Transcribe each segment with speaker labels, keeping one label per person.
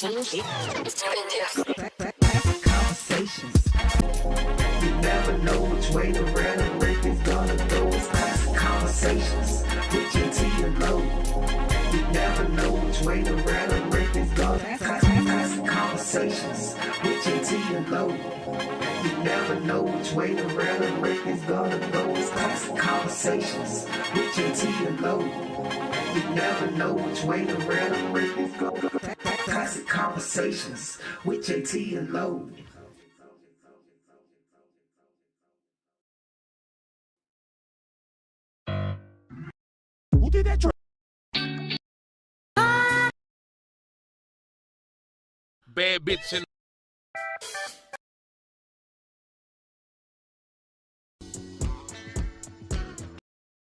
Speaker 1: Absolutely. Serendipity.
Speaker 2: Classic Conversations. You never know which way the rhetoric is gonna go. It's Classic Conversations with JT and Lo. You never know which way the rhetoric is gonna go. Classic Conversations with JT and Lo. You never know which way the rhetoric is gonna go. It's Classic Conversations with JT and Lo. You never know which way the rhetoric is gonna go. Classic Conversations with JT and Lo.
Speaker 3: Who did that track? Bad bitch in.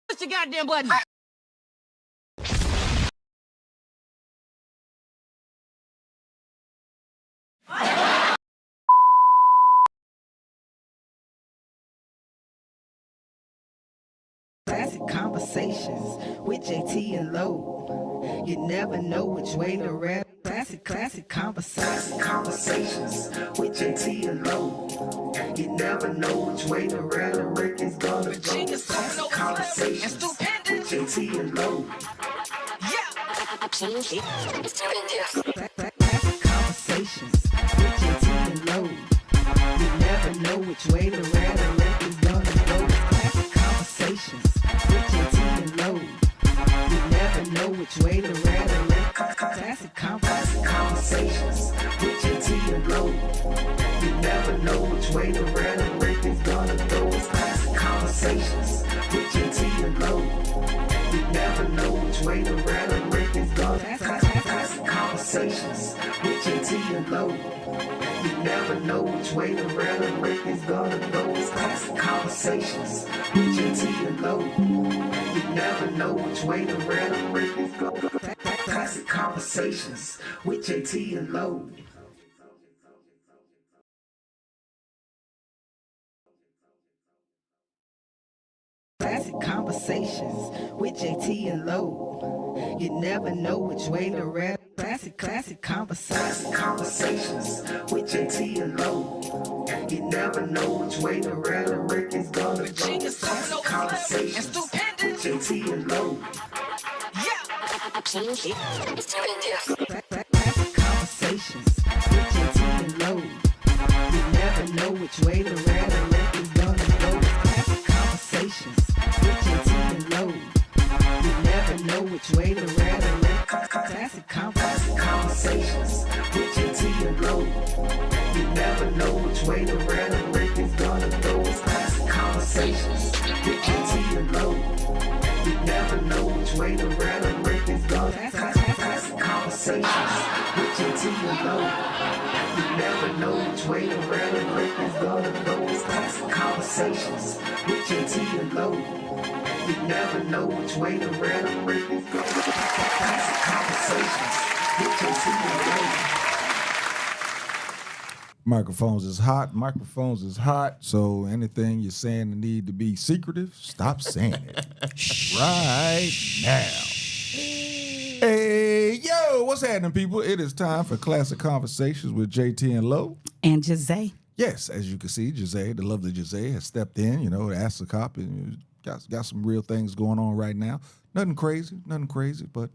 Speaker 4: Push your goddamn button.
Speaker 2: Classic Conversations with JT and Lo. You never know which way to rap. Classic Conversations with JT and Lo. You never know which way the rhetoric is gonna go. Classic Conversations with JT and Lo.
Speaker 1: Absolutely. Serendipity.
Speaker 2: Classic Conversations with JT and Lo. You never know which way the rhetoric is gonna go. Classic Conversations with JT and Lo. You never know which way the rhetoric. Classic Conversations with JT and Lo. You never know which way the rhetoric is gonna go. It's Classic Conversations with JT and Lo. You never know which way the rhetoric is gonna. Classic Conversations with JT and Lo. You never know which way the rhetoric is gonna go. It's Classic Conversations with JT and Lo. You never know which way the rhetoric is gonna go. Classic Conversations with JT and Lo. Classic Conversations with JT and Lo. You never know which way to rap. Classic Conversations with JT and Lo. You never know which way the rhetoric is gonna go. Classic Conversations with JT and Lo.
Speaker 1: Absolutely. Serendipity.
Speaker 2: Classic Conversations with JT and Lo. You never know which way the rhetoric is gonna go. Classic Conversations with JT and Lo. You never know which way the rhetoric. Classic Conversations with JT and Lo. You never know which way the rhetoric is gonna go. Classic Conversations with JT and Lo. You never know which way the rhetoric is gonna. Classic Conversations with JT and Lo. You never know which way the rhetoric is gonna go. Classic Conversations with JT and Lo. You never know which way the rhetoric is gonna go. Classic Conversations with JT and Lo.
Speaker 5: Microphones is hot, so anything you're saying that need to be secretive, stop saying it right now. Hey, yo, what's happening, people? It is time for Classic Conversations with JT and Lo.
Speaker 4: And Jose.
Speaker 5: Yes, as you can see, Jose, the lovely Jose, has stepped in, to ask the cop, and got some real things going on right now. Nothing crazy, but,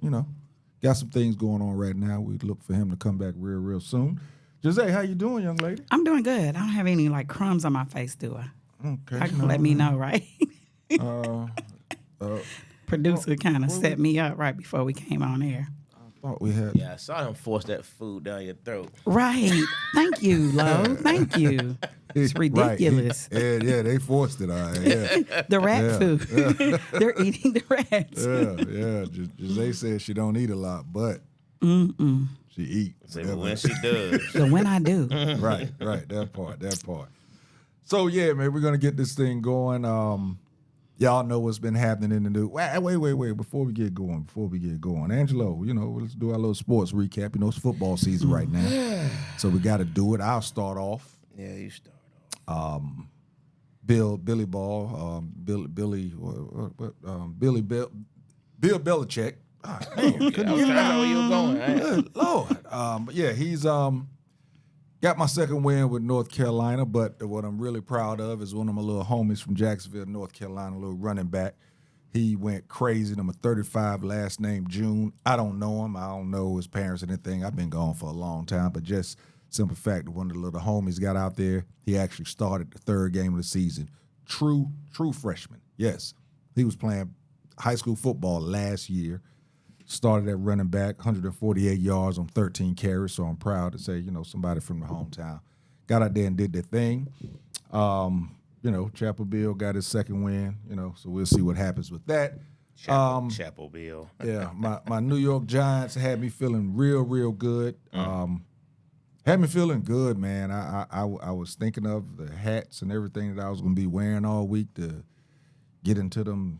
Speaker 5: got some things going on right now. We look for him to come back real soon. Jose, how you doing, young lady?
Speaker 4: I'm doing good. I don't have any crumbs on my face, do I?
Speaker 5: Okay.
Speaker 4: I can let me know, right? Producer kind of
Speaker 5: well,
Speaker 4: set me up right before we came on air.
Speaker 5: I thought we had.
Speaker 6: Yeah, I saw him force that food down your throat.
Speaker 4: Right. Thank you, Lo. Thank you. It's ridiculous.
Speaker 5: Right. Yeah, they forced it. All right. Yeah.
Speaker 4: The rat food. They're eating the rats.
Speaker 5: Yeah. Jose says she don't eat a lot, but she eat.
Speaker 6: But when she does.
Speaker 4: So when I do.
Speaker 5: Right. That part. So, yeah, man, we're going to get this thing going. Y'all know what's been happening in the news. Wait. Before we get going. Angelo, let's do our little sports recap. It's football season right now. So we got to do it. I'll start off.
Speaker 6: Yeah, you start off.
Speaker 5: Bill Belichick. Man,
Speaker 6: I was trying to know where you were going.
Speaker 5: good Lord. But yeah, he's got my second win with North Carolina. But what I'm really proud of is one of my little homies from Jacksonville, North Carolina, a little running back. He went crazy. Number 35, last name June. I don't know him. I don't know his parents or anything. I've been gone for a long time, but just simple fact that one of the little homies got out there. He actually started the third game of the season. True freshman. Yes, he was playing high school football last year. Started at running back, 148 yards on 13 carries. So I'm proud to say, somebody from the hometown got out there and did their thing. Chapel Bill got his second win, so we'll see what happens with that.
Speaker 6: Chapel Bill.
Speaker 5: Yeah, my New York Giants had me feeling real good. Had me feeling good, man. I was thinking of the hats and everything that I was going to be wearing all week to get into them,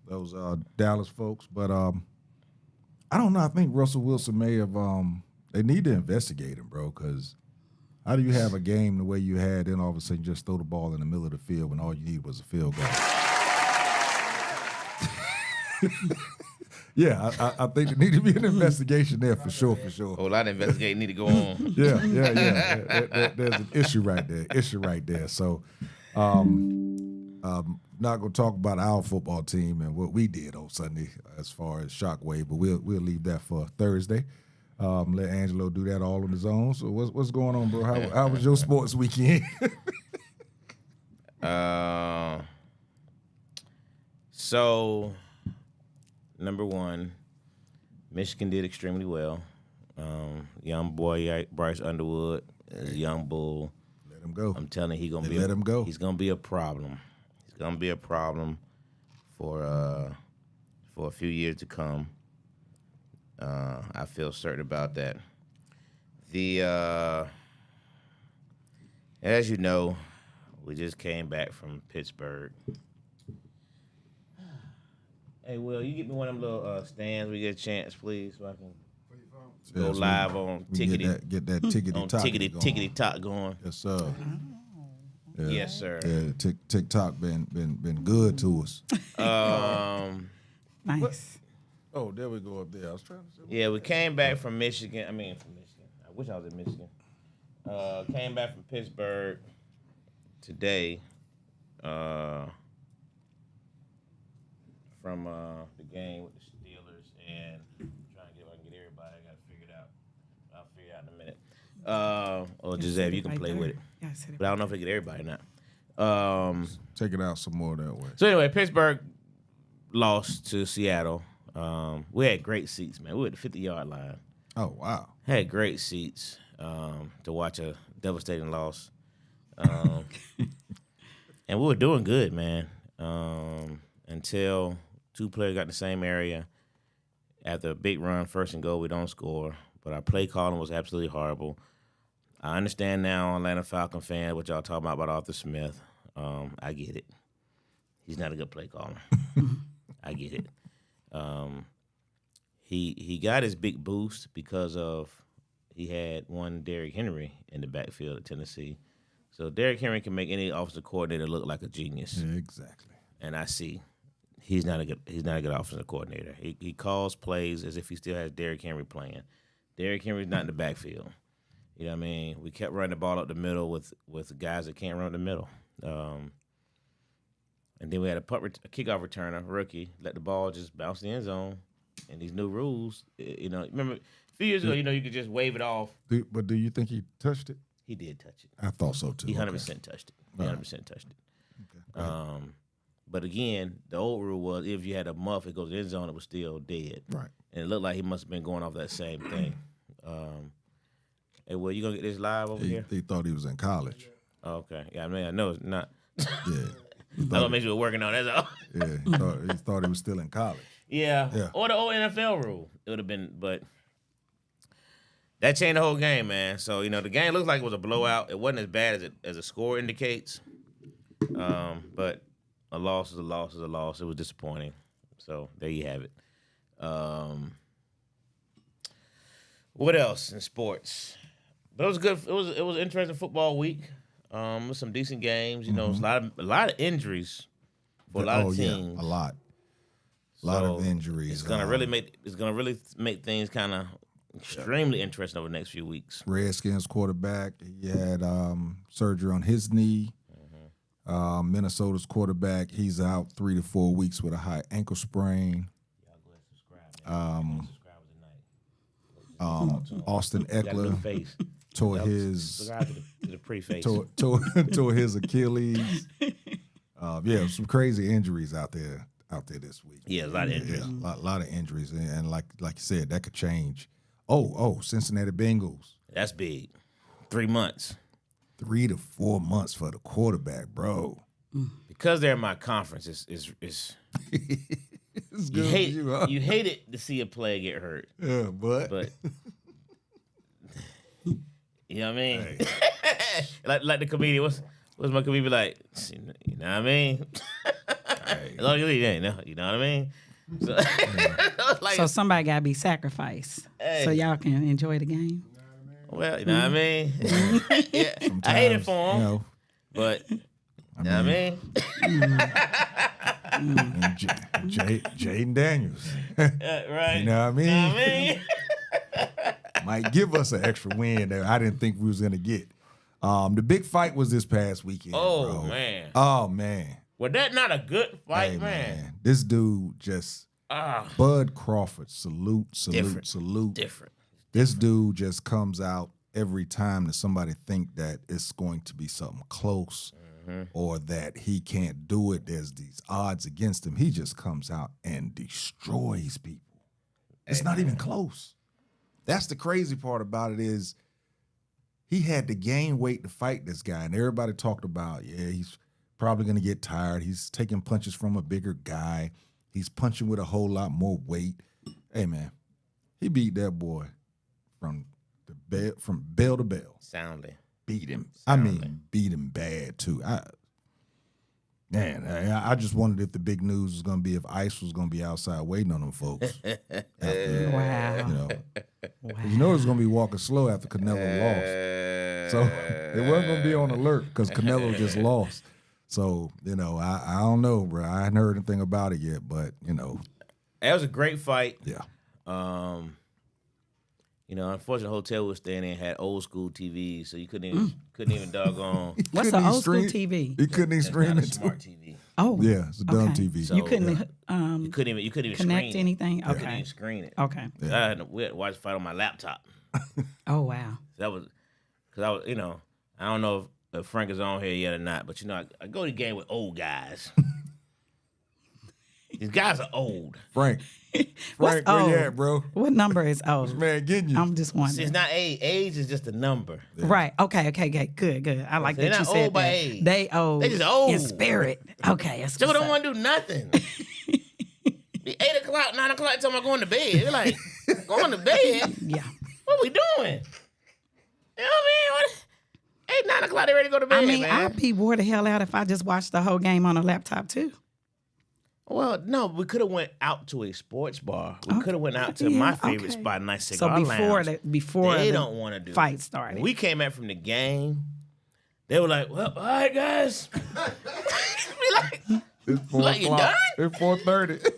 Speaker 5: those Dallas folks. But I don't know. I think Russell Wilson may have they need to investigate him, bro, because how do you have a game the way you had, then all of a sudden just throw the ball in the middle of the field when all you need was a field goal? Yeah, I think there need to be an investigation there for sure.
Speaker 6: A whole lot of investigating need to go on.
Speaker 5: Yeah. There's an issue right there. So, not gonna talk about our football team and what we did on Sunday as far as Shockwave, but we'll leave that for Thursday. Let Angelo do that all on his own. So what's going on, bro? How was your sports weekend?
Speaker 6: So, number one, Michigan did extremely well. Young boy Bryce Underwood is a young bull.
Speaker 5: Let him go.
Speaker 6: I'm telling you,
Speaker 5: Let him go.
Speaker 6: He's gonna be a problem. He's gonna be a problem for a few years to come. I feel certain about that. As you know, we just came back from Pittsburgh. Hey, Will, you get me one of them little stands we get a chance, please, so I can go live on Tickety.
Speaker 5: Get that Tickety
Speaker 6: Talk going.
Speaker 5: Yes, sir. Yeah.
Speaker 6: Yes, sir.
Speaker 5: Yeah, TikTok been good to us.
Speaker 4: Nice.
Speaker 5: Oh, there we go up there. I was trying to say.
Speaker 6: Yeah, we came back from Michigan. I wish I was in Michigan. Came back from Pittsburgh today. From the game with the Steelers, and I'm trying to get if I can get everybody. I got to figure it out. I'll figure it out in a minute. Or Giuseppe, you can play with it.
Speaker 4: Yeah, I said it.
Speaker 6: But I don't know if I get everybody or not.
Speaker 5: Take it out some more that way.
Speaker 6: So anyway, Pittsburgh lost to Seattle. We had great seats, man. We were at the 50-yard line.
Speaker 5: Oh, wow.
Speaker 6: Had great seats to watch a devastating loss. And we were doing good, man, until two players got in the same area. After a big run, first and goal, we don't score. But our play calling was absolutely horrible. I understand now, Atlanta Falcon fan, what y'all talking about Arthur Smith. I get it. He's not a good play caller. I get it. He got his big boost because of he had one Derrick Henry in the backfield at Tennessee. So Derrick Henry can make any offensive coordinator look like a genius.
Speaker 5: Yeah, exactly.
Speaker 6: And I see he's not a good offensive coordinator. He calls plays as if he still has Derrick Henry playing. Derrick Henry's not in the backfield. You know what I mean? We kept running the ball up the middle with guys that can't run up the middle. And then we had a kickoff returner, rookie, let the ball just bounce in the end zone. And these new rules, remember a few years ago, you could just wave it off.
Speaker 5: But do you think he touched it?
Speaker 6: He did touch it.
Speaker 5: I thought so too.
Speaker 6: He 100% touched it. He 100% touched it. Okay. But again, the old rule was if you had a muff, it goes in the end zone, it was still dead.
Speaker 5: Right.
Speaker 6: And it looked like he must have been going off that same thing. Hey, well, you gonna get this live over here?
Speaker 5: He thought he was in college.
Speaker 6: Okay. Yeah, I mean, I know it's not.
Speaker 5: Yeah.
Speaker 6: I don't make sure we're working on it. That's all.
Speaker 5: Yeah. He thought he was still in college.
Speaker 6: Yeah.
Speaker 5: Yeah.
Speaker 6: Or the old NFL rule. It would have been, but that changed the whole game, man. So, the game looks like it was a blowout. It wasn't as bad as a score indicates. But a loss is a loss is a loss. It was disappointing. So there you have it. What else in sports? But it was good. It was an interesting football week. With some decent games. It was a lot of injuries for a lot of teams.
Speaker 5: Yeah, a lot. A lot of injuries.
Speaker 6: It's gonna really make things kind of extremely interesting over the next few weeks.
Speaker 5: Redskins quarterback, he had surgery on his knee. Minnesota's quarterback, he's out 3 to 4 weeks with a high ankle sprain. Austin Eckler tore his tore his Achilles. Some crazy injuries out there this week.
Speaker 6: Yeah, a lot of injuries.
Speaker 5: Yeah, a lot of injuries, and like you said, that could change. Oh, Cincinnati Bengals.
Speaker 6: That's big. 3 months.
Speaker 5: 3 to 4 months for the quarterback, bro.
Speaker 6: Because they're in my conference, it's
Speaker 5: It's
Speaker 6: you
Speaker 5: good
Speaker 6: hate
Speaker 5: for you, huh?
Speaker 6: you hate it to see a player get hurt.
Speaker 5: Yeah, but
Speaker 6: You know what I mean? like the comedian. What's my comedian like? You know what I mean? As long as you ain't know, you know what I mean? So, like,
Speaker 4: So somebody got to be sacrificed so y'all can enjoy the game.
Speaker 6: well, you know what I mean? Yeah, I hate it for him,
Speaker 5: you know,
Speaker 6: but you know what I mean?
Speaker 5: and Jaden Daniels.
Speaker 6: Right.
Speaker 5: You know what I mean?
Speaker 6: You know what I mean?
Speaker 5: Might give us an extra win that I didn't think we was gonna get. The big fight was this past weekend.
Speaker 6: Oh,
Speaker 5: bro.
Speaker 6: man.
Speaker 5: Oh man.
Speaker 6: Was that not a good fight,
Speaker 5: Hey,
Speaker 6: man?
Speaker 5: This dude just Bud Crawford, salute.
Speaker 6: Different.
Speaker 5: This dude just comes out every time that somebody think that it's going to be something close or that he can't do it. There's these odds against him. He just comes out and destroys people. It's not even close. That's the crazy part about it is he had to gain weight to fight this guy. And everybody talked about, he's probably going to get tired. He's taking punches from a bigger guy. He's punching with a whole lot more weight. Hey, man, he beat that boy from bell to bell.
Speaker 6: Soundly.
Speaker 5: Beat him. I mean, beat him bad, too. I just wondered if the big news was going to be if Ice was going to be outside waiting on them folks.
Speaker 4: Wow.
Speaker 5: You know it was going to be walking slow after Canelo lost. So they weren't going to be on alert because Canelo just lost. So, I don't know, bro. I hadn't heard anything about it yet, but,
Speaker 6: It was a great fight.
Speaker 5: Yeah.
Speaker 6: Unfortunately, the hotel we were staying in had old school TVs, so you couldn't even doggone.
Speaker 4: What's
Speaker 5: Couldn't
Speaker 4: an
Speaker 5: even
Speaker 4: old school
Speaker 5: stream-
Speaker 4: TV?
Speaker 5: He couldn't even
Speaker 6: That's
Speaker 5: stream
Speaker 6: not a
Speaker 5: it.
Speaker 6: smart TV.
Speaker 4: Oh.
Speaker 5: Yeah, it's a dumb
Speaker 4: okay.
Speaker 5: TV.
Speaker 6: So,
Speaker 4: You couldn't
Speaker 6: You couldn't even
Speaker 4: connect
Speaker 6: screen
Speaker 4: anything?
Speaker 6: It. You couldn't
Speaker 4: Okay.
Speaker 6: even screen it.
Speaker 4: Okay.
Speaker 6: We had to watch the fight on my laptop.
Speaker 4: Oh, wow.
Speaker 6: That was because I was, I don't know if Frank is on here yet or not, but I go to the game with old guys. These guys are old.
Speaker 5: Frank,
Speaker 4: What's
Speaker 5: where
Speaker 4: old?
Speaker 5: you at, bro?
Speaker 4: What number is old?
Speaker 5: This man getting you.
Speaker 4: I'm just
Speaker 6: See,
Speaker 4: wondering.
Speaker 6: it's not age. Age is just a number.
Speaker 4: Right. Okay. Good. I like
Speaker 6: They're
Speaker 4: that you
Speaker 6: not
Speaker 4: said
Speaker 6: old by
Speaker 4: that.
Speaker 6: age.
Speaker 4: They old.
Speaker 6: They just old.
Speaker 4: In spirit. Okay. That's
Speaker 6: Joe
Speaker 4: what's
Speaker 6: don't
Speaker 4: up.
Speaker 6: want to do nothing. Be 8 o'clock, 9 o'clock, tell me I'm going to bed. They're like, going to bed?
Speaker 4: Yeah.
Speaker 6: What we doing? You know what I mean? 8, 9 o'clock, they ready to go to bed,
Speaker 4: I mean,
Speaker 6: man.
Speaker 4: I'd be wore the hell out if I just watched the whole game on a laptop too.
Speaker 6: Well, no, we could have went out to a sports bar. We could have went out to my favorite spot, nice cigar lounge.
Speaker 4: Before
Speaker 6: they
Speaker 4: the
Speaker 6: don't want to do
Speaker 4: fight
Speaker 6: it.
Speaker 4: started.
Speaker 6: When we came back from the game, they were like, "Well, all right, guys." We like,
Speaker 5: It's 4
Speaker 6: like, you
Speaker 5: o'clock.
Speaker 6: done?
Speaker 5: It's 4:30.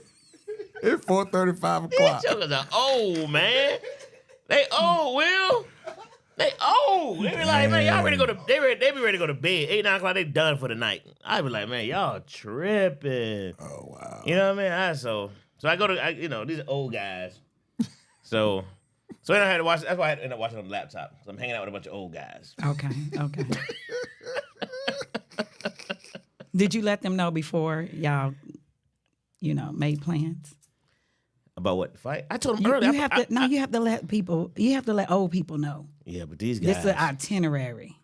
Speaker 5: It's 4:30, 5 o'clock.
Speaker 6: these jokers are old, man. They old, Will. They old. They be like, man, y'all ready to go to? They be ready to go to bed. 8, 9 o'clock, they done for the night. I be like, man, y'all tripping.
Speaker 5: Oh, wow.
Speaker 6: You know what I mean? So I go to, these are old guys. So I had to watch. That's why I ended up watching on the laptop. So I'm hanging out with a bunch of old guys.
Speaker 4: Okay. Did you let them know before y'all, made plans?
Speaker 6: About what, the fight? I told them
Speaker 4: You
Speaker 6: earlier.
Speaker 4: have to. You have to let people. You have to let old people know.
Speaker 6: Yeah, but these guys.
Speaker 4: This is an itinerary,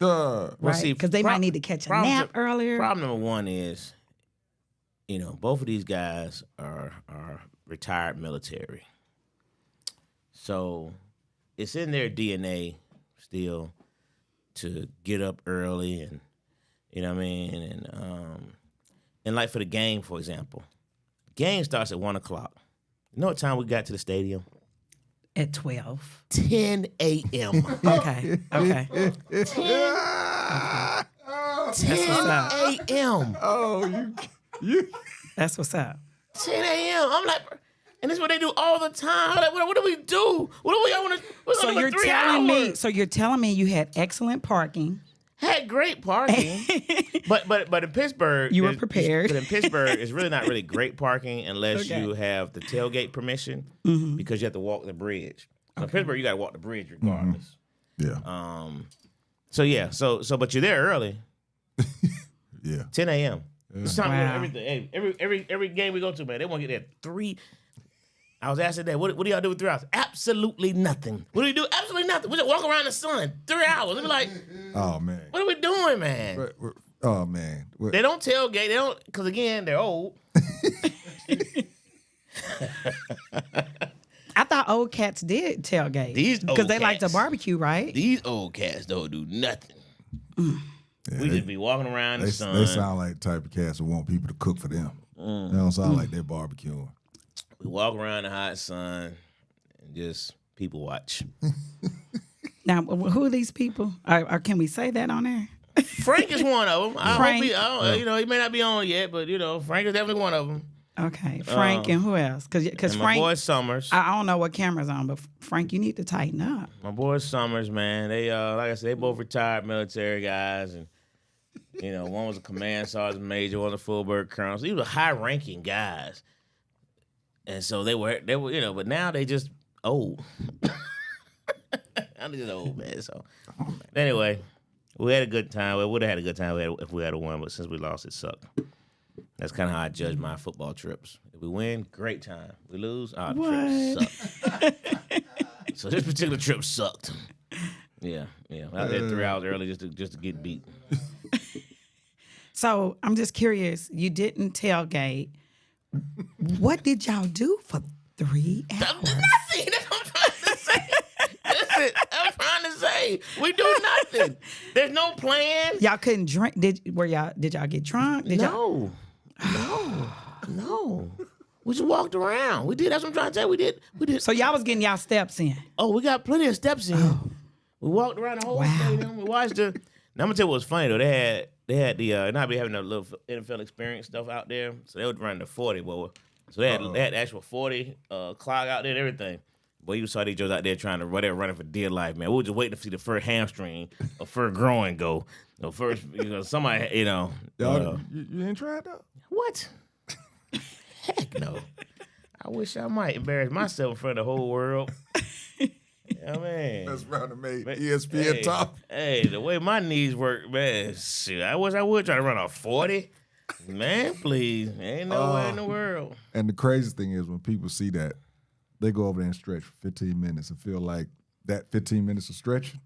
Speaker 5: Duh.
Speaker 4: right?
Speaker 6: see,
Speaker 4: Because they might need to catch a nap earlier.
Speaker 6: Problem number one is, both of these guys are retired military. So it's in their DNA still to get up early and, you know what I mean? And like for the game, for example, game starts at 1 o'clock. You know what time we got to the stadium?
Speaker 4: At 12.
Speaker 6: 10 a.m.
Speaker 4: Okay.
Speaker 6: 10
Speaker 4: what's up.
Speaker 6: a.m.
Speaker 5: Oh, you.
Speaker 4: That's what's up.
Speaker 6: 10 a.m. I'm like, and this is what they do all the time. I'm like, what do we do? What do we want to?
Speaker 4: So you're telling me. So you're telling me you had excellent parking.
Speaker 6: Had great parking, but in Pittsburgh,
Speaker 4: You were prepared.
Speaker 6: But in Pittsburgh, it's really not really great parking unless
Speaker 4: Okay.
Speaker 6: you have the tailgate permission because you have to walk the bridge. So in Pittsburgh, you got to walk the bridge regardless.
Speaker 5: Yeah.
Speaker 6: So yeah, so but you're there early,
Speaker 5: Yeah.
Speaker 6: 10 a.m. It's time to go to
Speaker 4: Wow.
Speaker 6: everything. Hey, every game we go to, man, they want to get there 3. I was asking that, what do y'all do with 3 hours? Absolutely nothing. What do we do? Absolutely nothing. We just walk around the sun 3 hours. And be like,
Speaker 5: Oh man.
Speaker 6: what are we doing, man?
Speaker 5: Oh man.
Speaker 6: They don't tailgate. They don't, because again, they're old.
Speaker 4: I thought old cats did tailgate.
Speaker 6: These old
Speaker 4: because they like to
Speaker 6: cats.
Speaker 4: barbecue, right?
Speaker 6: These old cats don't do nothing.
Speaker 5: Yeah,
Speaker 6: We just be walking around in
Speaker 5: they
Speaker 6: the sun.
Speaker 5: they sound like the type of cats who want people to cook for them. They don't sound like they're barbecuing.
Speaker 6: We walk around in the hot sun and just people watch.
Speaker 4: Now, who are these people? Or can we say that on there?
Speaker 6: Frank is one of them. I
Speaker 4: Frank.
Speaker 6: hope he, he may not be on yet, but Frank is definitely one of them.
Speaker 4: Okay, Frank and who else? Because
Speaker 6: And my
Speaker 4: Frank,
Speaker 6: boy Summers.
Speaker 4: I don't know what camera's on, but Frank, you need to tighten up.
Speaker 6: My boy Summers, man. They like I said, they both retired military guys, and one was a command sergeant major, one was a full-bird colonel. So these were high-ranking guys, and so they were, but now they just old. I'm just old, man. So anyway, we had a good time. We would have had a good time if we had won, but since we lost, it sucked. That's kind of how I judge my football trips. If we win, great time. We lose, the trip sucked. So this particular trip sucked. Yeah. I was there 3 hours early just to get beat.
Speaker 4: So I'm just curious. You didn't tailgate. What did y'all do for 3 hours?
Speaker 6: Nothing. That's what I'm trying to say. Listen, I'm trying to say we do nothing. There's no plan.
Speaker 4: Y'all couldn't drink. Did y'all get drunk?
Speaker 6: No. We just walked around. We did. That's what I'm trying to say. We did.
Speaker 4: So y'all was getting y'all steps in.
Speaker 6: Oh, we got plenty of steps in. We walked around the whole
Speaker 4: Wow.
Speaker 6: stadium. We watched the. Now I'm gonna tell you what's funny though. They had the not be having a little NFL experience stuff out there, so they would run the 40. Boy. So they had actual 40 clock out there and everything. Boy, you saw these Joes out there running for dear life, man. We were just waiting to see the first hamstring or first groin go. First, somebody,
Speaker 5: Y'all, you ain't tried that?
Speaker 6: What? Heck no. I wish I might embarrass myself in front of the whole world. Yeah, man.
Speaker 5: That's round to make ESPN top.
Speaker 6: Hey, the way my knees work, man, shit, I wish I would try to run a 40. Man, please. Ain't no way in the world.
Speaker 5: And the craziest thing is when people see that, they go over there and stretch for 15 minutes and feel like that 15 minutes of stretching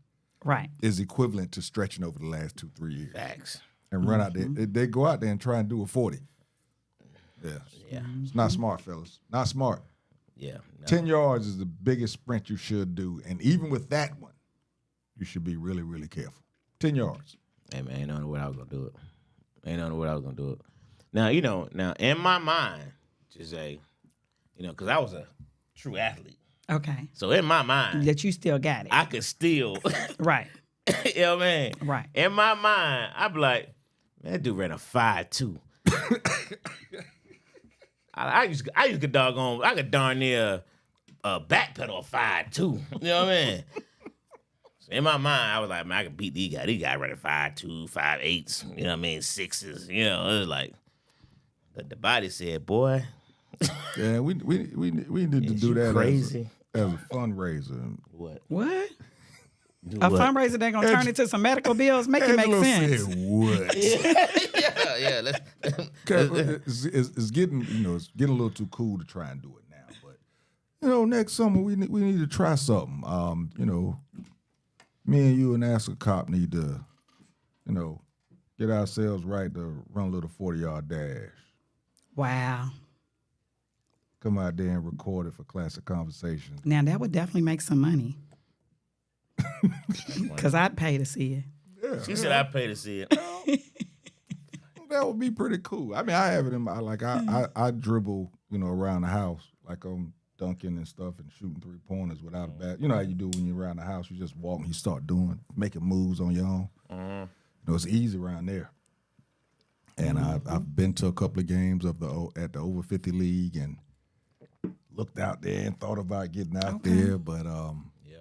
Speaker 4: Right.
Speaker 5: is equivalent to stretching over the last 2-3 years.
Speaker 6: Facts.
Speaker 5: And run out there. They go out there and try and do a 40. Yeah.
Speaker 6: Yeah.
Speaker 5: It's not smart, fellas. Not smart.
Speaker 6: Yeah. No.
Speaker 5: 10 yards is the biggest sprint you should do. And even with that one, you should be really, really careful. 10 yards.
Speaker 6: Hey, man, ain't knowing what I was going to do it. Now, now in my mind, to say, because I was a true athlete.
Speaker 4: Okay.
Speaker 6: So in my mind,
Speaker 4: That you still got it.
Speaker 6: I could still,
Speaker 4: Right.
Speaker 6: you know what I mean?
Speaker 4: Right.
Speaker 6: In my mind, I'd be like, man, that dude ran a 5.2. I used to doggone, I could darn near backpedal a 5.2. You know what I mean? So in my mind, I was like, man, I could beat these guys. These guys running 5.2, 5.8s, you know what I mean? 6s, it was like, but the body said, boy.
Speaker 5: Yeah, we need to
Speaker 6: Is
Speaker 5: do
Speaker 6: you
Speaker 5: that
Speaker 6: crazy?
Speaker 5: as a fundraiser.
Speaker 6: What?
Speaker 4: What?
Speaker 6: Do
Speaker 4: A
Speaker 6: what?
Speaker 4: fundraiser that gonna turn into some medical bills? Make it make
Speaker 5: Angelo
Speaker 4: sense.
Speaker 5: said, what?
Speaker 6: yeah.
Speaker 5: It's getting, it's getting a little too cool to try and do it now. But next summer we need to try something. Me and you and Ask a Cop need to, get ourselves right to run a little 40-yard dash.
Speaker 4: Wow.
Speaker 5: Come out there and record it for Classic Konversation.
Speaker 4: Now that would definitely make some money. Because I'd pay to see it.
Speaker 5: Yeah,
Speaker 6: She said I'd pay to see it.
Speaker 5: that would be pretty cool. I mean, I have it in my I dribble, around the house like I'm dunking and stuff and shooting 3-pointers without a bat. You know how you do when you're around the house. You just walk and you start making moves on your own. It's easy around there. And I've been to a couple of games of at the over 50 league and looked out there and thought about getting out there, but yeah.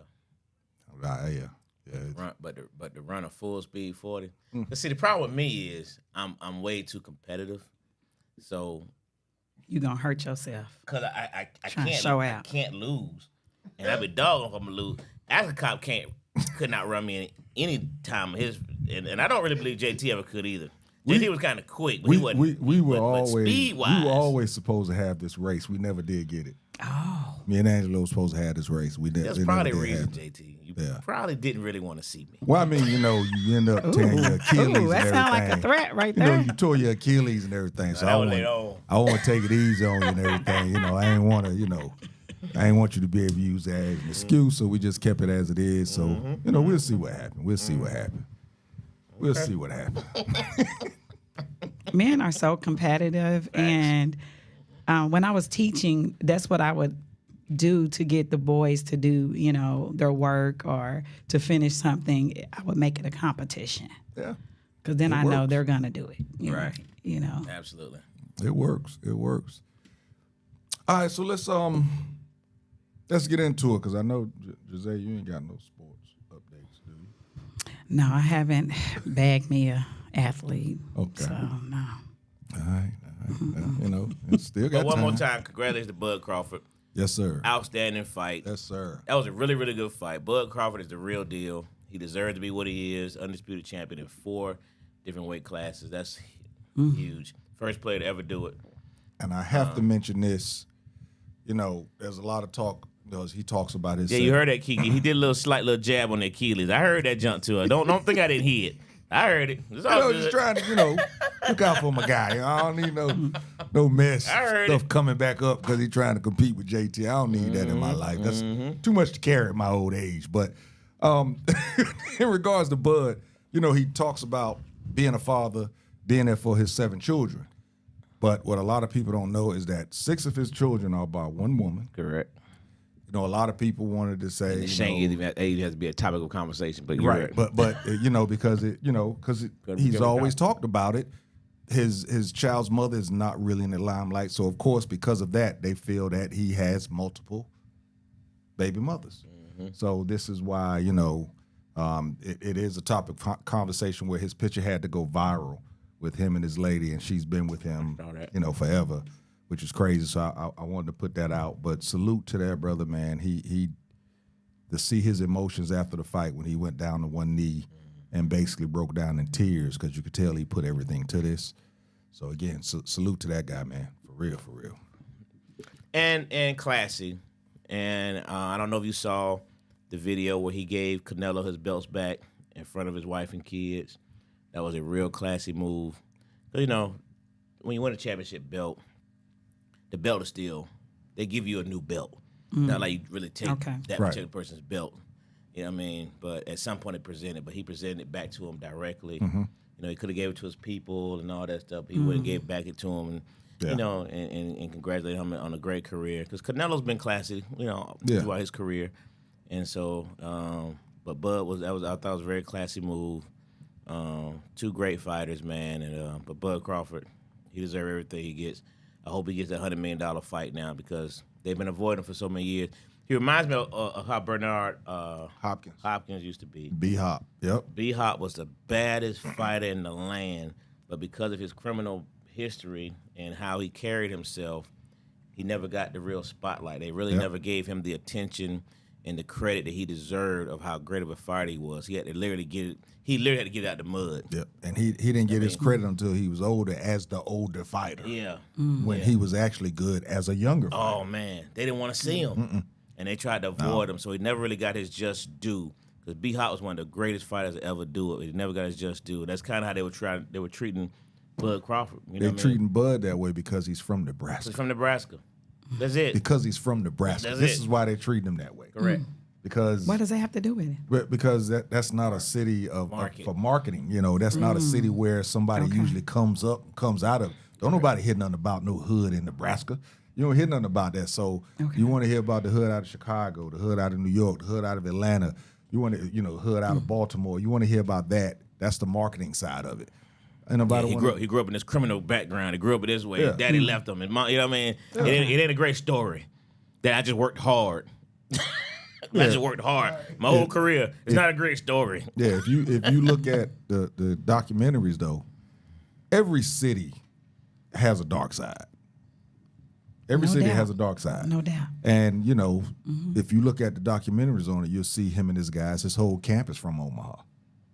Speaker 6: But to run a full speed 40. But see, the problem with me is I'm way too competitive. So
Speaker 4: You gonna hurt yourself.
Speaker 6: because I
Speaker 4: Trying to
Speaker 6: can't
Speaker 4: show
Speaker 6: I
Speaker 4: out.
Speaker 6: can't lose, and I be dogging if I'm gonna lose. Africa Cop could not run me any time of his, and I don't really believe JT ever could either. JT was kind of quick, but he wasn't.
Speaker 5: We were
Speaker 6: but
Speaker 5: always
Speaker 6: speed-wise,
Speaker 5: we were always supposed to have this race. We never did get it.
Speaker 4: Oh.
Speaker 5: Me and Angelo were supposed to have this race.
Speaker 6: That's
Speaker 5: we
Speaker 6: probably
Speaker 5: never
Speaker 6: the
Speaker 5: did
Speaker 6: reason,
Speaker 5: have it.
Speaker 6: JT. You probably didn't really want to see me.
Speaker 5: Well, I mean, you end up tearing your Achilles
Speaker 4: Ooh, that
Speaker 5: and
Speaker 4: sounds like
Speaker 5: everything.
Speaker 4: a threat right
Speaker 5: You know,
Speaker 4: there.
Speaker 5: you tore your Achilles and everything. So
Speaker 6: that
Speaker 5: I
Speaker 6: was
Speaker 5: want
Speaker 6: later on.
Speaker 5: to take it easy on you and everything. I ain't want to, I ain't want you to be able to use that as an excuse. So we just kept it as it is. So, we'll see what happens. We'll see what happens. We'll see what happens.
Speaker 4: Men are so competitive, and when I was teaching, that's what I would do to get the boys to do, their work or to finish something. I would make it a competition
Speaker 5: Yeah.
Speaker 4: because then
Speaker 5: It
Speaker 4: I know
Speaker 5: works.
Speaker 4: they're gonna do it.
Speaker 6: Right.
Speaker 4: Absolutely.
Speaker 5: It works. It works. All right, so let's get into it because I know, Jose, you ain't got no sports updates, do you?
Speaker 4: No, I haven't bagged me a athlete.
Speaker 5: Okay.
Speaker 4: So no.
Speaker 5: All right. Well, it's still got
Speaker 6: But one
Speaker 5: time.
Speaker 6: more time, congratulations to Bud Crawford.
Speaker 5: Yes, sir.
Speaker 6: Outstanding fight.
Speaker 5: Yes, sir.
Speaker 6: That was a really, really good fight. Bud Crawford is the real deal. He deserves to be what he is, undisputed champion in 4 different weight classes. That's huge. First player to ever do it.
Speaker 5: And I have to mention this. There's a lot of talk. He talks about his.
Speaker 6: Yeah, you heard that, Kiki. He did a slight little jab on the Achilles. I heard that jump to her. Don't think I didn't hear it. I heard it. It's all
Speaker 5: Just
Speaker 6: good.
Speaker 5: trying to, look out for my guy. I don't need no mess
Speaker 6: I heard
Speaker 5: stuff
Speaker 6: it.
Speaker 5: coming back up because he's trying to compete with JT. I don't need that in my life. That's too much to carry at my old age. But in regards to Bud, he talks about being a father, being there for his 7 children. But what a lot of people don't know is that 6 of his children are by one woman.
Speaker 6: Correct.
Speaker 5: A lot of people wanted to say,
Speaker 6: Shane age has to be a topic of conversation, but you're
Speaker 5: right. But because he's
Speaker 6: become
Speaker 5: always
Speaker 6: a
Speaker 5: talked about it. His child's mother is not really in the limelight, so of course because of that they feel that he has multiple baby mothers. So this is why it is a topic of conversation where his picture had to go viral with him and his lady, and she's been with him forever, which is crazy. So I wanted to put that out. But salute to that brother, man. He to see his emotions after the fight when he went down to one knee and basically broke down in tears because you could tell he put everything to this. So again, salute to that guy, man. For real.
Speaker 6: And classy. And I don't know if you saw the video where he gave Canelo his belts back in front of his wife and kids. That was a real classy move. 'Cause, when you win a championship belt, the belt is still, they give you a new belt. Not like you really take that
Speaker 5: Right.
Speaker 6: particular person's belt. You know what I mean? But at some point it presented, but he presented it back to him directly. He could have gave it to his people and all that stuff. But he wouldn't give back it to him. And, and congratulate him on a great career. Because Canelo's been classy, throughout his career. And so, but Bud I thought it was a very classy move. 2 great fighters, man. And but Bud Crawford, he deserves everything he gets. I hope he gets that $100 million fight now because they've been avoiding him for so many years. He reminds me of how Bernard Hopkins used to be.
Speaker 5: B-Hop, yep.
Speaker 6: B-Hop was the baddest fighter in the land, but because of his criminal history and how he carried himself, he never got the real spotlight. They really never gave him the attention and the credit that he deserved of how great of a fighter he was. He had to literally get it out the mud.
Speaker 5: Yep. And he didn't get his credit until he was older as the older fighter.
Speaker 6: Yeah.
Speaker 5: When he was actually good as a younger fighter.
Speaker 6: Oh, man. They didn't want to see him. And they tried to avoid him, so he never really got his just due. Because B-Hop was one of the greatest fighters to ever do it. He never got his just due. That's kind of how they were treating Bud Crawford.
Speaker 5: They're treating Bud that way because he's from Nebraska.
Speaker 6: He's from Nebraska. That's it.
Speaker 5: Because he's from Nebraska.
Speaker 6: That's
Speaker 5: this
Speaker 6: it.
Speaker 5: is why they treat him that way.
Speaker 6: Correct.
Speaker 5: Because
Speaker 4: What does that have to do with it?
Speaker 5: because that's not a city for marketing. That's not a city where somebody usually comes out of. Don't nobody hear nothing about no hood in Nebraska. You don't hear nothing about that. So you want to hear about the hood out of Chicago, the hood out of New York, the hood out of Atlanta. You want to, hood out of Baltimore. You want to hear about that. That's the marketing side of it. And nobody
Speaker 6: he grew up in this criminal background. He grew up this way.
Speaker 5: Yeah.
Speaker 6: His daddy left him. And mom, you know what I mean? It ain't a great story. That I just worked hard. I just worked hard my whole career. It's not a great story.
Speaker 5: Yeah, if you look at the documentaries though, every city has a dark side. Every
Speaker 4: No
Speaker 5: city
Speaker 4: doubt.
Speaker 5: has a dark side.
Speaker 4: No doubt.
Speaker 5: And if you look at the documentaries on it, you'll see him and his guys. His whole camp is from Omaha.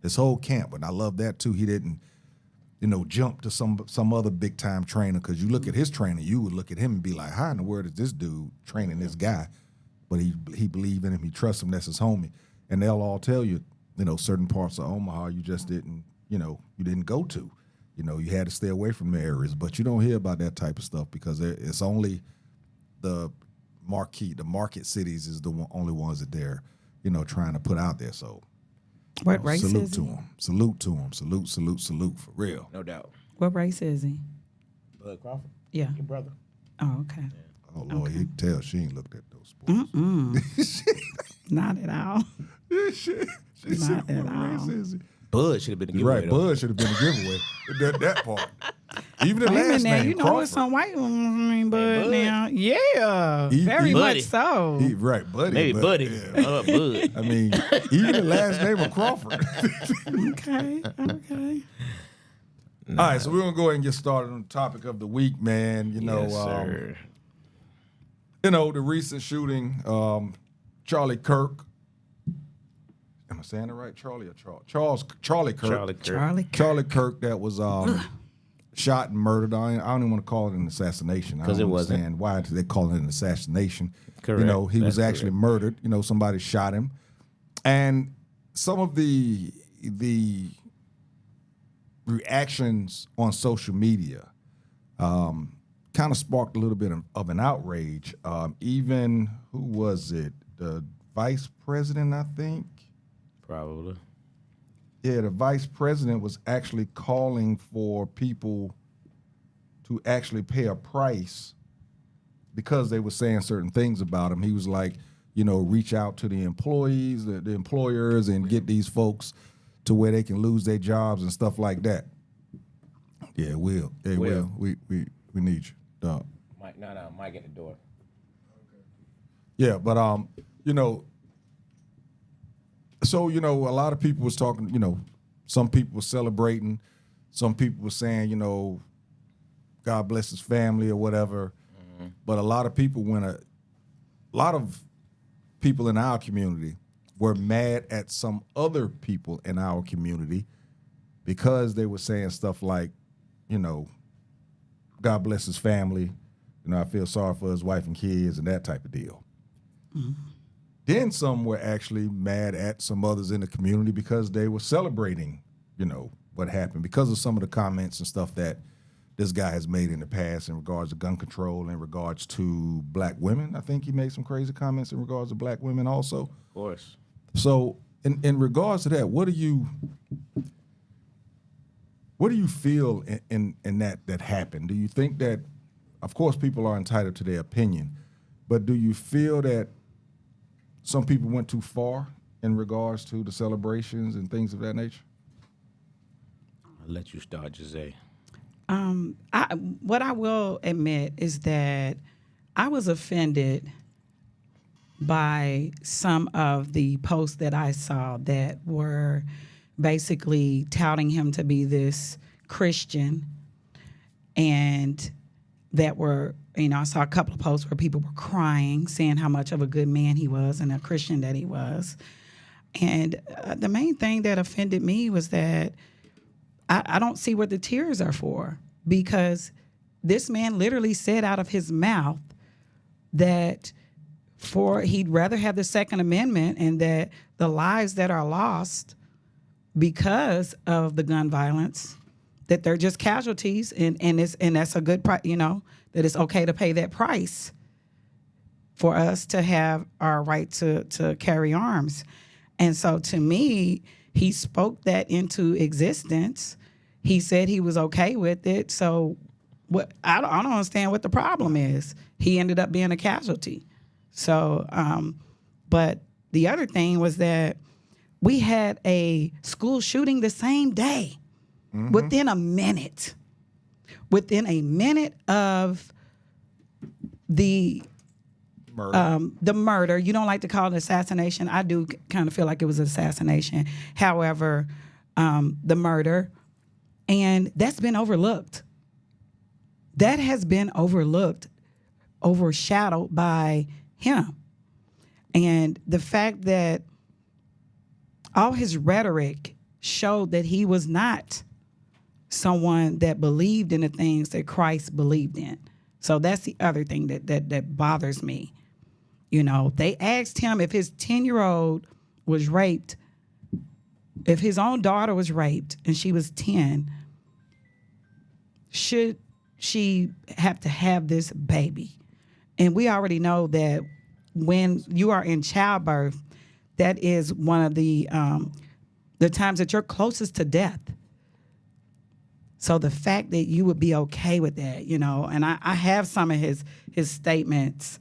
Speaker 5: His whole camp, and I love that too. He didn't, jump to some other big time trainer, because you look at his trainer, you would look at him and be like, how in the world is this dude training this guy? But he believed in him. He trusts him. That's his homie. And they'll all tell you, certain parts of Omaha you just didn't, you didn't go to. You had to stay away from the areas. But you don't hear about that type of stuff, because it's only the market cities is the only ones that they're, trying to put out there. So
Speaker 4: What race
Speaker 5: salute
Speaker 4: is
Speaker 5: to
Speaker 4: he?
Speaker 5: him. Salute to him. Salute for real.
Speaker 6: No doubt.
Speaker 4: What race is he?
Speaker 6: Bud Crawford,
Speaker 4: Yeah.
Speaker 6: your brother.
Speaker 4: Oh, okay.
Speaker 5: Oh Lord, you can tell she ain't looked at those sports.
Speaker 4: Not at all.
Speaker 5: she
Speaker 4: Not
Speaker 5: said,
Speaker 4: at
Speaker 5: what race
Speaker 4: all.
Speaker 5: is he?
Speaker 6: Bud should have been a
Speaker 5: You're
Speaker 6: giveaway.
Speaker 5: right,
Speaker 6: though.
Speaker 5: Bud should have been a giveaway. that part. Even the
Speaker 4: Wait a
Speaker 5: last
Speaker 4: minute now,
Speaker 5: name,
Speaker 4: you know
Speaker 5: Crawford.
Speaker 4: what's some white women, Bud
Speaker 6: Bud.
Speaker 4: now. Yeah, very
Speaker 6: Buddy.
Speaker 4: much so.
Speaker 5: Right, Buddy.
Speaker 6: Maybe
Speaker 5: but,
Speaker 6: Buddy.
Speaker 5: yeah.
Speaker 6: Bud.
Speaker 5: I mean, even the last name of Crawford.
Speaker 4: Okay.
Speaker 5: All right, so we're gonna go ahead and get started on the topic of the week, man.
Speaker 6: Yes, sir.
Speaker 5: The recent shooting, Charlie Kirk. Am I saying it right? Charlie or Charles? Charlie Kirk.
Speaker 6: Charlie Kirk.
Speaker 5: Charlie Kirk that was shot and murdered. I don't even want to call it an assassination. I
Speaker 6: 'Cause
Speaker 5: don't
Speaker 6: it wasn't.
Speaker 5: understand why they call it an assassination.
Speaker 6: Correct.
Speaker 5: He was
Speaker 6: That's
Speaker 5: actually
Speaker 6: correct.
Speaker 5: murdered. Somebody shot him. And some of the reactions on social media kind of sparked a little bit of an outrage. Even, who was it? The vice president, I think.
Speaker 6: Probably.
Speaker 5: Yeah, the vice president was actually calling for people to actually pay a price because they were saying certain things about him. He was like, reach out to the employees, the employers, and get these folks to where they can lose their jobs and stuff like that. Yeah, Will. Hey, Will, we need you, dog.
Speaker 6: Mike, no, Mike at the door.
Speaker 5: Yeah, but so a lot of people was talking. Some people were celebrating. Some people were saying, God bless his family or whatever. Mm-hmm. But a lot of people a lot of people in our community were mad at some other people in our community because they were saying stuff like, God bless his family. I feel sorry for his wife and kids and that type of deal. Mm-hmm. Then some were actually mad at some others in the community because they were celebrating, what happened because of some of the comments and stuff that this guy has made in the past in regards to gun control, in regards to black women. I think he made some crazy comments in regards to black women also.
Speaker 6: Of course.
Speaker 5: So in regards to that, what do you feel in that happened? Do you think that, of course, people are entitled to their opinion, but do you feel that some people went too far in regards to the celebrations and things of that nature?
Speaker 6: I'll let you start, Jose.
Speaker 4: What I will admit is that I was offended by some of the posts that I saw that were basically touting him to be this Christian, and that were, I saw a couple of posts where people were crying, saying how much of a good man he was and a Christian that he was. And the main thing that offended me was that I don't see what the tears are for, because this man literally said out of his mouth that he'd rather have the Second Amendment, and that the lives that are lost because of the gun violence, that they're just casualties, and that's a good price, that it's okay to pay that price for us to have our right to carry arms. And so to me, he spoke that into existence. He said he was okay with it. So I don't understand what the problem is. He ended up being a casualty. So, but the other thing was that we had a school shooting the same day. within a minute of the murder. You don't like to call it assassination. I do kind of feel like it was assassination. However, the murder, and that's been overlooked. That has been overlooked, overshadowed by him. And the fact that all his rhetoric showed that he was not someone that believed in the things that Christ believed in. So that's the other thing that bothers me. You know, they asked him if his 10-year-old was raped, if his own daughter was raped and she was 10, should she have to have this baby? And we already know that when you are in childbirth, that is one of the times that you're closest to death. So the fact that you would be okay with that, you know, and I have some of his statements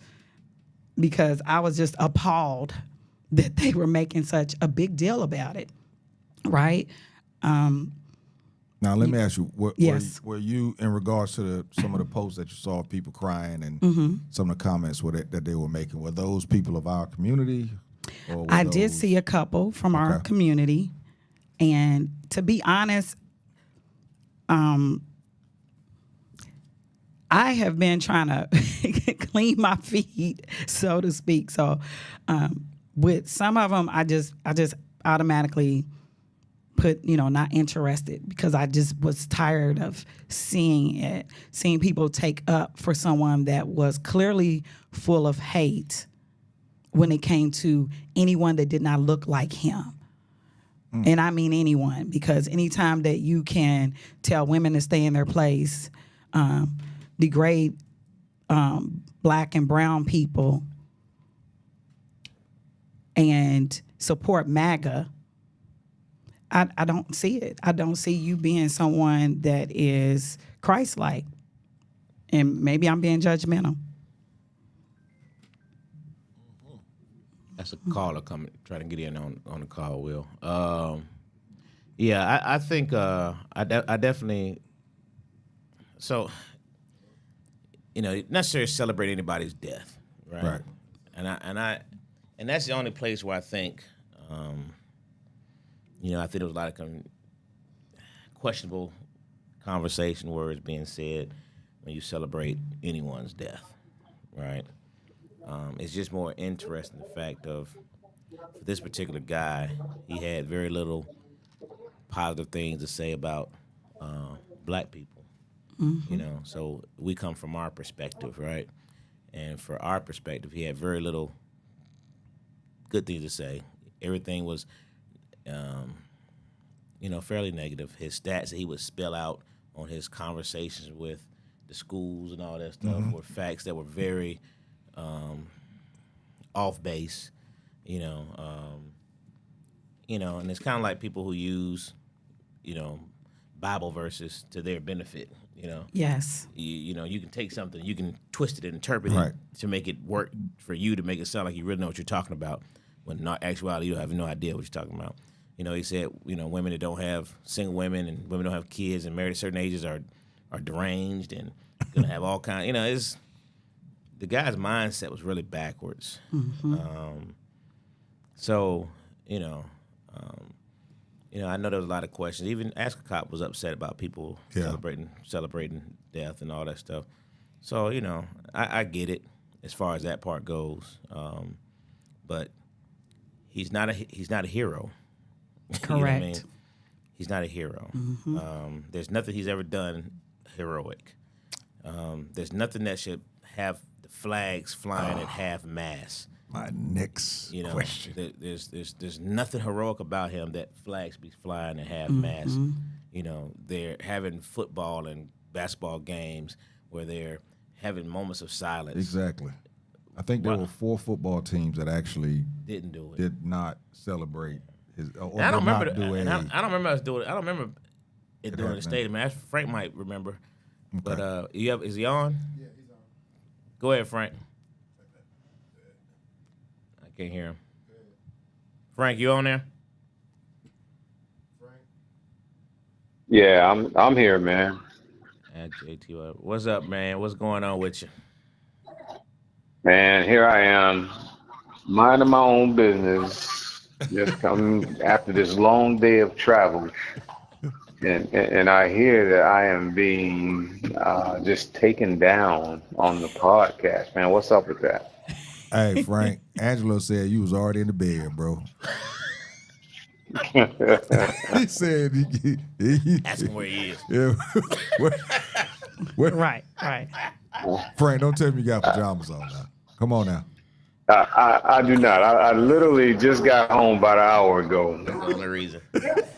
Speaker 4: because I was just appalled that they were making such a big deal about it, right?
Speaker 5: Now, let me ask you,
Speaker 4: Yes.
Speaker 5: were you, in regards to some of the posts that you saw of people crying and some of the comments that they were making, were those people of our community? Or were
Speaker 4: I did
Speaker 5: those-
Speaker 4: see a couple from our
Speaker 5: Okay.
Speaker 4: community. And to be honest, I have been trying to clean my feet, so to speak. So with some of them, I just automatically put, you know, not interested, because I just was tired of seeing people take up for someone that was clearly full of hate when it came to anyone that did not look like him. And I mean anyone, because anytime that you can tell women to stay in their place, degrade black and brown people, and support MAGA, I don't see it. I don't see you being someone that is Christ-like. And maybe I'm being judgmental.
Speaker 6: That's a caller coming, trying to get in on the call, Will. Yeah, I think I definitely. So, you know, not necessarily celebrate anybody's death, right?
Speaker 5: Right.
Speaker 6: And that's the only place where I think, you know, I think there was a lot of questionable conversation words being said when you celebrate anyone's death, right? It's just more interesting the fact of, for this particular guy, he had very little positive things to say about black people. You know, so we come from our perspective, right? And for our perspective, he had very little good things to say. Everything was, you know, fairly negative. His stats that he would spell out on his conversations with the schools and all that stuff were facts that were very off base, you know, and it's kind of like people who use, you know, Bible verses to their benefit, you know.
Speaker 4: Yes.
Speaker 6: You know, you can take something, you can twist it and interpret
Speaker 5: Right.
Speaker 6: it to make it work for you, to make it sound like you really know what you're talking about, when in actuality you have no idea what you're talking about. You know, he said, you know, women that don't have, single women and women don't have kids and married at certain ages are deranged and gonna have all kinds. You know, it's, the guy's mindset was really backwards. So, you know, I know there was a lot of questions. Even Ask a Cop was upset about people
Speaker 5: Yeah.
Speaker 6: celebrating death and all that stuff. So, you know, I get it as far as that part goes. But he's not a hero. You know what I mean?
Speaker 4: Correct.
Speaker 6: He's not a hero. There's nothing he's ever done heroic. There's nothing that should have the flags flying at half mast.
Speaker 5: My next
Speaker 6: You know,
Speaker 5: question.
Speaker 6: there's nothing heroic about him that flags be flying at half mast. You know, they're having football and basketball games where they're having moments of silence.
Speaker 5: Exactly. I think there were 4 football teams that actually
Speaker 6: Didn't do it.
Speaker 5: did not celebrate his. Or
Speaker 6: And I don't
Speaker 5: did not
Speaker 6: remember.
Speaker 5: do
Speaker 6: And
Speaker 5: a-
Speaker 6: I don't remember us doing it. I don't remember it doing the
Speaker 5: happened.
Speaker 6: stadium. Man, Frank might remember. But is he on? Yeah, he's on. Go ahead, Frank. I can't hear him. Frank, you on there?
Speaker 7: Yeah, I'm here, man.
Speaker 6: At JT, what's up, man? What's going on with you?
Speaker 7: Man, here I am, minding my own business, just coming after this long day of travel, and I hear that I am being just taken down on the podcast, man. What's up with that?
Speaker 5: Hey, Frank, Angelo said you was already in the bed, bro. He said
Speaker 6: Ask him where he is.
Speaker 5: yeah. What- what-
Speaker 4: Right, right.
Speaker 5: Frank, don't tell me you got pajamas on now. Come on now.
Speaker 7: I do not. I literally just got home about an hour ago,
Speaker 6: That's the only reason.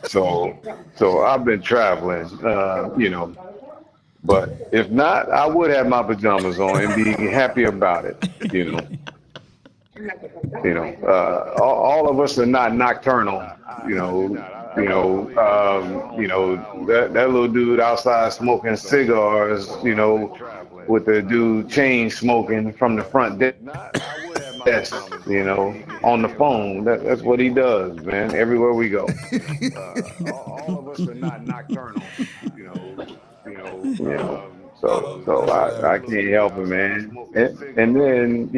Speaker 7: so I've been traveling, But if not, I would have my pajamas on and be happy about it. You know, all of us are not nocturnal. That little dude outside smoking cigars. With the dude chain smoking from the front desk. On the phone. That's what he does, man. Everywhere we go. All of us are not nocturnal. You know. So I can't help it, man. And then,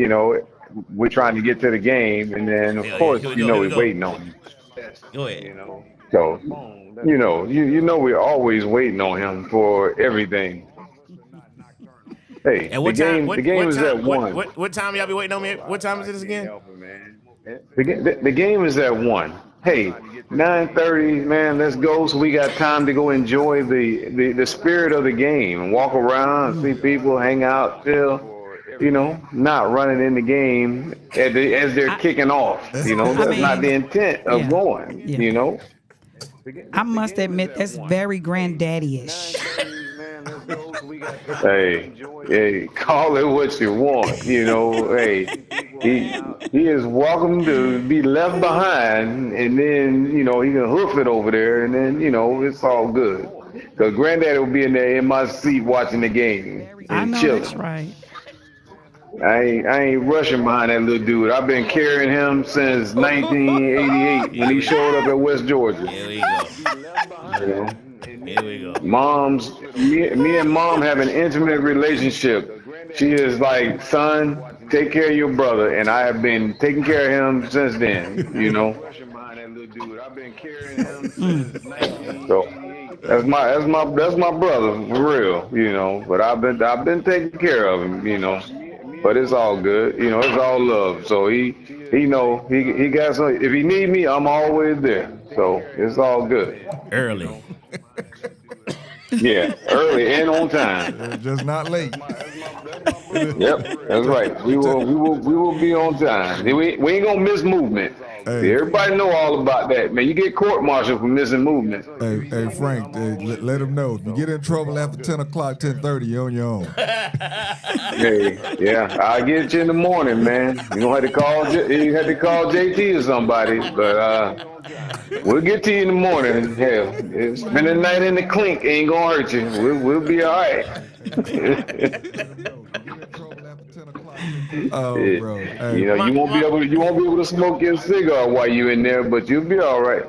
Speaker 7: we're trying to get to the game, and then of
Speaker 6: Hell yeah.
Speaker 7: course,
Speaker 6: Here we go. Here we
Speaker 7: we're
Speaker 6: go.
Speaker 7: waiting on him.
Speaker 6: Go ahead.
Speaker 7: So, we're always waiting on him for everything. Hey,
Speaker 6: And what time?
Speaker 7: the game is at
Speaker 6: time?
Speaker 7: 1.
Speaker 6: What time y'all be waiting on me? What time is this again?
Speaker 7: The game is at 1. Hey, 9:30, man, let's go. So we got time to go enjoy the spirit of the game and walk around, see people, hang out, chill. Not running in the game as they're kicking off. That's not the intent of
Speaker 4: yeah,
Speaker 7: going.
Speaker 4: yeah. I must admit that's very granddaddy-ish.
Speaker 7: Hey, call it what you want. Hey, he is welcome to be left behind, and then he can hoof it over there, and then it's all good. Cause Granddaddy will be in there in my seat watching the game
Speaker 4: I
Speaker 7: and
Speaker 4: know
Speaker 7: chilling.
Speaker 4: that's right.
Speaker 7: I ain't rushing behind that little dude. I've been carrying him since 1988 when he showed up at West Georgia.
Speaker 6: Here we go.
Speaker 7: You know?
Speaker 6: Here we go.
Speaker 7: Me and mom have an intimate relationship. She is like, son, take care of your brother, and I have been taking care of him since then. So that's my brother for real. But I've been taking care of him. But it's all good. It's all love. So he got some. If he need me, I'm always there. So it's all good.
Speaker 6: Early.
Speaker 7: Yeah, early and on time.
Speaker 5: Just not late.
Speaker 7: Yep, that's right. We will be on time. We ain't gonna miss movement.
Speaker 5: Hey.
Speaker 7: Everybody know all about that, man. You get court-martialed for missing movement.
Speaker 5: Hey Frank, let him know. If you get in trouble after 10 o'clock, 10:30, you're on your own.
Speaker 7: Hey, yeah, I'll get you in the morning, man. You had to call JT or somebody, but we'll get to you in the morning. Hell, spend the night in the clink ain't gonna hurt you. We'll be all right.
Speaker 5: Oh, bro. Hey.
Speaker 7: You won't be able to smoke your cigar while you in there, but you'll be all right.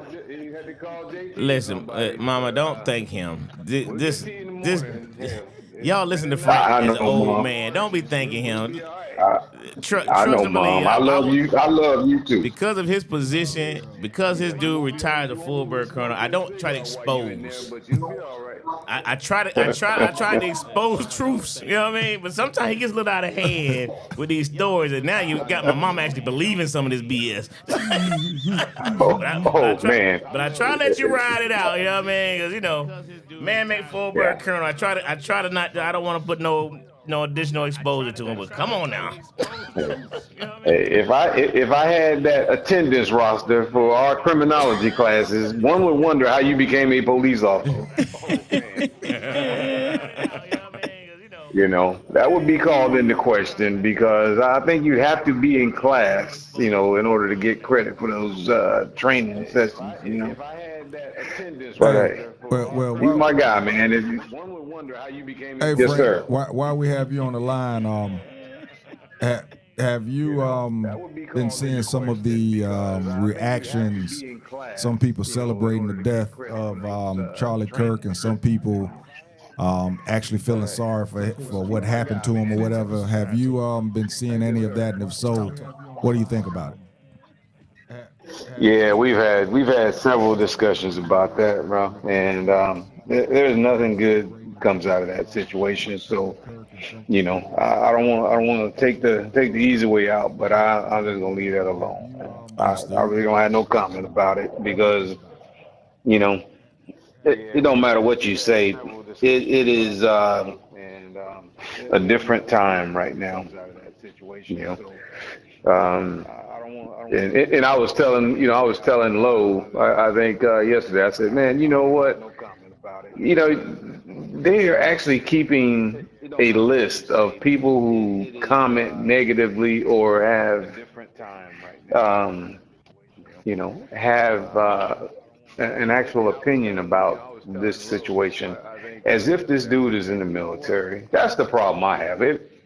Speaker 6: Listen, Mama, don't thank him. This. Y'all listen to Frank
Speaker 7: I
Speaker 6: as
Speaker 7: know,
Speaker 6: an old
Speaker 7: Mom.
Speaker 6: man. Don't be thanking him.
Speaker 7: I know, Mom. I love you. I love you too.
Speaker 6: Because of his position, because his dude retired as a full bird colonel, I don't try to expose. I try to expose truths, you know what I mean? But sometimes he gets a little out of hand with these stories, and now you got my mom actually believing some of this BS.
Speaker 7: Man.
Speaker 6: But I try to let you ride it out, you know what I mean? Because man make full bird colonel. I try to not. I don't want to put no additional exposure to him. But come on now.
Speaker 7: If I had that attendance roster for our criminology classes, one would wonder how you became a police officer. That would be called into question because I think you have to be in class, in order to get credit for those training sessions. But
Speaker 5: Well,
Speaker 7: he's my guy, man.
Speaker 5: Hey,
Speaker 7: Yes,
Speaker 5: Frank,
Speaker 7: sir.
Speaker 5: while we have you on the line, Have you been seeing some of the reactions? Some people celebrating the death of Charlie Kirk, and some people actually feeling sorry for what happened to him or whatever. Have you been seeing any of that? And if so, what do you think about it?
Speaker 7: Yeah, we've had several discussions about that, bro, and there's nothing good comes out of that situation. So, I don't want to take the easy way out, but I'm just gonna leave that alone. I
Speaker 5: Understood.
Speaker 7: really don't have no comment about it because you know it don't matter what you say. It is a different time right now. You um, and I was telling Lowe, I think yesterday. I said, man, you know what? They are actually keeping a list of people who comment negatively or um, have an actual opinion about this situation, as if this dude is in the military. That's the problem I have.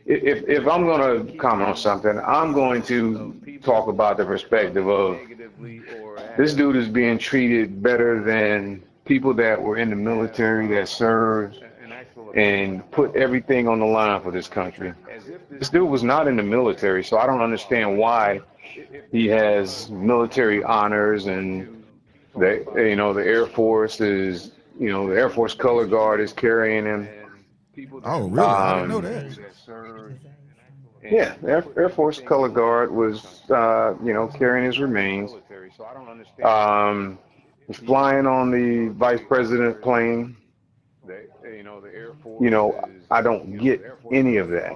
Speaker 7: If I'm going to comment on something, I'm going to talk about the perspective of this dude is being treated better than people that were in the military that served and put everything on the line for this country. This dude was not in the military, so I don't understand why he has military honors and the Air Force is the Air Force color guard is carrying him.
Speaker 5: Oh, really? I didn't know
Speaker 7: Um,
Speaker 5: that.
Speaker 7: yeah, Air Force color guard was carrying his remains. Um, was flying on the vice president plane. I don't get any of that.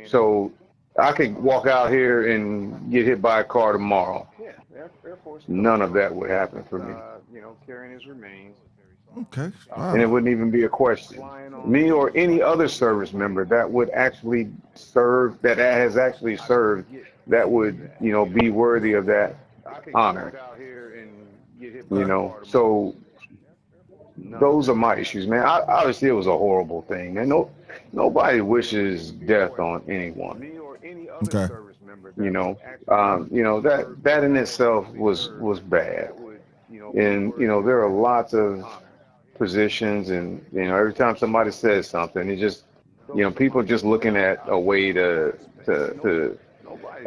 Speaker 7: So I could walk out here and get hit by a car tomorrow. None of that would happen for me.
Speaker 5: Okay.
Speaker 7: And it
Speaker 5: Wow.
Speaker 7: wouldn't even be a question. Me or any other service member that would actually serve, that has actually served, that would, be worthy of that honor. So those are my issues, man. Obviously, it was a horrible thing, and nobody wishes death on anyone.
Speaker 5: Okay.
Speaker 7: That in itself was bad, and there are lots of positions, and every time somebody says something, it just people just looking at a way to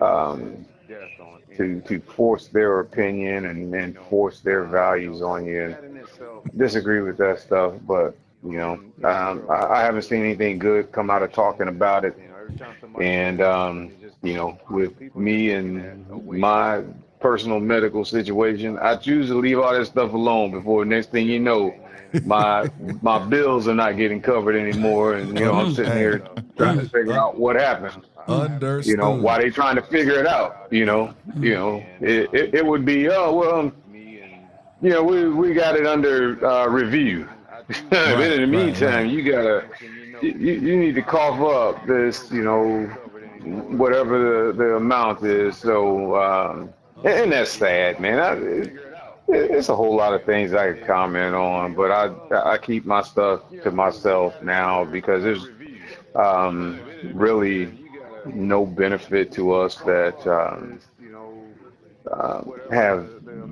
Speaker 7: um, to force their opinion and force their values on you. And disagree with that stuff, but I haven't seen anything good come out of talking about it. And with me and my personal medical situation, I choose to leave all that stuff alone before next thing you know, my my bills are not getting covered anymore, and I'm sitting
Speaker 5: Hey.
Speaker 7: here trying to figure out what happened. Why
Speaker 5: Understood.
Speaker 7: they trying to figure it out? It would be, oh well, we got it under review. But
Speaker 5: Right.
Speaker 7: in the
Speaker 5: Right. Right.
Speaker 7: meantime, you need to cough up this, whatever the amount is. So, and that's sad, man. It's a whole lot of things I could comment on, but I keep my stuff to myself now because there's really no benefit to us that have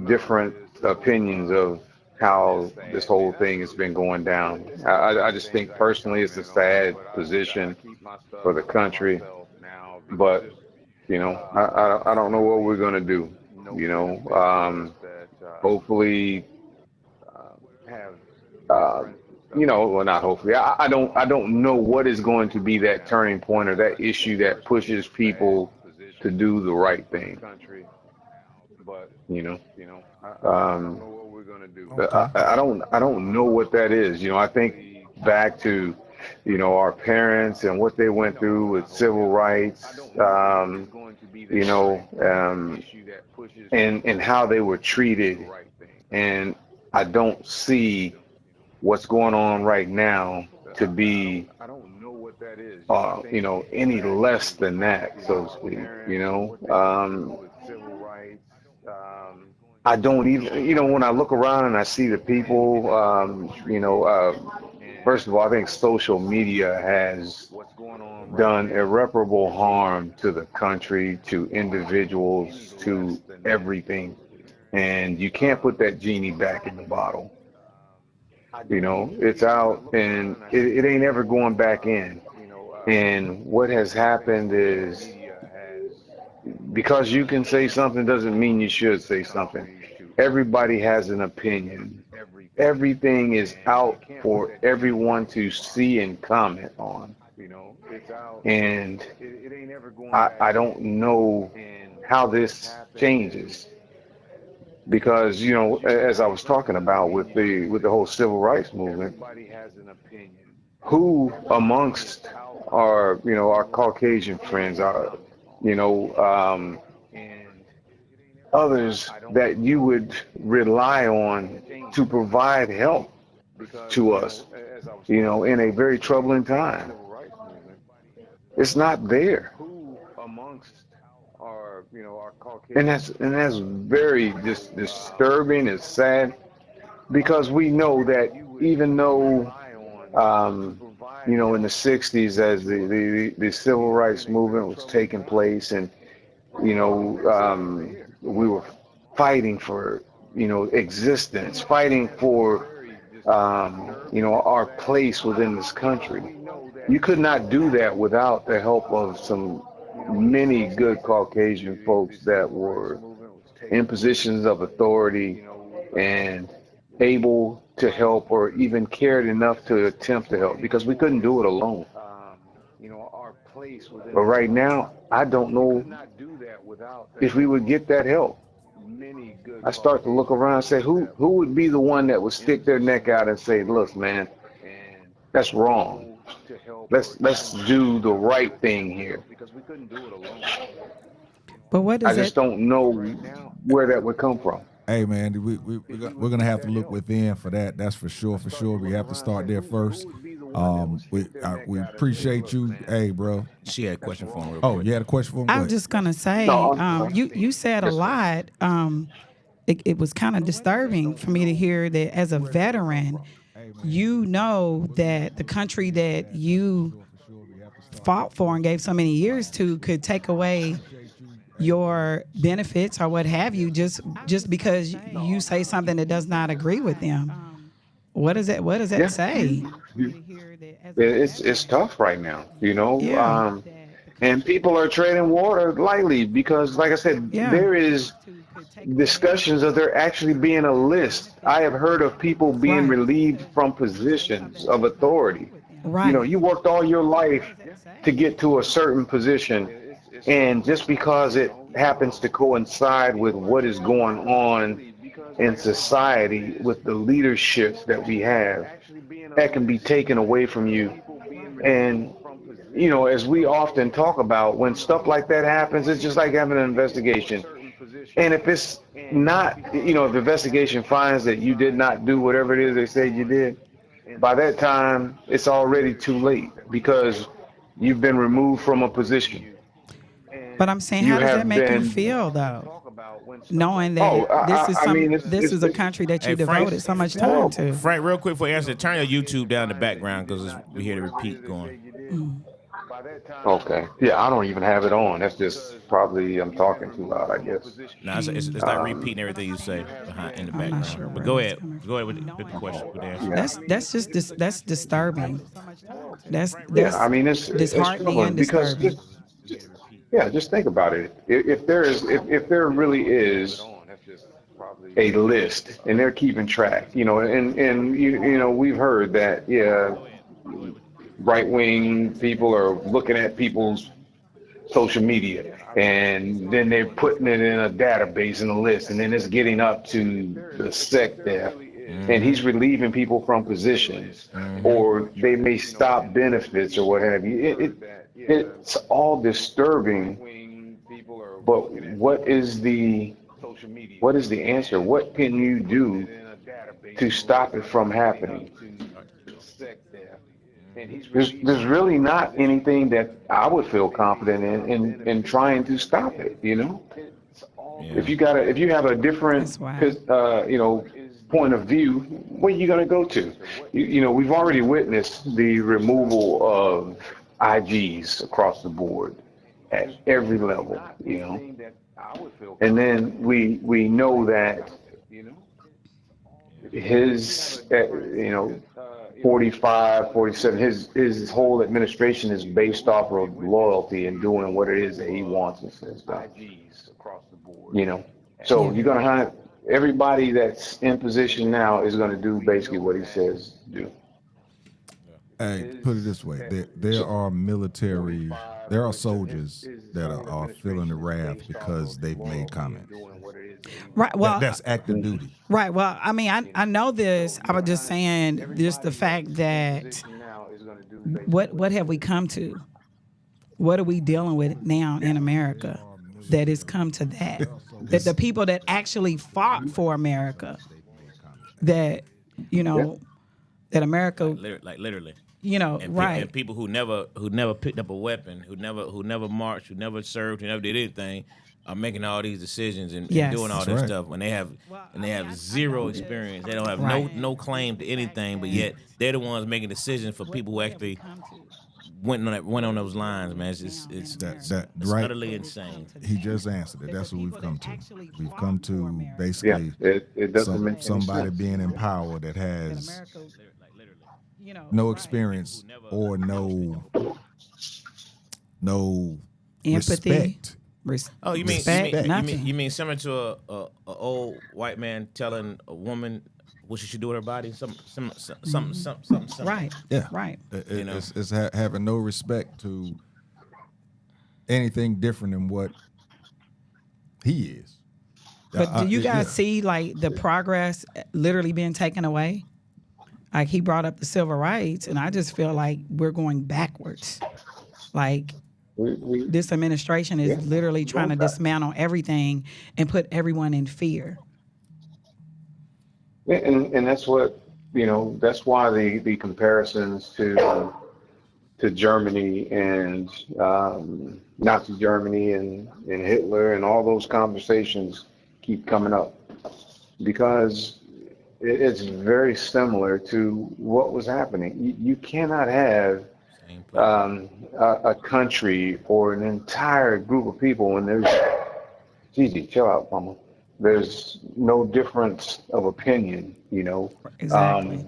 Speaker 7: different opinions of how this whole thing has been going down. I just think personally it's a sad position for the country, but I don't know what we're gonna do. Hopefully, uh, well, not hopefully. I don't know what is going to be that turning point or that issue that pushes people to do the right thing. You know, um,
Speaker 5: Okay.
Speaker 7: I don't know what that is. I think back to our parents and what they went through with civil rights. You know, um, and how they were treated, and I don't see what's going on right now to be any less than that, so to speak. I don't even, when I look around and I see the people, first of all, I think social media has done irreparable harm to the country, to individuals, to everything. And you can't put that genie back in the bottle. It's out and it ain't ever going back in. And what has happened is because you can say something doesn't mean you should say something. Everybody has an opinion. Everything is out for everyone to see and comment on. And I don't know how this changes because as I was talking about with the whole civil rights movement, who amongst our Caucasian friends are you know others that you would rely on to provide help to us in a very troubling time. It's not there. And that's very disturbing. It's sad because we know that even though in the 60s as the civil rights movement was taking place and we were fighting for existence, fighting for our place within this country. You could not do that without the help of some many good Caucasian folks that were in positions of authority and able to help or even cared enough to attempt to help because we couldn't do it alone. But right now, I don't know if we would get that help. I start to look around and say, who would be the one that would stick their neck out and say, look, man, that's wrong. Let's do the right thing here.
Speaker 4: But what
Speaker 7: I
Speaker 4: does
Speaker 7: just
Speaker 4: that?
Speaker 7: don't know where that would come from.
Speaker 5: Hey man, we're gonna have to look within for that. That's for sure. For sure, we have to start there first. We appreciate you. Hey, bro.
Speaker 6: She had a question for him real
Speaker 5: Oh,
Speaker 6: quick.
Speaker 5: you had a question for him?
Speaker 4: I
Speaker 5: Go
Speaker 4: was
Speaker 5: ahead.
Speaker 4: just gonna say,
Speaker 7: No, I'm
Speaker 4: you said a
Speaker 7: yes, sir.
Speaker 4: lot. It was kind of disturbing for me to hear that as a veteran, you know that the country that you fought for and gave so many years to could take away your benefits or what have you just because you say something that does not agree with them. What does that
Speaker 7: Yeah,
Speaker 4: say?
Speaker 7: it's tough right now,
Speaker 4: Yeah.
Speaker 7: and people are treading water lightly because, like I said,
Speaker 4: Yeah.
Speaker 7: there is discussions of there actually being a list. I have heard of people being
Speaker 4: Right.
Speaker 7: relieved from positions of authority.
Speaker 4: Right.
Speaker 7: You worked all your life to get to a certain position, and just because it happens to coincide with what is going on in society, with the leadership that we have, that can be taken away from you. And as we often talk about, when stuff like that happens, it's just like having an investigation. And if it's not, if the investigation finds that you did not do whatever it is they say you did, by that time, it's already too late because you've been removed from a position.
Speaker 4: But I'm saying,
Speaker 7: You
Speaker 4: how does that
Speaker 7: have
Speaker 4: make you
Speaker 7: been,
Speaker 4: feel though? Knowing
Speaker 7: oh,
Speaker 4: that
Speaker 7: I mean,
Speaker 4: this is a country that you
Speaker 6: Hey, Frank.
Speaker 4: devoted so much time
Speaker 7: horrible.
Speaker 4: to.
Speaker 6: Frank, real quick for your answer, turn your YouTube down in the background because we hear the repeat going.
Speaker 7: Okay. Yeah, I don't even have it on. That's just probably I'm talking too loud, I guess.
Speaker 6: No, it's like repeating everything you say behind in the
Speaker 4: I'm not
Speaker 6: background.
Speaker 4: sure
Speaker 6: But
Speaker 4: where
Speaker 6: go
Speaker 4: that's
Speaker 6: ahead.
Speaker 4: coming from.
Speaker 6: Go ahead with the question, with the answer.
Speaker 7: Yeah.
Speaker 4: That's disturbing.
Speaker 7: Yeah,
Speaker 4: That's
Speaker 7: I mean, it's
Speaker 4: disheartening
Speaker 7: troubling
Speaker 4: and
Speaker 7: because
Speaker 4: disturbing.
Speaker 7: just think about it. If there really is a list and they're keeping track, and we've heard that, yeah, right wing people are looking at people's social media and then they're putting it in a database in a list and then it's getting up to the sec there and he's relieving people from positions or they may stop benefits or what have you. It's all disturbing, but what is the answer? What can you do to stop it from happening? There's really not anything that I would feel confident in trying to stop it.
Speaker 6: Yeah.
Speaker 7: If you have a different,
Speaker 4: That's why.
Speaker 7: point of view, where are you going to go to? We've already witnessed the removal of IGs across the board at every level, and then we know that his, 45, 47, his whole administration is based off of loyalty and doing what it is that he wants and says done. So you're going to have everybody that's in position now is going to do basically what he says do.
Speaker 5: Hey, put it this way: there are soldiers that are feeling the wrath because they've made comments.
Speaker 4: Right. Well,
Speaker 5: That's active duty.
Speaker 4: right. Well, I mean, I know this. I was just saying, just the fact that what have we come to? What are we dealing with now in America that has come to that? That the people that actually fought for America, that that America,
Speaker 6: like literally.
Speaker 4: And right.
Speaker 6: And people who never picked up a weapon, who never marched, who never served, who never did anything, are making all these decisions and doing all this stuff when they have zero experience. They don't have no claim to anything, but yet they're the ones making decisions for people who actually went on those lines. Man, it's utterly insane.
Speaker 5: He just answered it. That's what we've come to. We've come to basically
Speaker 7: it doesn't make
Speaker 5: somebody being in power that has no experience or no
Speaker 4: empathy.
Speaker 5: Respect.
Speaker 6: Oh, you mean
Speaker 4: nothing.
Speaker 6: you mean similar to a old white man telling a woman what she should do with her body? Something.
Speaker 4: Right.
Speaker 5: Yeah.
Speaker 4: Right.
Speaker 5: It's having no respect to anything different than what he is.
Speaker 4: But do you guys see like the progress literally being taken away? Like he brought up the civil rights, and I just feel like we're going backwards. Like this administration is literally trying to dismantle everything and put everyone in fear.
Speaker 7: And that's what that's why the comparisons to Germany and Nazi Germany and Hitler and all those conversations keep coming up, because it's very similar to what was happening. You cannot have a country or an entire group of people when there's, Gigi, chill out, mama. There's no difference of opinion,
Speaker 4: Exactly.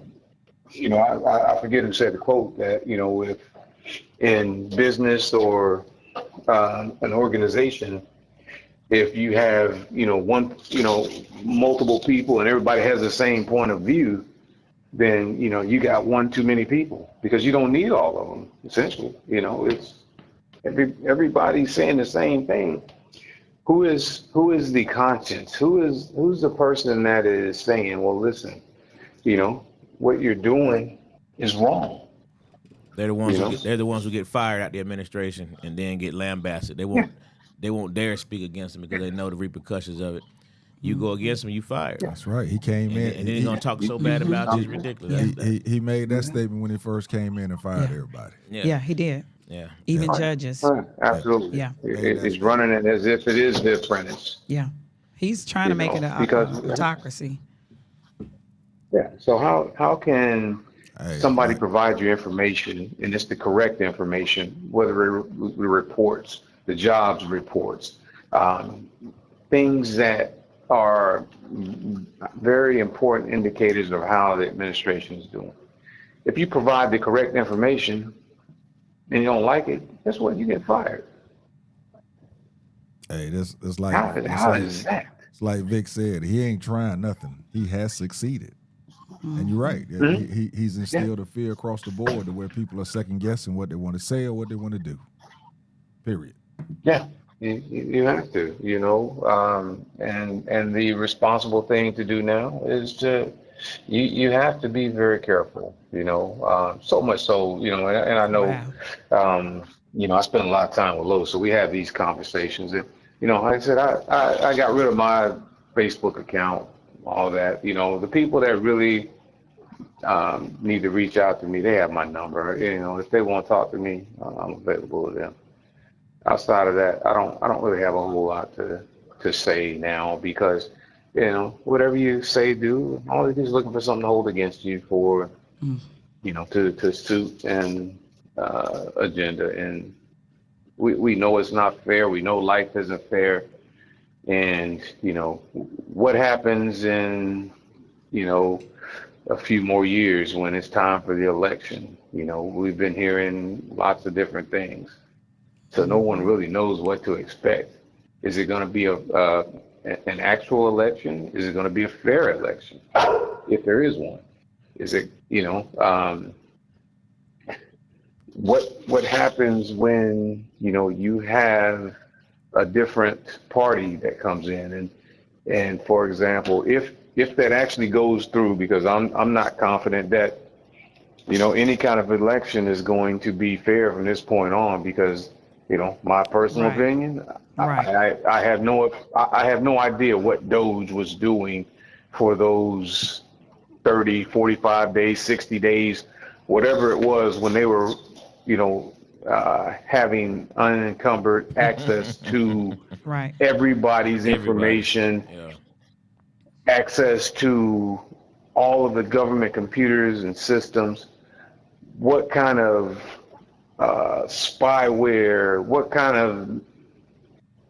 Speaker 7: I forget who said the quote that, if in business or an organization, if you have, multiple people and everybody has the same point of view, then, you got one too many people, because you don't need all of them, essentially. It's everybody's saying the same thing. Who is the conscience? Who's the person that is saying, well, listen, what you're doing is wrong.
Speaker 6: They're the ones they're the ones who get fired out the administration and then get lambasted. They won't dare speak against them because they know the repercussions of it. You go against them, you fired.
Speaker 5: That's right. He came in,
Speaker 6: and then he's gonna talk so bad about you. It's ridiculous.
Speaker 5: He made that statement when he first came in and fired everybody.
Speaker 4: Yeah, he did.
Speaker 6: Yeah.
Speaker 4: Even judges.
Speaker 7: Absolutely.
Speaker 4: Yeah.
Speaker 7: He's running it as if it is the apprentice.
Speaker 4: Yeah. He's trying to make it an autocracy.
Speaker 7: Yeah. So how can somebody provide you information, and it's the correct information, whether the reports, the jobs reports, things that are very important indicators of how the administration is doing. If you provide the correct information and you don't like it, guess what? You get fired.
Speaker 5: Hey, it's like
Speaker 7: how is that?
Speaker 5: It's like Vic said, he ain't trying nothing. He has succeeded. And you're right. He's instilled a fear across the board to where people are second guessing what they want to say or what they want to do. Period.
Speaker 7: Yeah, you have to, and the responsible thing to do now is to you have to be very careful, so much so, and I know, I spend a lot of time with Lowe's, so we have these conversations. And, like I said, I got rid of my Facebook account, all that. The people that really need to reach out to me, they have my number. If they want to talk to me, I'm available to them. Outside of that, I don't really have a whole lot to say now, because whatever you say, do, all he's looking for something to hold against you for, to suit and agenda. And we know it's not fair. We know life isn't fair. And, what happens in, a few more years when it's time for the election? We've been hearing lots of different things. So no one really knows what to expect. Is it going to be an actual election? Is it going to be a fair election, if there is one? Is it, what happens when, you have a different party that comes in? And for example, if that actually goes through, because I'm not confident that, any kind of election is going to be fair from this point on, because, my personal opinion, I have no idea what Doge was doing for those 30, 45 days, 60 days, whatever it was, when they were, having unencumbered access to everybody's information, access to all of the government computers and systems. What kind of spyware, what kind of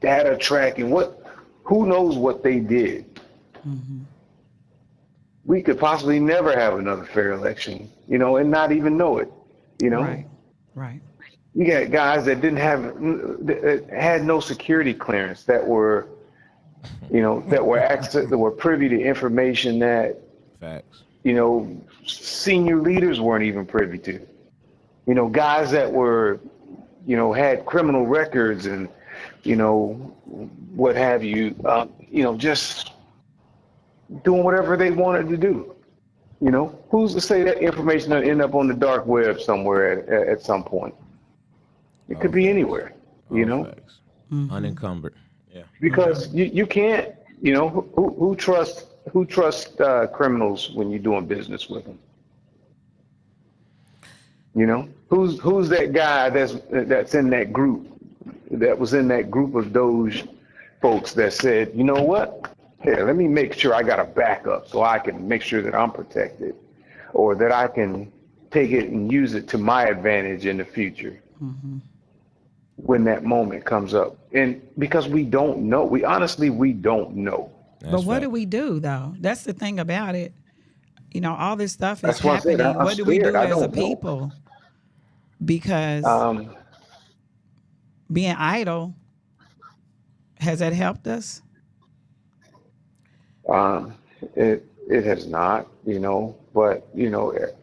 Speaker 7: data tracking, who knows what they did? We could possibly never have another fair election, and not even know it,
Speaker 4: Right.
Speaker 7: You got guys that that had no security clearance, that were privy to information that,
Speaker 6: Facts.
Speaker 7: senior leaders weren't even privy to. Guys that were, had criminal records and, what have you, just doing whatever they wanted to do. Who's to say that information will end up on the dark web somewhere at some point? It could be anywhere,
Speaker 6: Facts. Unencumbered. Yeah.
Speaker 7: Because you can't, who trusts criminals when you're doing business with them? Who's that guy that's in that group, that was in that group of Doge folks that said, you know what? Here, let me make sure I got a backup so I can make sure that I'm protected, or that I can take it and use it to my advantage in the future when that moment comes up. And because we don't know, we don't know.
Speaker 4: But what do we do, though? That's the thing about it. All this stuff is
Speaker 7: That's what I said.
Speaker 4: happening.
Speaker 7: I'm
Speaker 4: What do we do
Speaker 7: scared. I
Speaker 4: as a
Speaker 7: don't know.
Speaker 4: people? Because being idle, has that helped us?
Speaker 7: It has not, but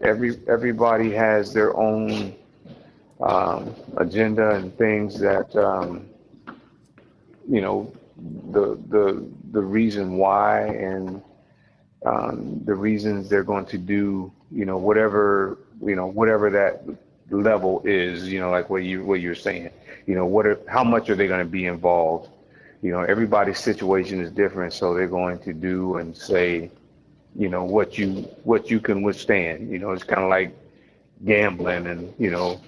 Speaker 7: everybody has their own agenda and things that the reason why, and the reasons they're going to do whatever that level is, like what you're saying, how much are they going to be involved? Everybody's situation is different, so they're going to do and say, what you can withstand. It's kind of like gambling, and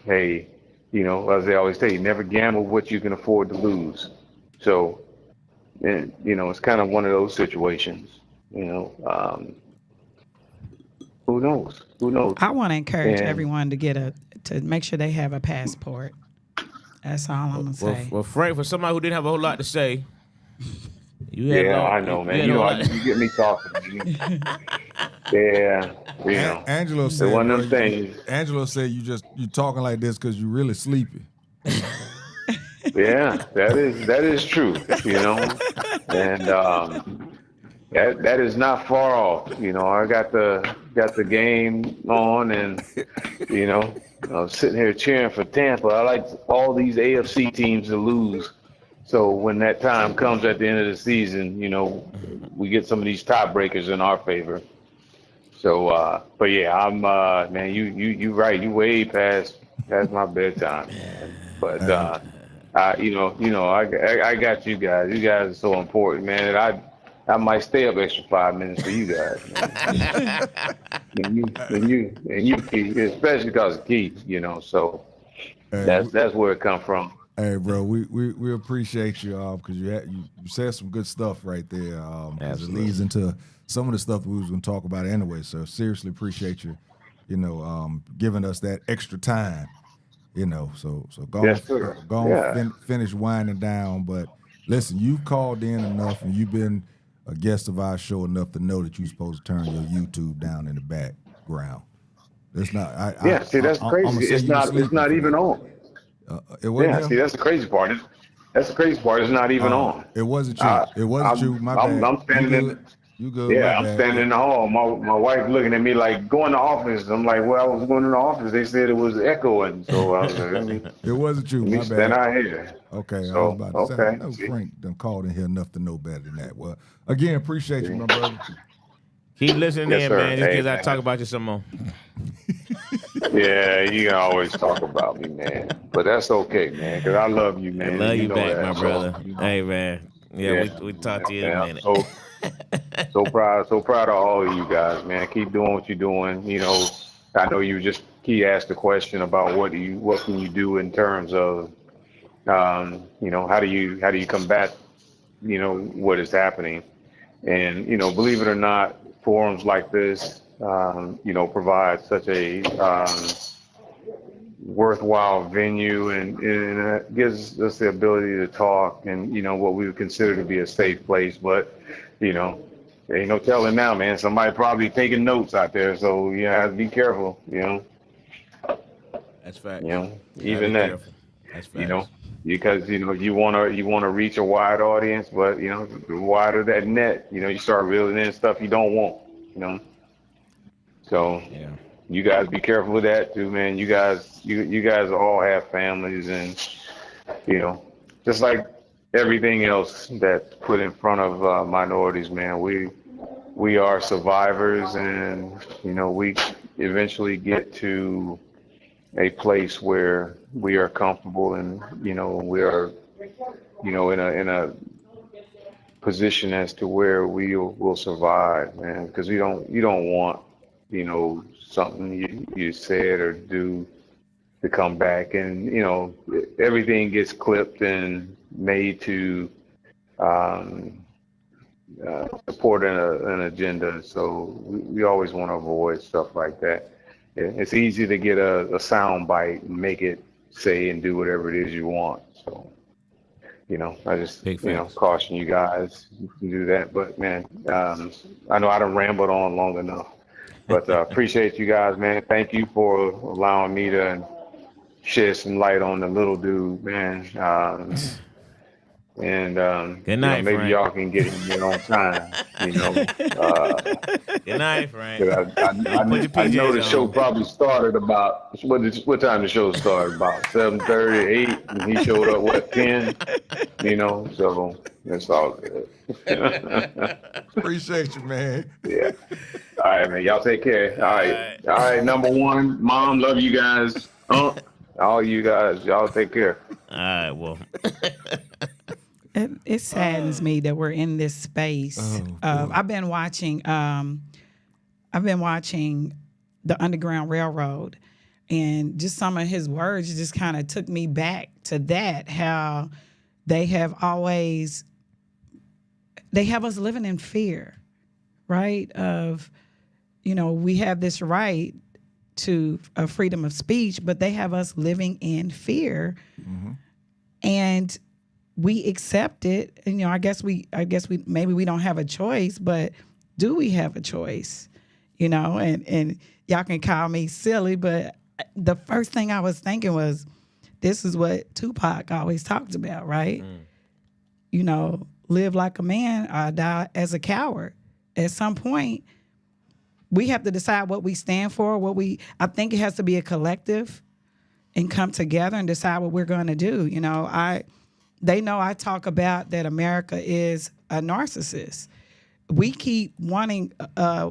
Speaker 7: hey, as they always say, never gamble what you can afford to lose. So, and it's kind of one of those situations. Who knows?
Speaker 4: I want to encourage everyone to make sure they have a passport. That's all I'm gonna say.
Speaker 6: Well, Frank, for somebody who didn't have a whole lot to say, you had
Speaker 7: I know, man. You get me talking. Yeah,
Speaker 5: Angelo
Speaker 7: it's
Speaker 5: said,
Speaker 7: one of them things.
Speaker 5: Angelo said you talking like this because you really sleepy.
Speaker 7: Yeah, that is true. And that is not far off. I got the game on, and I'm sitting here cheering for Tampa. I like all these AFC teams to lose. So when that time comes at the end of the season, we get some of these tiebreakers in our favor. So, but yeah, I'm man, you right. You way past my bedtime. But I got you guys. You guys are so important, man. That I might stay up extra 5 minutes for you guys, man. and you, Keith, especially because of Keith, so that's where it come from.
Speaker 5: Hey, bro, we appreciate you because you said some good stuff right there. 'Cause it
Speaker 6: Absolutely.
Speaker 5: leads into some of the stuff that we was going to talk about anyway. So seriously appreciate you, giving us that extra time. So
Speaker 7: Yes, sir.
Speaker 5: go on
Speaker 7: Yeah.
Speaker 5: finish winding down. But listen, you've called in enough and you've been a guest of our show enough to know that you're supposed to turn your YouTube down in the background. It's not.
Speaker 7: Yeah. See, that's
Speaker 5: I'm gonna
Speaker 7: crazy.
Speaker 5: say
Speaker 7: It's
Speaker 5: you were
Speaker 7: not. It's
Speaker 5: sleeping
Speaker 7: not
Speaker 5: for
Speaker 7: even
Speaker 5: that.
Speaker 7: on.
Speaker 5: It wasn't
Speaker 7: Yeah.
Speaker 5: there.
Speaker 7: See, that's the crazy part. That's the crazy part. It's not even
Speaker 5: Oh,
Speaker 7: on.
Speaker 5: it wasn't you.
Speaker 7: I,
Speaker 5: It wasn't
Speaker 7: I'm,
Speaker 5: you. My
Speaker 7: I'm,
Speaker 5: bad.
Speaker 7: I'm
Speaker 5: You
Speaker 7: standing
Speaker 5: good?
Speaker 7: in.
Speaker 5: You good? My
Speaker 7: Yeah, I'm
Speaker 5: bad.
Speaker 7: standing in the hall. My wife looking at me like, go in the office. I'm like, well, I was going in the office. They said it was echoing, so I was like,
Speaker 5: It wasn't you.
Speaker 7: let me
Speaker 5: My
Speaker 7: stand
Speaker 5: bad.
Speaker 7: out here.
Speaker 5: Okay, I was
Speaker 7: So
Speaker 5: about to say. I
Speaker 7: okay.
Speaker 5: know
Speaker 7: See,
Speaker 5: Frank done called in here enough to know better than that. Well, again, appreciate you,
Speaker 7: see.
Speaker 5: my brother.
Speaker 6: Keep listening
Speaker 7: Yes,
Speaker 6: in,
Speaker 7: sir.
Speaker 6: man. Just
Speaker 7: Hey,
Speaker 6: because I talk
Speaker 7: man.
Speaker 6: about you some more.
Speaker 7: Yeah, you can always talk about me, man. But that's okay, man, because I love you,
Speaker 6: I
Speaker 7: man, and
Speaker 6: love
Speaker 7: you
Speaker 6: you
Speaker 7: know
Speaker 6: back, my
Speaker 7: that. So,
Speaker 6: brother. Hey, man. Yeah,
Speaker 7: yeah,
Speaker 6: we talked to you in a
Speaker 7: man.
Speaker 6: minute.
Speaker 7: So proud of all of you guys, man. Keep doing what you're doing. I know you just key asked the question about what can you do in terms of how do you combat what is happening, and believe it or not, forums like this provide such a worthwhile venue, and it gives us the ability to talk and what we would consider to be a safe place. But there ain't no telling now, man. Somebody probably taking notes out there, so you have to be careful.
Speaker 6: That's facts. Gotta
Speaker 7: Even
Speaker 6: be
Speaker 7: that.
Speaker 6: careful. That's
Speaker 7: You know,
Speaker 6: facts.
Speaker 7: because you wanna reach a wide audience, but the wider that net, you start reeling in stuff you don't want. You know, so
Speaker 6: Yeah.
Speaker 7: you guys be careful with that too, man. You guys all have families, and you know, just like everything else that's put in front of minorities, man. We are survivors, and we eventually get to a place where we are comfortable, and we are in a position as to where we will survive, man, because you don't want something you said or do to come back, and everything gets clipped and made to um, support an agenda. So we always want to avoid stuff like that. It's easy to get a sound bite and make it say and do whatever it is you want. So I just
Speaker 6: Big facts.
Speaker 7: caution you guys to do that. But man, I know I done rambled on long enough. But appreciate you guys, man. Thank you for allowing me to shed some light on the little dude, man. And
Speaker 6: Good night,
Speaker 7: maybe
Speaker 6: Frank.
Speaker 7: y'all can get him there on time. Uh,
Speaker 6: Good night, Frank.
Speaker 7: 'Cause
Speaker 6: Don't put your
Speaker 7: I know the
Speaker 6: PJs
Speaker 7: show
Speaker 6: on.
Speaker 7: probably started about what time the show started, about 7:30, 8, and he showed up what 10. So it's all good.
Speaker 5: Appreciate you, man.
Speaker 7: Yeah. All right, man. Y'all take care. All right.
Speaker 6: Alright.
Speaker 7: All right. Number one, mom, love you guys. All you guys, y'all take care.
Speaker 6: All right, well.
Speaker 4: It saddens me that we're in this space.
Speaker 5: Oh, boy.
Speaker 4: I've been watching. I've been watching the Underground Railroad, and just some of his words just kind of took me back to that. How they have always they have us living in fear, right? Of we have this right to a freedom of speech, but they have us living in fear, and we accept it. And I guess we maybe we don't have a choice, but do we have a choice? And y'all can call me silly, but the first thing I was thinking was, this is what Tupac always talked about, right? Live like a man or die as a coward. At some point, we have to decide what we stand for. I think it has to be a collective and come together and decide what we're going to do. They know I talk about that America is a narcissist. We keep wanting,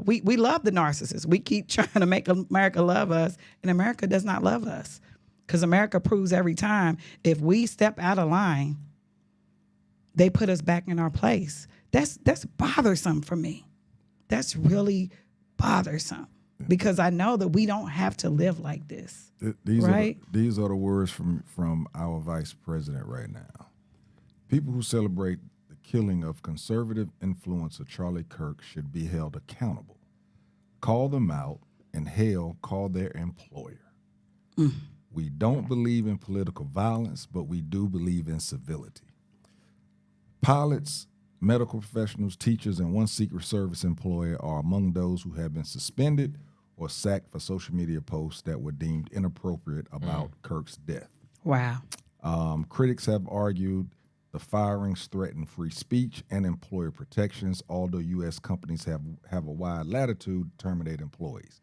Speaker 4: we love the narcissist. We keep trying to make America love us, and America does not love us. Because America proves every time, if we step out of line, they put us back in our place. That's bothersome for me. That's really bothersome. because I know that we don't have to live like this.
Speaker 5: These
Speaker 4: Right.
Speaker 5: these are the words from our vice president right now. People who celebrate the killing of conservative influencer Charlie Kirk should be held accountable. Call them out, and hell, call their employer. We don't believe in political violence, but we do believe in civility. Pilots, medical professionals, teachers, and one Secret Service employee are among those who have been suspended or sacked for social media posts that were deemed inappropriate about Kirk's death.
Speaker 4: Wow.
Speaker 5: Critics have argued the firings threaten free speech and employer protections, although U.S. companies have a wide latitude to terminate employees.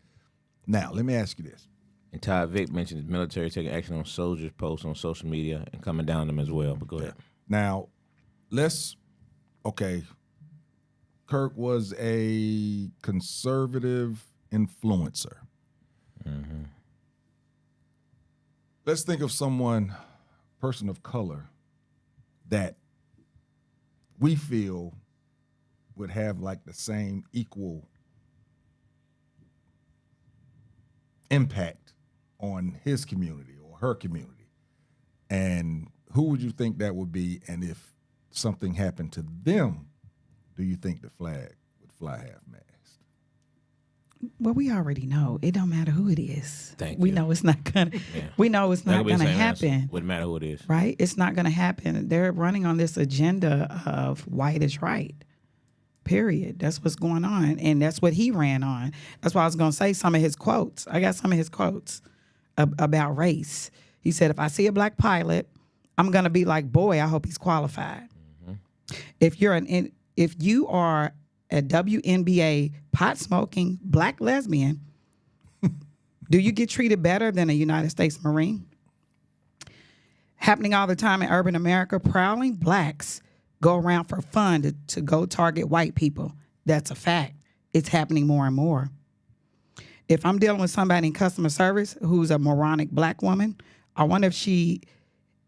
Speaker 5: Now, let me ask you this.
Speaker 6: And Todd Vick mentioned the military taking action on soldiers' posts on social media and coming down on them as well. But go ahead.
Speaker 5: Now, Kirk was a conservative influencer. Let's think of someone, person of color, that we feel would have like the same equal impact on his community or her community. And who would you think that would be? And if something happened to them, do you think the flag would fly half-mast?
Speaker 4: Well, we already know. It don't matter who it is.
Speaker 6: Thank
Speaker 4: we
Speaker 6: you.
Speaker 4: know it's not gonna.
Speaker 6: Yeah.
Speaker 4: We know it's
Speaker 6: That
Speaker 4: not
Speaker 6: could be the
Speaker 4: gonna
Speaker 6: same answer.
Speaker 4: happen.
Speaker 6: Wouldn't matter who it is.
Speaker 4: Right? It's not gonna happen. They're running on this agenda of white is right. Period. That's what's going on, and that's what he ran on. That's why I was gonna say some of his quotes. I got some of his quotes about race. He said, "If I see a black pilot, I'm gonna be like, boy, I hope he's qualified." If you are a WNBA pot smoking black lesbian, do you get treated better than a United States Marine? Happening all the time in urban America, prowling blacks go around for fun to go target white people. That's a fact. It's happening more and more. If I'm dealing with somebody in customer service who's a moronic black woman, I wonder if she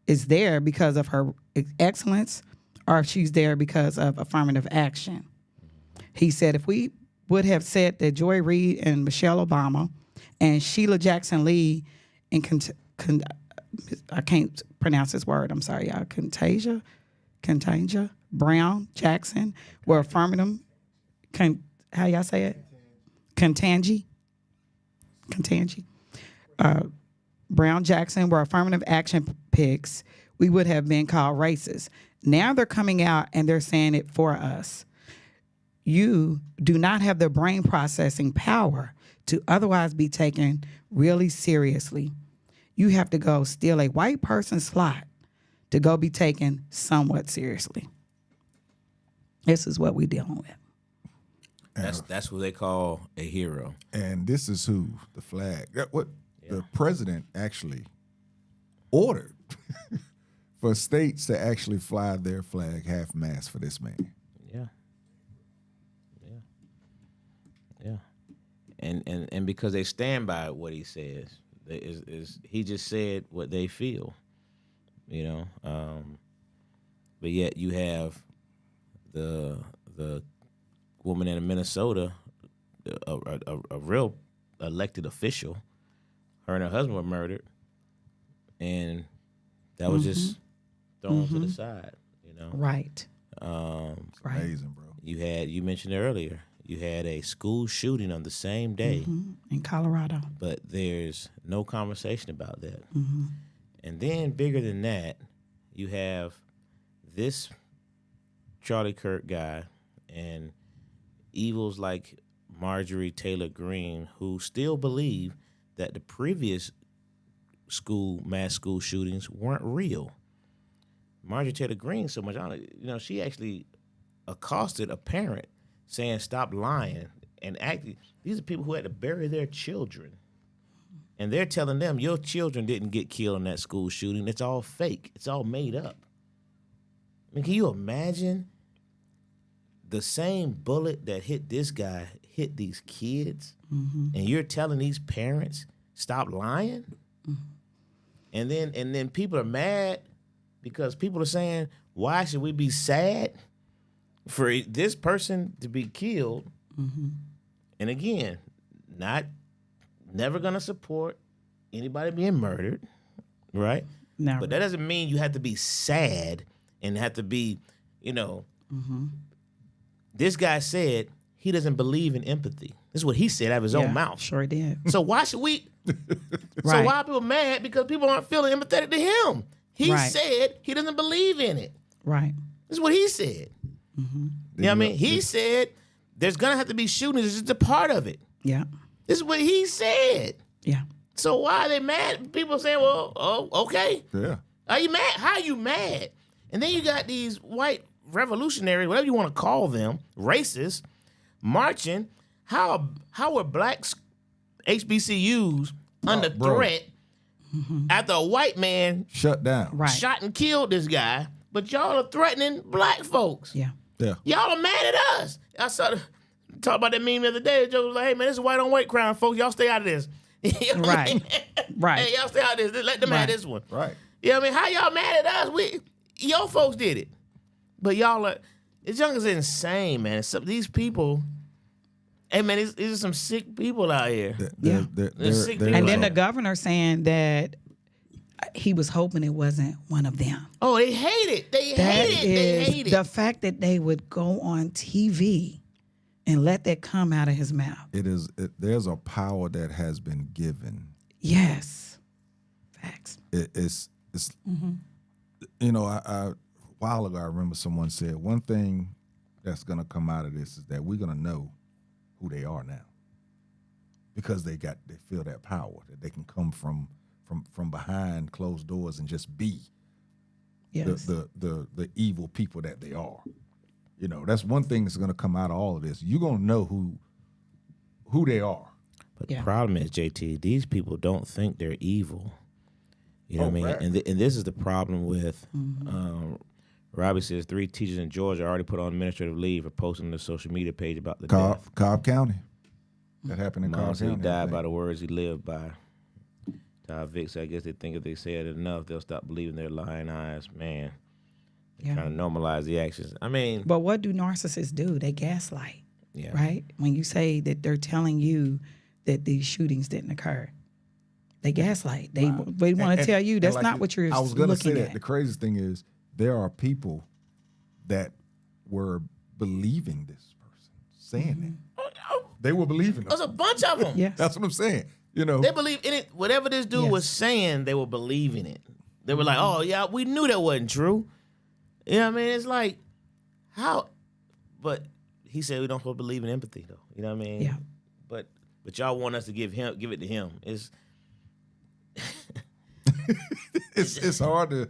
Speaker 4: is there because of her excellence or if she's there because of affirmative action. He said if we would have said that Joy Reid and Michelle Obama and Sheila Jackson Lee and I can't pronounce this word, I'm sorry, y'all, Contagia Brown Jackson were affirmative, how y'all say it? Contangi. Brown Jackson were affirmative action picks, we would have been called racist. Now they're coming out and they're saying it for us. You do not have the brain processing power to otherwise be taken really seriously. You have to go steal a white person's slot to go be taken somewhat seriously. This is what we're dealing with.
Speaker 6: That's what they call a hero.
Speaker 5: And this is who the flag. The president actually ordered for states to actually fly their flag half-mast for this man.
Speaker 6: Yeah. And because they stand by what he says, he just said what they feel, you know. But yet you have the woman in Minnesota, a real elected official. Her and her husband were murdered, and that was just thrown to the side, you know.
Speaker 4: Right.
Speaker 5: It's amazing, bro.
Speaker 6: You mentioned it earlier. You had a school shooting on the same day
Speaker 4: In Colorado.
Speaker 6: but there's no conversation about that. And then bigger than that, you have this Charlie Kirk guy and evils like Marjorie Taylor Greene who still believe that the previous mass school shootings weren't real. Marjorie Taylor Greene, so much, she actually accosted a parent saying, "Stop lying." And these are people who had to bury their children. And they're telling them, your children didn't get killed in that school shooting. It's all fake. It's all made up. I mean, can you imagine the same bullet that hit this guy hit these kids? And you're telling these parents, stop lying? And then people are mad because people are saying, why should we be sad for this person to be killed? And again, never gonna support anybody being murdered, right?
Speaker 4: Never.
Speaker 6: But that doesn't mean you have to be sad and have to be, This guy said he doesn't believe in empathy. This is what he said out of his own mouth.
Speaker 4: Sure did.
Speaker 6: So why should we? So
Speaker 4: Right.
Speaker 6: why are people mad? Because people aren't feeling empathetic to him. He
Speaker 4: Right.
Speaker 6: said he doesn't believe in it.
Speaker 4: Right.
Speaker 6: This is what he said. You know what I mean? He said there's gonna have to be shootings. It's just a part of it.
Speaker 4: Yeah.
Speaker 6: This is what he said.
Speaker 4: Yeah.
Speaker 6: So why are they mad? People saying, well, oh, okay.
Speaker 5: Yeah.
Speaker 6: Are you mad? How are you mad? And then you got these white revolutionaries, whatever you want to call them, racists, marching. How were black HBCUs under
Speaker 5: bro.
Speaker 6: threat after a white man
Speaker 5: Shut down.
Speaker 4: Right.
Speaker 6: shot and killed this guy, but y'all are threatening black folks?
Speaker 4: Yeah.
Speaker 5: Yeah.
Speaker 6: Y'all are mad at us. I saw talk about that meme the other day. Joe was like, hey, man, this is white on white crime, folks. Y'all stay out of this. You know what I mean?
Speaker 4: Right.
Speaker 6: Hey, y'all stay out of this. Let them have this one.
Speaker 5: Right.
Speaker 6: You know what I mean? How y'all mad at us? Your folks did it. But y'all are, it's young as insane, man. These people, hey, man, these are some sick people out here.
Speaker 4: Yeah.
Speaker 6: They're sick people.
Speaker 4: And then
Speaker 6: Right.
Speaker 4: the governor saying that he was hoping it wasn't one of them.
Speaker 6: Oh, they hate it. They
Speaker 4: That
Speaker 6: hate it. They
Speaker 4: is
Speaker 6: hate it.
Speaker 4: the fact that they would go on TV and let that come out of his mouth.
Speaker 5: There's a power that has been given.
Speaker 4: Yes. Facts.
Speaker 5: It's a while ago I remember someone said one thing that's gonna come out of this is that we're gonna know who they are now. Because they feel that power, that they can come from behind closed doors and just be
Speaker 4: Yes.
Speaker 5: the evil people that they are. That's one thing that's gonna come out of all of this. You're gonna know who they are.
Speaker 6: But
Speaker 4: Yeah.
Speaker 6: the problem is, JT, these people don't think they're evil. You know what I mean?
Speaker 5: right.
Speaker 6: And this is the problem with, Robbie says 3 teachers in Georgia already put on administrative leave for posting on their social media page about the death.
Speaker 5: Cobb County. That happened in
Speaker 6: Mom
Speaker 5: Cobb
Speaker 6: said he
Speaker 5: County. I
Speaker 6: died
Speaker 5: think.
Speaker 6: by the words he lived by. Todd Vick said, I guess they think if they say it enough, they'll stop believing their lying eyes. Man,
Speaker 4: Yeah.
Speaker 6: trying to normalize the actions. I mean,
Speaker 4: But what do narcissists do? They gaslight,
Speaker 6: yeah.
Speaker 4: right? When you say that they're telling you that these shootings didn't occur, they gaslight. They want to tell you that's
Speaker 5: like
Speaker 4: not what you're
Speaker 5: I was gonna say
Speaker 4: looking
Speaker 5: that.
Speaker 4: at.
Speaker 5: The craziest thing is there are people that were believing this person saying that. They were believing
Speaker 6: There's a
Speaker 5: them.
Speaker 6: bunch of them.
Speaker 4: Yes.
Speaker 5: That's what I'm saying.
Speaker 6: They believe in it. Whatever this dude was
Speaker 4: Yes.
Speaker 6: saying, they were believing it. They were like, oh, yeah, we knew that wasn't true. You know what I mean? It's like, how? But he said we don't supposed to believe in empathy, though. You know what I mean?
Speaker 4: Yeah.
Speaker 6: But y'all want us to give it to him.
Speaker 5: It's hard to.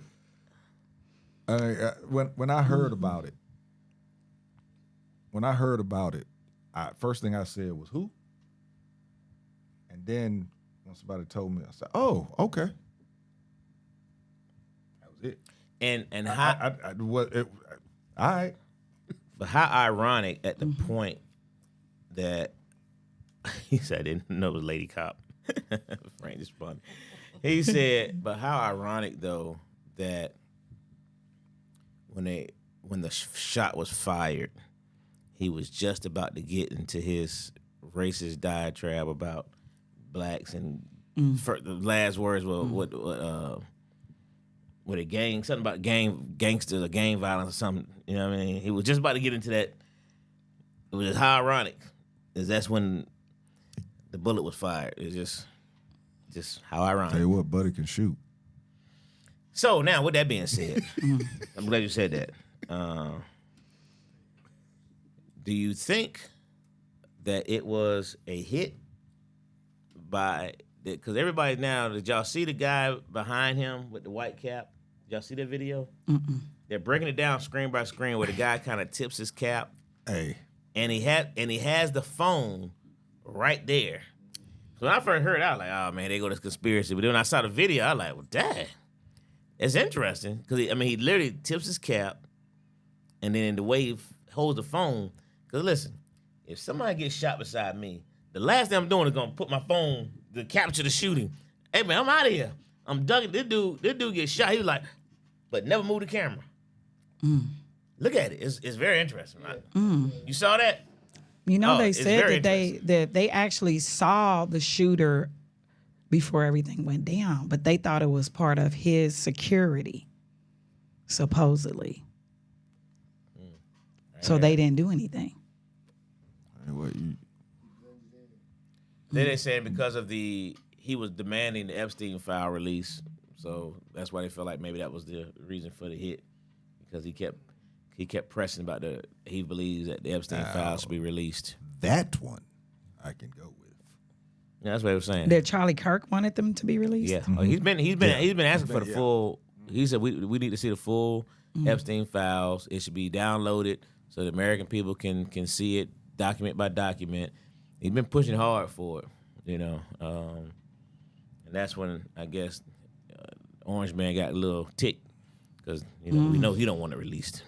Speaker 5: When I heard about it, first thing I said was who, and then when somebody told me, I said, "Oh, okay." That was it.
Speaker 6: And how?
Speaker 5: All right.
Speaker 6: But how ironic at the point that he said, I didn't know it was Lady Cop. Frank is funny. He said, but how ironic though that when the shot was fired, he was just about to get into his racist diatribe about blacks and the last words were with a gang, something about gangsters or gang violence or something. You know what I mean? He was just about to get into that. It was just how ironic, is that's when the bullet was fired. It's just how ironic.
Speaker 5: Tell you what, Buddy can shoot.
Speaker 6: So now, with that being said, I'm glad you said that. Do you think that it was a hit by? Because everybody now, did y'all see the guy behind him with the white cap? Did y'all see that video? They're breaking it down screen by screen where the guy kind of tips his cap,
Speaker 5: Hey,
Speaker 6: and he has the phone right there. So when I first heard it, I was like, oh man, they go to this conspiracy. But then when I saw the video, I was like, well, dang, it's interesting because he literally tips his cap, and then the way he holds the phone. Because listen, if somebody gets shot beside me, the last thing I'm doing is gonna put my phone to capture the shooting. Hey man, I'm out of here. I'm ducking. This dude gets shot. He was like, but never move the camera. Look at it. It's very interesting. Right? You saw that?
Speaker 4: You know,
Speaker 6: Oh,
Speaker 4: they
Speaker 6: it's
Speaker 4: said
Speaker 6: very
Speaker 4: that they actually saw the shooter before everything went down, but they thought it was part of his security, supposedly. So they didn't do anything.
Speaker 5: What you,
Speaker 6: Then they saying because of he was demanding the Epstein file release, so that's why they felt like maybe that was the reason for the hit, because he kept pressing about he believes that the Epstein file should be released.
Speaker 5: that one I can go with.
Speaker 6: Yeah, that's what they were saying.
Speaker 4: That Charlie Kirk wanted them to be released.
Speaker 6: Yeah, Oh, he's been asking for the
Speaker 5: Yeah.
Speaker 6: full. He said we need to see the full Epstein files. It should be downloaded so the American people can see it document by document. He's been pushing hard for it, and that's when I guess Orange Man got a little tick because we know he don't want it released.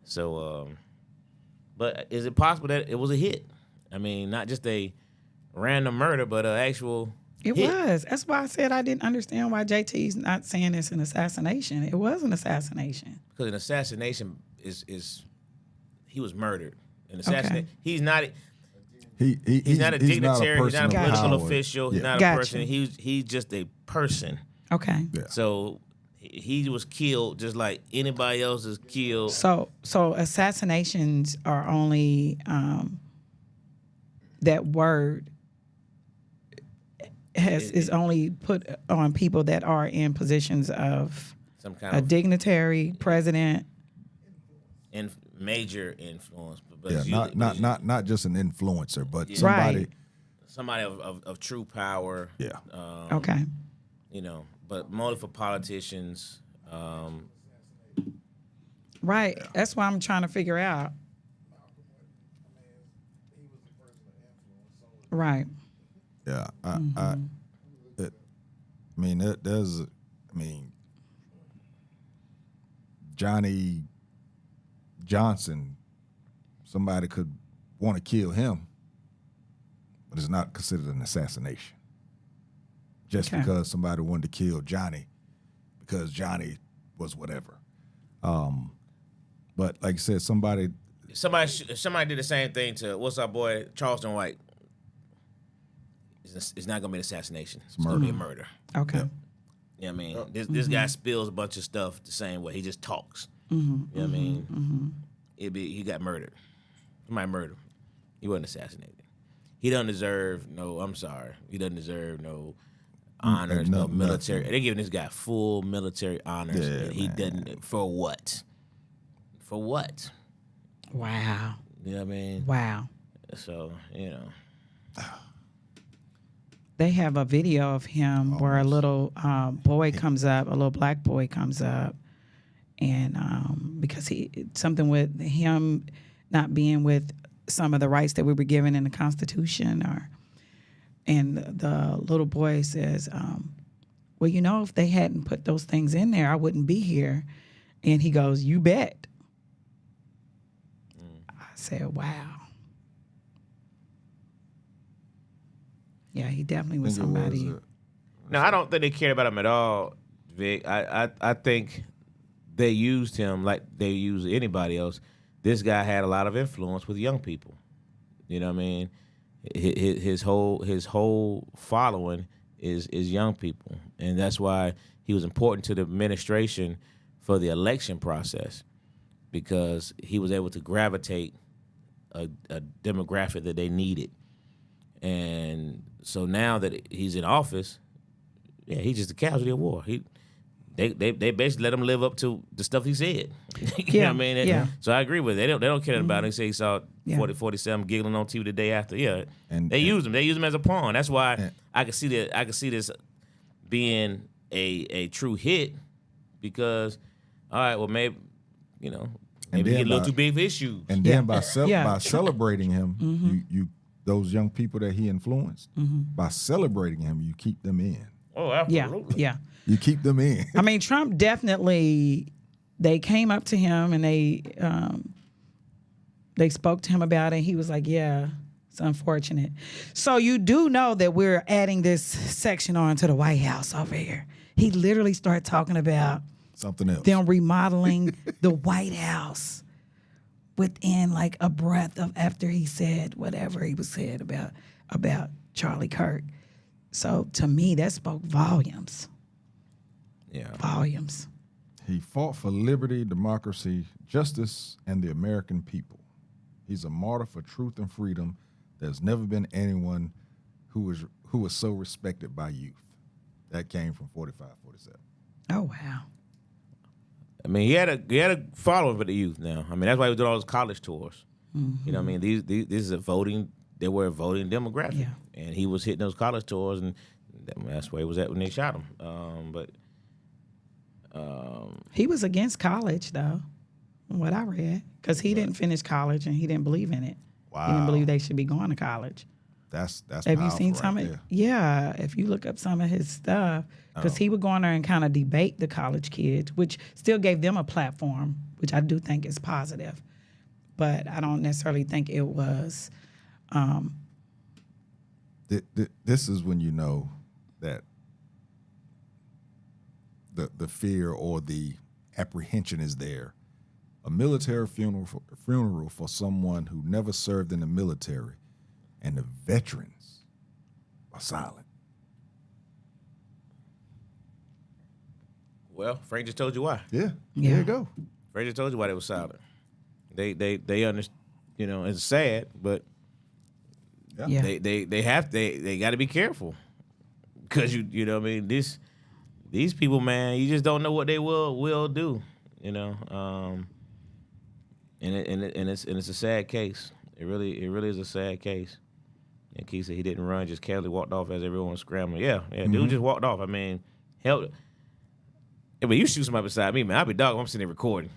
Speaker 6: So, but is it possible that it was a hit? I mean, not just a random murder, but an actual.
Speaker 4: It
Speaker 6: hit.
Speaker 4: was. That's why I said I didn't understand why JT's not saying it's an assassination. It was an assassination.
Speaker 6: Because an assassination is he was murdered. An assassination. He's not. He's not a dignitary. He's not a
Speaker 5: of
Speaker 6: political
Speaker 5: power.
Speaker 6: official. He's
Speaker 5: Yeah.
Speaker 6: not a
Speaker 4: Gotcha.
Speaker 6: person. He's just a person.
Speaker 4: Okay.
Speaker 5: Yeah.
Speaker 6: So he was killed just like anybody else is killed.
Speaker 4: So assassinations are only that word is only put on people that are in positions of
Speaker 6: Some kind
Speaker 4: a
Speaker 6: of
Speaker 4: dignitary, president.
Speaker 6: major influence. But
Speaker 5: Yeah,
Speaker 6: it's usually-
Speaker 5: not just an influencer, but
Speaker 6: Yeah.
Speaker 5: somebody.
Speaker 4: Right.
Speaker 6: somebody of true power.
Speaker 5: Yeah.
Speaker 4: Okay.
Speaker 6: But mostly for politicians.
Speaker 4: Right. That's why I'm trying to figure out. Right.
Speaker 5: Yeah, I mean, Johnny Johnson, somebody could want to kill him, but it's not considered an assassination. Just
Speaker 4: Okay.
Speaker 5: because somebody wanted to kill Johnny, because Johnny was whatever. But like I said, somebody
Speaker 6: If somebody did the same thing to what's our boy Charleston White, it's not gonna be an assassination. It's gonna be a murder.
Speaker 4: Okay.
Speaker 5: Yeah.
Speaker 6: You know what I mean? This guy spills a bunch of stuff the same way. He just talks. You know what I mean? He got murdered. Somebody murdered him. He wasn't assassinated. He doesn't deserve he doesn't deserve no honors, no
Speaker 5: nothing.
Speaker 6: military. They're giving this guy full military honors.
Speaker 5: Yeah,
Speaker 6: and he
Speaker 5: man.
Speaker 6: doesn't. For what? For what?
Speaker 4: Wow.
Speaker 6: You know what I mean?
Speaker 4: Wow.
Speaker 6: So,
Speaker 4: They have a video of him where a little boy comes up, a little black boy comes up, and because something with him not being with some of the rights that we were given in the Constitution, and the little boy says, well, if they hadn't put those things in there, I wouldn't be here. And he goes, you bet. I said, wow. Yeah, he definitely was somebody.
Speaker 6: No, I don't think they cared about him at all, Vic. I think they used him like they use anybody else. This guy had a lot of influence with young people. You know what I mean? His whole following is young people, and that's why he was important to the administration for the election process, because he was able to gravitate a demographic that they needed. And so now that he's in office, he's just a casualty of war. They basically let him live up to the stuff he said. You know what I mean?
Speaker 4: Yeah.
Speaker 6: So I agree with it. They don't care about it. They say he saw 47 giggling on TV the day after. Yeah.
Speaker 5: And-
Speaker 6: they use him. They use him as a pawn. That's why
Speaker 5: Yeah.
Speaker 6: I could see that. I could see this being a true hit, because all right, well maybe maybe he
Speaker 5: then
Speaker 6: get a little
Speaker 5: by-
Speaker 6: too big for issues.
Speaker 5: And then by
Speaker 4: Yeah.
Speaker 5: celebrating him, you those young people that he influenced, by celebrating him, you keep them in.
Speaker 6: Oh,
Speaker 4: Yeah,
Speaker 6: absolutely.
Speaker 4: yeah.
Speaker 5: You keep them in.
Speaker 4: I mean, Trump definitely. They came up to him and they spoke to him about it. He was like, "Yeah, it's unfortunate." So you do know that we're adding this section on to the White House over here. He literally started talking about
Speaker 5: Something else.
Speaker 4: them remodeling the White House. within like a breath of after he said whatever he was said about Charlie Kirk. So to me, that spoke volumes.
Speaker 6: Yeah.
Speaker 4: Volumes.
Speaker 5: He fought for liberty, democracy, justice, and the American people. He's a martyr for truth and freedom. There's never been anyone who was so respected by youth. That came from 45-47.
Speaker 4: Oh wow.
Speaker 6: I mean, he had a following for the youth now. I mean, that's why he was doing all those college tours.
Speaker 4: Mm-hmm.
Speaker 6: You know what I mean? These is a voting. They were a voting demographic,
Speaker 4: Yeah.
Speaker 6: and he was hitting those college tours, and that's where he was at when they shot him.
Speaker 4: He was against college though, from what I read, because he didn't finish college and he didn't believe in it.
Speaker 5: Wow.
Speaker 4: He didn't believe they should be going to college.
Speaker 5: That's
Speaker 4: Have you seen
Speaker 5: powerful
Speaker 4: some
Speaker 5: right
Speaker 4: of
Speaker 5: there.
Speaker 4: Yeah, if you look up some of his stuff, because he would go on there and kind of debate the college kids, which still gave them a platform, which I do think is positive. But I don't necessarily think it was.
Speaker 5: This is when you know that the fear or the apprehension is there. A military funeral for someone who never served in the military, and the veterans are silent.
Speaker 6: Well, Frank just told you why.
Speaker 5: Yeah,
Speaker 4: Yeah.
Speaker 5: there you go.
Speaker 6: Frank just told you why they were silent. They understand. You know, it's sad, but
Speaker 4: Yeah.
Speaker 6: they got to be careful, because you know what I mean, these people, man, you just don't know what they will do. You know, and it's a sad case. It really is a sad case. And Keith said he didn't run, just casually walked off as everyone was scrambling. Yeah, dude just walked off. I mean, hell, I mean, you shoot somebody beside me, man, I'll be dog. I'm sitting there recording.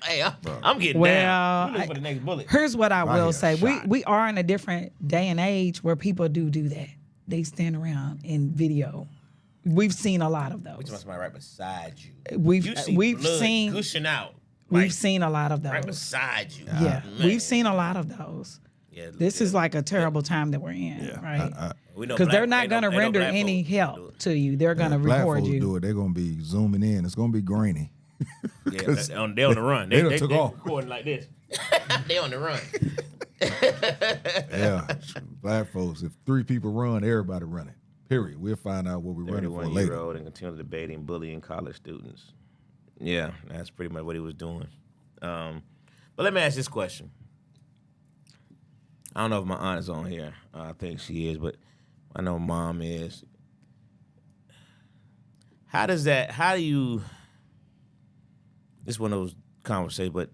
Speaker 6: Hey, I'm getting down. You look for the next bullet.
Speaker 4: Here's what I will
Speaker 5: head
Speaker 4: say:
Speaker 5: shot.
Speaker 4: we are in a different day and age where people do that. They stand around in video. We've seen a lot of
Speaker 6: Which
Speaker 4: those.
Speaker 6: one's somebody right beside you?
Speaker 4: We've
Speaker 6: You see
Speaker 4: we've
Speaker 6: blood
Speaker 4: seen
Speaker 6: gushing out.
Speaker 4: we've
Speaker 6: like,
Speaker 4: seen a lot of those.
Speaker 6: right beside you.
Speaker 4: Yeah,
Speaker 6: Man.
Speaker 4: we've seen a lot of those.
Speaker 6: Yeah,
Speaker 4: This is like a terrible time that we're in,
Speaker 5: Yeah,
Speaker 4: right?
Speaker 6: we know
Speaker 4: Because they're
Speaker 6: black-
Speaker 4: not
Speaker 6: ain't
Speaker 4: going to
Speaker 6: no- ain't no
Speaker 4: render
Speaker 6: black
Speaker 4: any
Speaker 6: folks do
Speaker 4: help
Speaker 6: it.
Speaker 4: to you. They're going to
Speaker 5: Black
Speaker 4: record
Speaker 5: folks
Speaker 4: you.
Speaker 5: do it. They're gonna be zooming in. It's gonna be grainy.
Speaker 6: Yeah, they're on the run.
Speaker 5: they done took off.
Speaker 6: recording like this. They on the run.
Speaker 5: Yeah, black folks. If 3 people run, everybody running. Period. We'll find out what we're running for
Speaker 6: 31-year-old
Speaker 5: later.
Speaker 6: and continue debating bullying college students. Yeah, that's pretty much what he was doing. But let me ask this question. I don't know if my aunt is on here. I think she is, but I know mom is. How do you, this is one of those conversations, but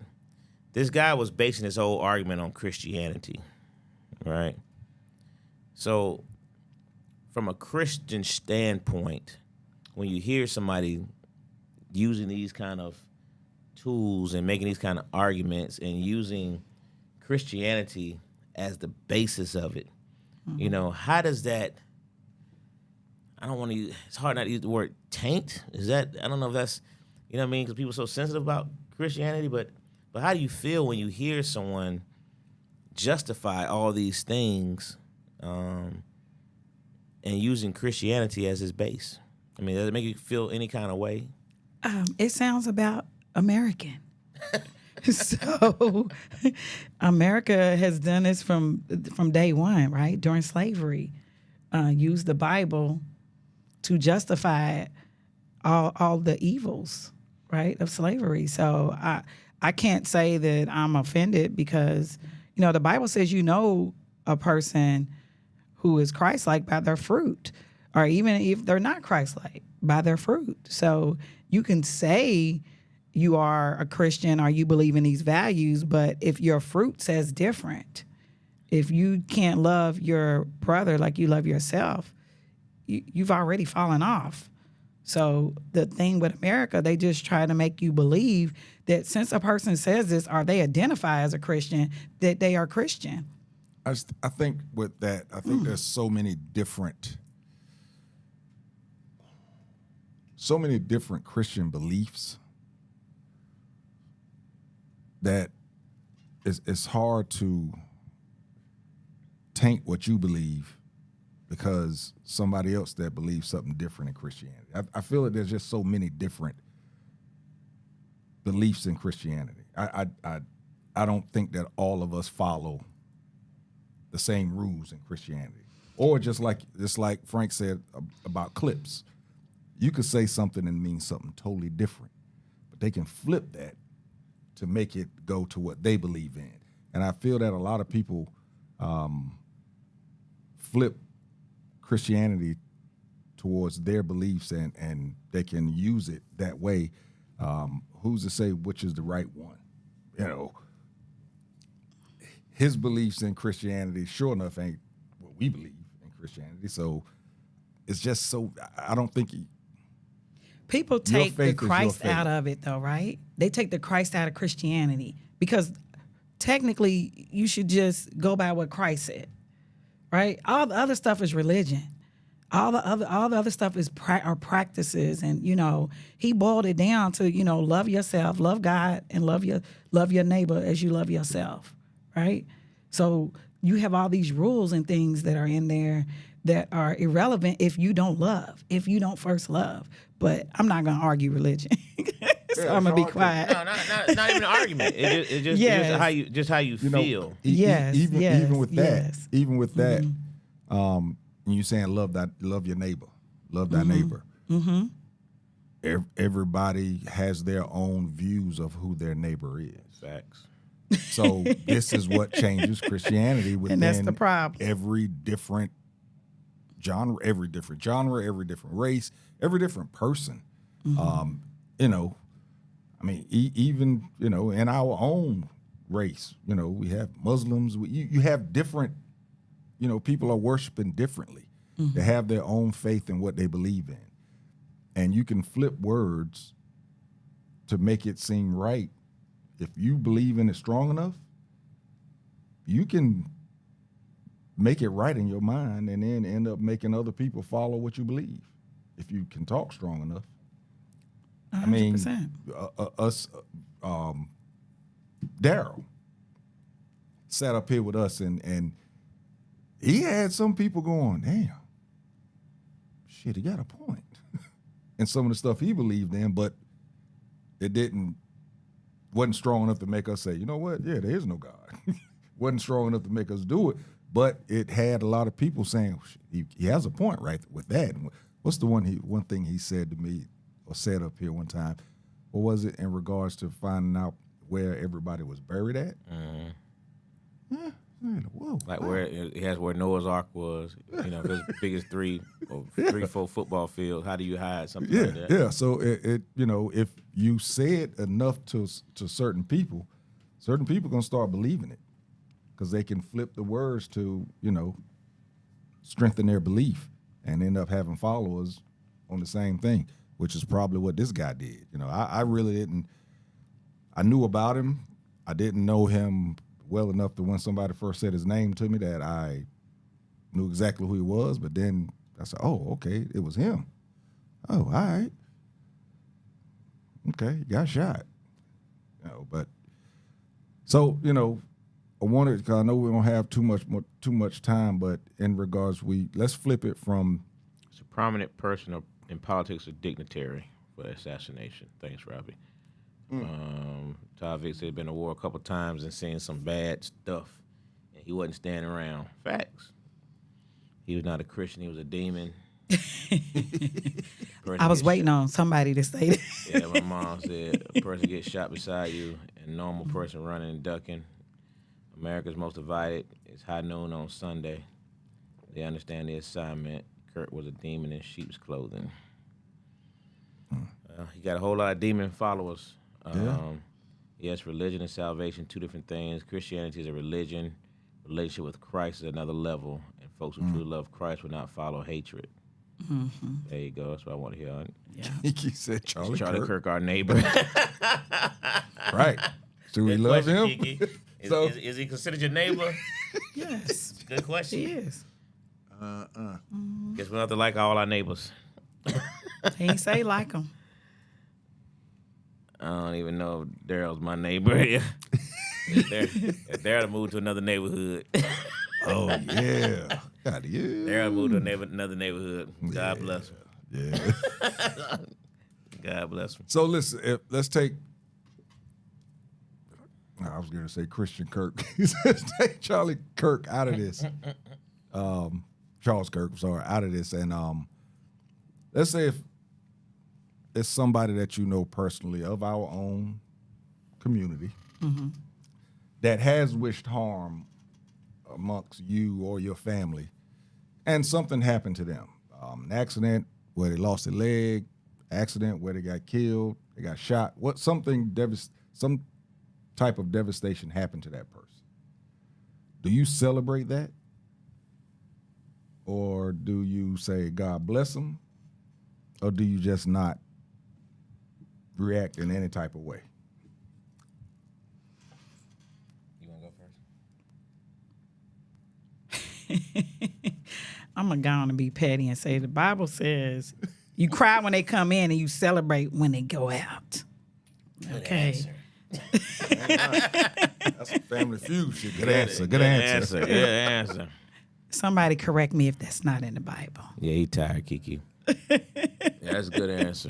Speaker 6: this guy was basing his whole argument on Christianity, right? So from a Christian standpoint, when you hear somebody using these kind of tools and making these kind of arguments and using Christianity as the basis of it, you know, how does that, I don't want to use, it's hard not to use the word taint. Is that, I don't know if that's, you know what I mean, because people are so sensitive about Christianity, but how do you feel when you hear someone justify all these things and using Christianity as his base? I mean, does it make you feel any kind of way?
Speaker 4: It sounds about American. So America has done this from day one, right? During slavery, used the Bible to justify all the evils, right, of slavery. So I can't say that I'm offended because, you know, the Bible says you know a person who is Christ-like by their fruit, or even if they're not Christ-like, by their fruit. So you can say you are a Christian or you believe in these values, but if your fruit says different, if you can't love your brother like you love yourself, you've already fallen off. So the thing with America, they just try to make you believe that since a person says this or they identify as a Christian, that they are Christian.
Speaker 5: I think with that, I think there's so many different Christian beliefs that it's hard to taint what you believe because somebody else that believes something different in Christianity. I feel that there's just so many different beliefs in Christianity. I don't think that all of us follow the same rules in Christianity. Or just like Frank said about clips, you could say something and mean something totally different, but they can flip that to make it go to what they believe in. And I feel that a lot of people flip Christianity towards their beliefs, and they can use it that way. Who's to say which is the right one? You know, his beliefs in Christianity, sure enough, ain't what we believe in Christianity. So it's just so, I don't think
Speaker 4: people take the
Speaker 5: faith is your
Speaker 4: Christ
Speaker 5: faith.
Speaker 4: out of it, though, right? They take the Christ out of Christianity because technically you should just go by what Christ said, right? All the other stuff is religion. All the other stuff is are practices, and he boiled it down to love yourself, love God, and love your neighbor as you love yourself, right? So you have all these rules and things that are in there that are irrelevant if you don't first love. But I'm not gonna argue religion, so I'm gonna be quiet.
Speaker 6: No, not even an argument. It's just how you feel.
Speaker 5: Even with that,
Speaker 4: Mm-hmm.
Speaker 5: when you saying love your neighbor, love thy neighbor.
Speaker 4: Mm-hmm.
Speaker 5: Everybody has their own views of who their neighbor is.
Speaker 6: Facts.
Speaker 5: So this is what changes Christianity within
Speaker 4: And that's the problem.
Speaker 5: every different genre, every different race, every different person.
Speaker 4: Mm-hmm.
Speaker 5: I mean, even in our own race, we have Muslims. You have different. People are worshiping differently.
Speaker 4: Mm-hmm.
Speaker 5: They have their own faith in what they believe in. And you can flip words to make it seem right. If you believe in it strong enough, you can make it right in your mind and then end up making other people follow what you believe. If you can talk strong enough.
Speaker 4: 100%.
Speaker 5: I mean, Daryl sat up here with us and he had some people going, damn, shit, he got a point. And some of the stuff he believed in, but it wasn't strong enough to make us say, you know what, yeah, there is no God. Wasn't strong enough to make us do it, but it had a lot of people saying, he has a point right with that. What's the one thing he said to me or said up here one time? What was it in regards to finding out where everybody was buried at?
Speaker 6: Mm-hmm.
Speaker 5: Yeah. Whoa,
Speaker 6: Like
Speaker 5: wow.
Speaker 6: where it has where Noah's Ark was, because biggest 3-4 football field. How do you hide something like that?
Speaker 5: Yeah. So it if you say it enough to certain people gonna start believing it because they can flip the words to strengthen their belief and end up having followers on the same thing, which is probably what this guy did. I really didn't. I knew about him. I didn't know him well enough that when somebody first said his name to me that I knew exactly who he was, but then I said, oh, okay, it was him. Oh, all right. Okay, he got shot. But so, I wanted, because I know we don't have too much time, but in regards, let's flip it from.
Speaker 6: It's a prominent person in politics, a dignitary for assassination. Thanks, Robbie. Todd Vick said he'd been to war a couple times and seen some bad stuff, and he wasn't standing around. Facts. He was not a Christian. He was a demon.
Speaker 4: I was waiting on somebody to say that.
Speaker 6: Yeah, my mom said a person gets shot beside you, and a normal person running and ducking. America's most divided. It's high noon on Sunday. They understand the assignment. Kurt was a demon in sheep's clothing. He got a whole lot of demon followers. Yes, religion and salvation, two different things. Christianity is a religion. Relationship with Christ is another level. And folks who truly love Christ will not follow hatred.
Speaker 4: Mm-hmm.
Speaker 6: There you go. That's what I want to hear.
Speaker 4: Yeah.
Speaker 5: He said Charlie Kirk.
Speaker 6: Our neighbor.
Speaker 5: Right. Do we
Speaker 6: Good
Speaker 5: love
Speaker 6: question,
Speaker 5: him?
Speaker 6: Kiki. Is he considered your neighbor?
Speaker 4: Yes.
Speaker 6: Good question.
Speaker 4: He is.
Speaker 6: Guess we don't have to like all our neighbors.
Speaker 4: He ain't say like him.
Speaker 6: I don't even know if Daryl's my neighbor. if Daryl moved to another neighborhood.
Speaker 5: Oh, yeah. God, yeah.
Speaker 6: Daryl moved to another neighborhood. God bless him.
Speaker 5: Yeah.
Speaker 6: God bless him.
Speaker 5: So listen, let's take. I was going to say Christian Kirk. He says take Charlie Kirk out of this. Charles Kirk, sorry, out of this. And let's say if it's somebody that you know personally of our own community that has wished harm amongst you or your family, and something happened to them. An accident where they lost a leg, accident where they got killed, they got shot. Some type of devastation happened to that person. Do you celebrate that? Or do you say, God bless them? Or do you just not react in any type of way?
Speaker 6: You want to go first?
Speaker 4: I'm going to go on and be petty and say the Bible says you cry when they come in and you celebrate when they go out. Okay.
Speaker 5: That's a Family Feud shit. Good answer. Good answer.
Speaker 6: Good answer.
Speaker 4: Somebody correct me if that's not in the Bible.
Speaker 6: Yeah, he tired, Kiki. Yeah, that's a good answer.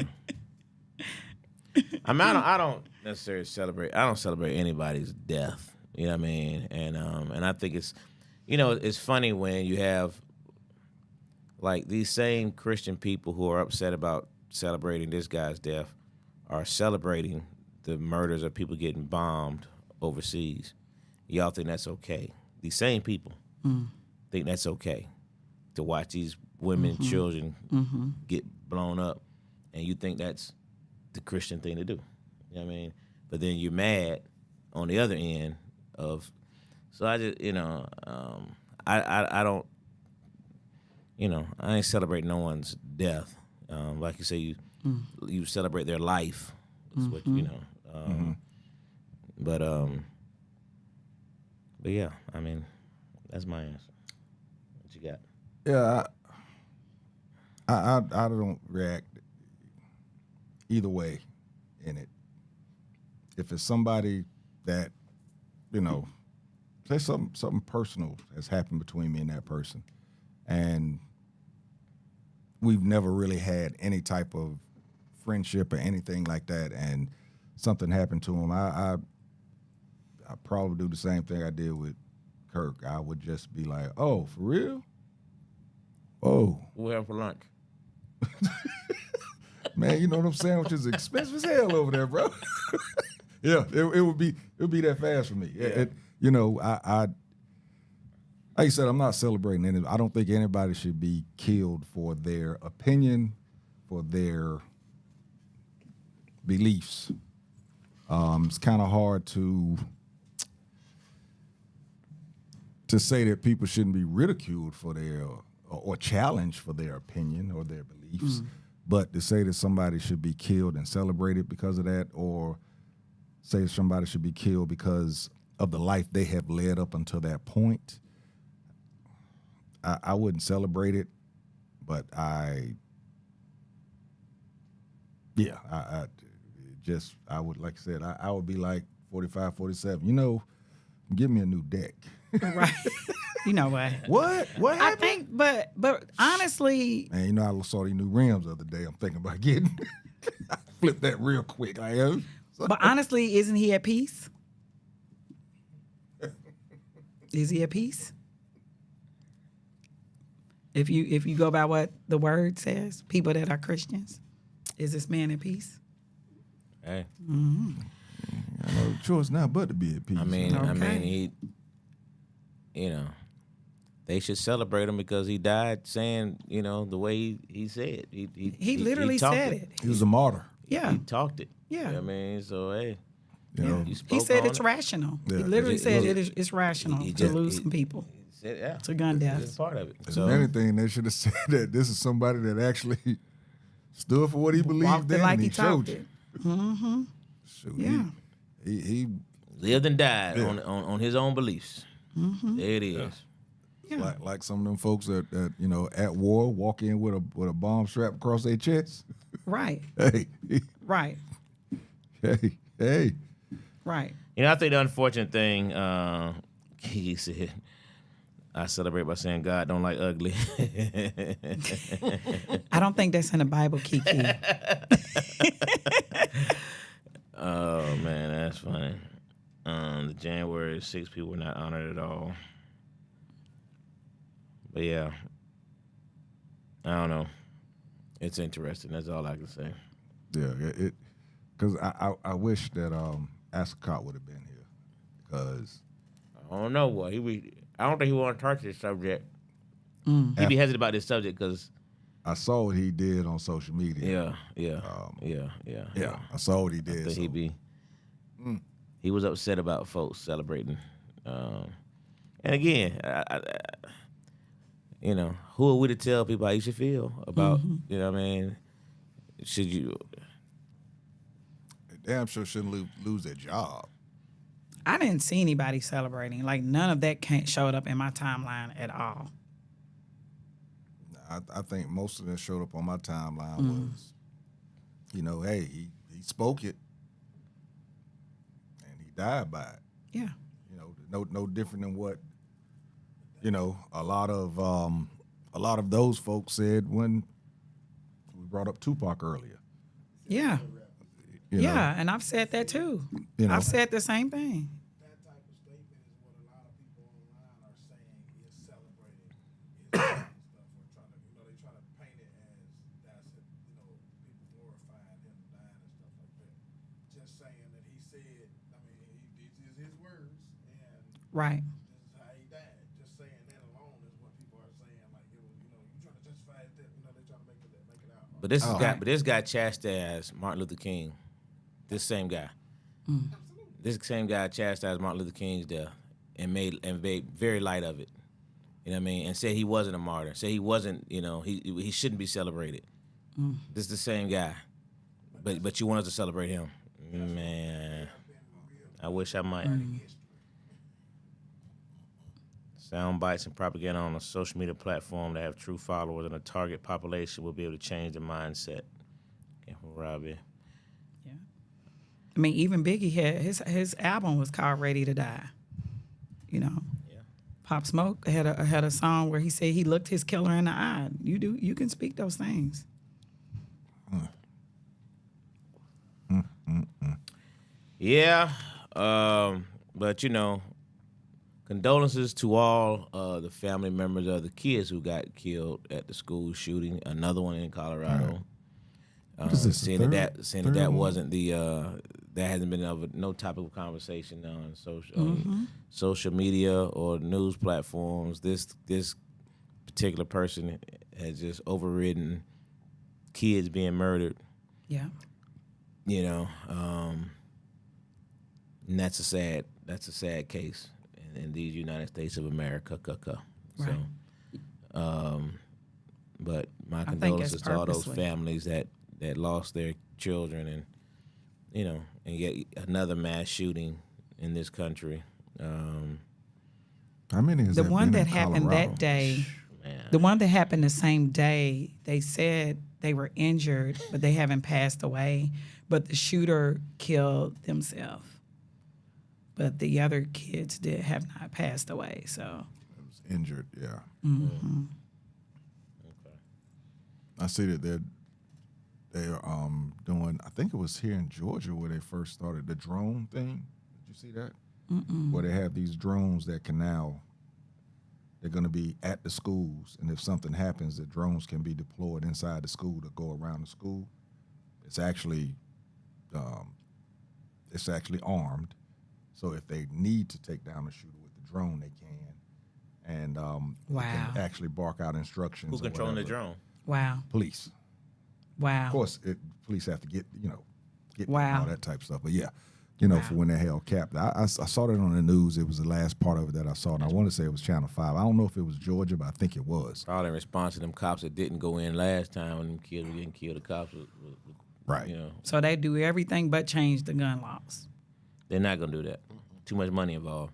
Speaker 6: I mean, I don't necessarily celebrate. I don't celebrate anybody's death. You know what I mean? And I think it's, it's funny when you have like these same Christian people who are upset about celebrating this guy's death are celebrating the murders of people getting bombed overseas. Y'all think that's okay? These same people think that's okay to watch these women, children get blown up, and you think that's the Christian thing to do. You know what I mean? But then you're mad on the other end of. So I just, I don't, I ain't celebrate no one's death. Like you say, you celebrate their life. Is what But yeah, I mean, that's my answer. What you got?
Speaker 5: Yeah, I don't react either way in it. If it's somebody that, say something personal has happened between me and that person, and we've never really had any type of friendship or anything like that, and something happened to him, I probably do the same thing I did with Kirk. I would just be like, oh, for real? Oh.
Speaker 6: We'll have for lunch.
Speaker 5: Man, you know what I'm saying? Which is expensive as hell over there, bro. Yeah, it would be that fast for me.
Speaker 6: Yeah.
Speaker 5: I like you said, I'm not celebrating any. I don't think anybody should be killed for their opinion, for their beliefs. It's kind of hard to say that people shouldn't be ridiculed for their or challenged for their opinion or their beliefs, but to say that somebody should be killed and celebrated because of that, or say somebody should be killed because of the life they have led up until that point, I wouldn't celebrate it, but I would, like I said, I would be like 45, 47, give me a new deck.
Speaker 4: Right. You know what?
Speaker 5: What happened?
Speaker 4: I think, but honestly,
Speaker 5: Man, I saw these new rims the other day. I'm thinking about getting. I flipped that real quick.
Speaker 4: but honestly, isn't he at peace? Is he at peace? If you go by what the word says, people that are Christians, is this man at peace?
Speaker 6: Hey.
Speaker 5: I know the choice now but to be at peace.
Speaker 6: I mean, they should celebrate him because he died saying, the way he said.
Speaker 4: He literally said it.
Speaker 5: He was a martyr.
Speaker 4: Yeah.
Speaker 6: He talked it.
Speaker 4: Yeah.
Speaker 6: You know what I mean, so hey. You
Speaker 4: He said
Speaker 6: spoke
Speaker 4: it's
Speaker 6: on it.
Speaker 4: rational.
Speaker 5: Yeah.
Speaker 4: He literally said it's rational to lose some people.
Speaker 6: Said, yeah.
Speaker 4: To gun deaths.
Speaker 6: It's part of it.
Speaker 5: If anything, they should have said that this is somebody that actually stood for what he believed
Speaker 4: Walked it
Speaker 5: in,
Speaker 4: like
Speaker 5: and
Speaker 4: he
Speaker 5: he showed
Speaker 4: talked
Speaker 5: you.
Speaker 4: it. Mm-hmm.
Speaker 5: Shoot,
Speaker 4: Yeah.
Speaker 5: He
Speaker 6: lived and died
Speaker 5: Yeah.
Speaker 6: on his own beliefs.
Speaker 4: Mm-hmm.
Speaker 6: There it is.
Speaker 4: Yeah.
Speaker 5: like some of them folks that at war walk in with a bomb strap across their chest.
Speaker 4: Right.
Speaker 5: Hey,
Speaker 4: Right.
Speaker 5: hey.
Speaker 4: Right.
Speaker 6: I think the unfortunate thing, he said, I celebrate by saying God don't like ugly.
Speaker 4: I don't think that's in the Bible, Kiki.
Speaker 6: Oh, man, that's funny. The January 6 people were not honored at all. But yeah, I don't know. It's interesting. That's all I can say.
Speaker 5: Yeah, it because I wish that Ascot would have been here because
Speaker 6: I don't know what I don't think he want to touch this subject. He be hesitant about this subject because
Speaker 5: I saw what he did on social media.
Speaker 6: yeah.
Speaker 5: I saw what he did.
Speaker 6: That
Speaker 5: So.
Speaker 6: He was upset about folks celebrating. And again, you know, who are we to tell people how you should feel about, you know what I mean? Should you?
Speaker 5: They damn sure shouldn't lose their job.
Speaker 4: I didn't see anybody celebrating. Like, none of that showed up in my timeline at all.
Speaker 5: I think most of them showed up on my timeline was, you know, hey, he spoke it, and he died by it.
Speaker 4: Yeah.
Speaker 5: You know, no different than what, you know, a lot of those folks said when we brought up Tupac earlier.
Speaker 4: Yeah.
Speaker 5: You know,
Speaker 4: Yeah, and I've said that too.
Speaker 5: You know.
Speaker 4: I've said the same thing.
Speaker 8: That type of statement is what a lot of people online are saying is celebrating his death and stuff, or trying to, you know, they try to paint it as that's it, you know, people glorifying him dying and stuff like that. Just saying that he said, I mean, these is his words, and
Speaker 4: Right.
Speaker 8: this is how he died. Just saying that alone is what people are saying. Like, it was, you know, you trying to justify it, you know, they trying to make it out.
Speaker 6: But this guy chastised Martin Luther King. This same guy. This same guy chastised Martin Luther King's death and made very light of it. You know what I mean? And said he wasn't a martyr. Said he wasn't, you know, he shouldn't be celebrated. This is the same guy. But you want us to celebrate him. Man. I wish I might. Sound bites and propaganda on a social media platform that have true followers and a target population will be able to change the mindset. Came from Robbie.
Speaker 4: Yeah. I mean, even Biggie had his album was called Ready to Die. You know.
Speaker 6: Yeah.
Speaker 4: Pop Smoke had a song where he said he looked his killer in the eye. You can speak those things.
Speaker 6: Yeah. But you know, condolences to all the family members of the kids who got killed at the school shooting. Another one in Colorado.
Speaker 5: is this,
Speaker 6: Seeing
Speaker 5: third-
Speaker 6: that
Speaker 5: third
Speaker 6: that
Speaker 5: one?
Speaker 6: wasn't the that hasn't been no topic of conversation on social media or news platforms. This particular person has just overridden kids being murdered.
Speaker 4: Yeah.
Speaker 6: You know, and that's a sad case in these United States of America.
Speaker 4: Right.
Speaker 6: So, but my
Speaker 4: think it's
Speaker 6: condolences to all those
Speaker 4: purposely.
Speaker 6: families that lost their children, and you know, and yet another mass shooting in this country.
Speaker 5: How many has
Speaker 4: The
Speaker 5: that
Speaker 4: one
Speaker 5: been
Speaker 4: that
Speaker 5: in
Speaker 4: happened
Speaker 5: Colorado?
Speaker 4: that day,
Speaker 6: Man.
Speaker 4: the one that happened the same day, they said they were injured, but they haven't passed away. But the shooter killed themselves. But the other kids have not passed away. So
Speaker 5: It was injured, yeah.
Speaker 6: Okay.
Speaker 5: I see that they're doing. I think it was here in Georgia where they first started the drone thing. Did you see that? Where they have these drones that can now. They're going to be at the schools, and if something happens, the drones can be deployed inside the school to go around the school. It's actually armed, so if they need to take down the shooter with the drone, they can, and they
Speaker 4: Wow.
Speaker 5: can actually bark out instructions.
Speaker 6: Who's
Speaker 5: or
Speaker 6: controlling the
Speaker 5: whatever.
Speaker 6: drone?
Speaker 4: wow.
Speaker 5: Police.
Speaker 4: Wow.
Speaker 5: Of course, police have to get
Speaker 4: Wow.
Speaker 5: all that type of stuff. But yeah, you know,
Speaker 4: Wow.
Speaker 5: for when they're held captive. I saw that on the news. It was the last part of it that I saw, and I want to say it was Channel 5. I don't know if it was Georgia, but I think it was.
Speaker 6: All in response to them cops that didn't go in last time when them kids were getting killed. The cops,
Speaker 5: Right.
Speaker 6: you know,
Speaker 4: So they do everything but change the gun laws.
Speaker 6: they're not gonna do that. Too much money involved.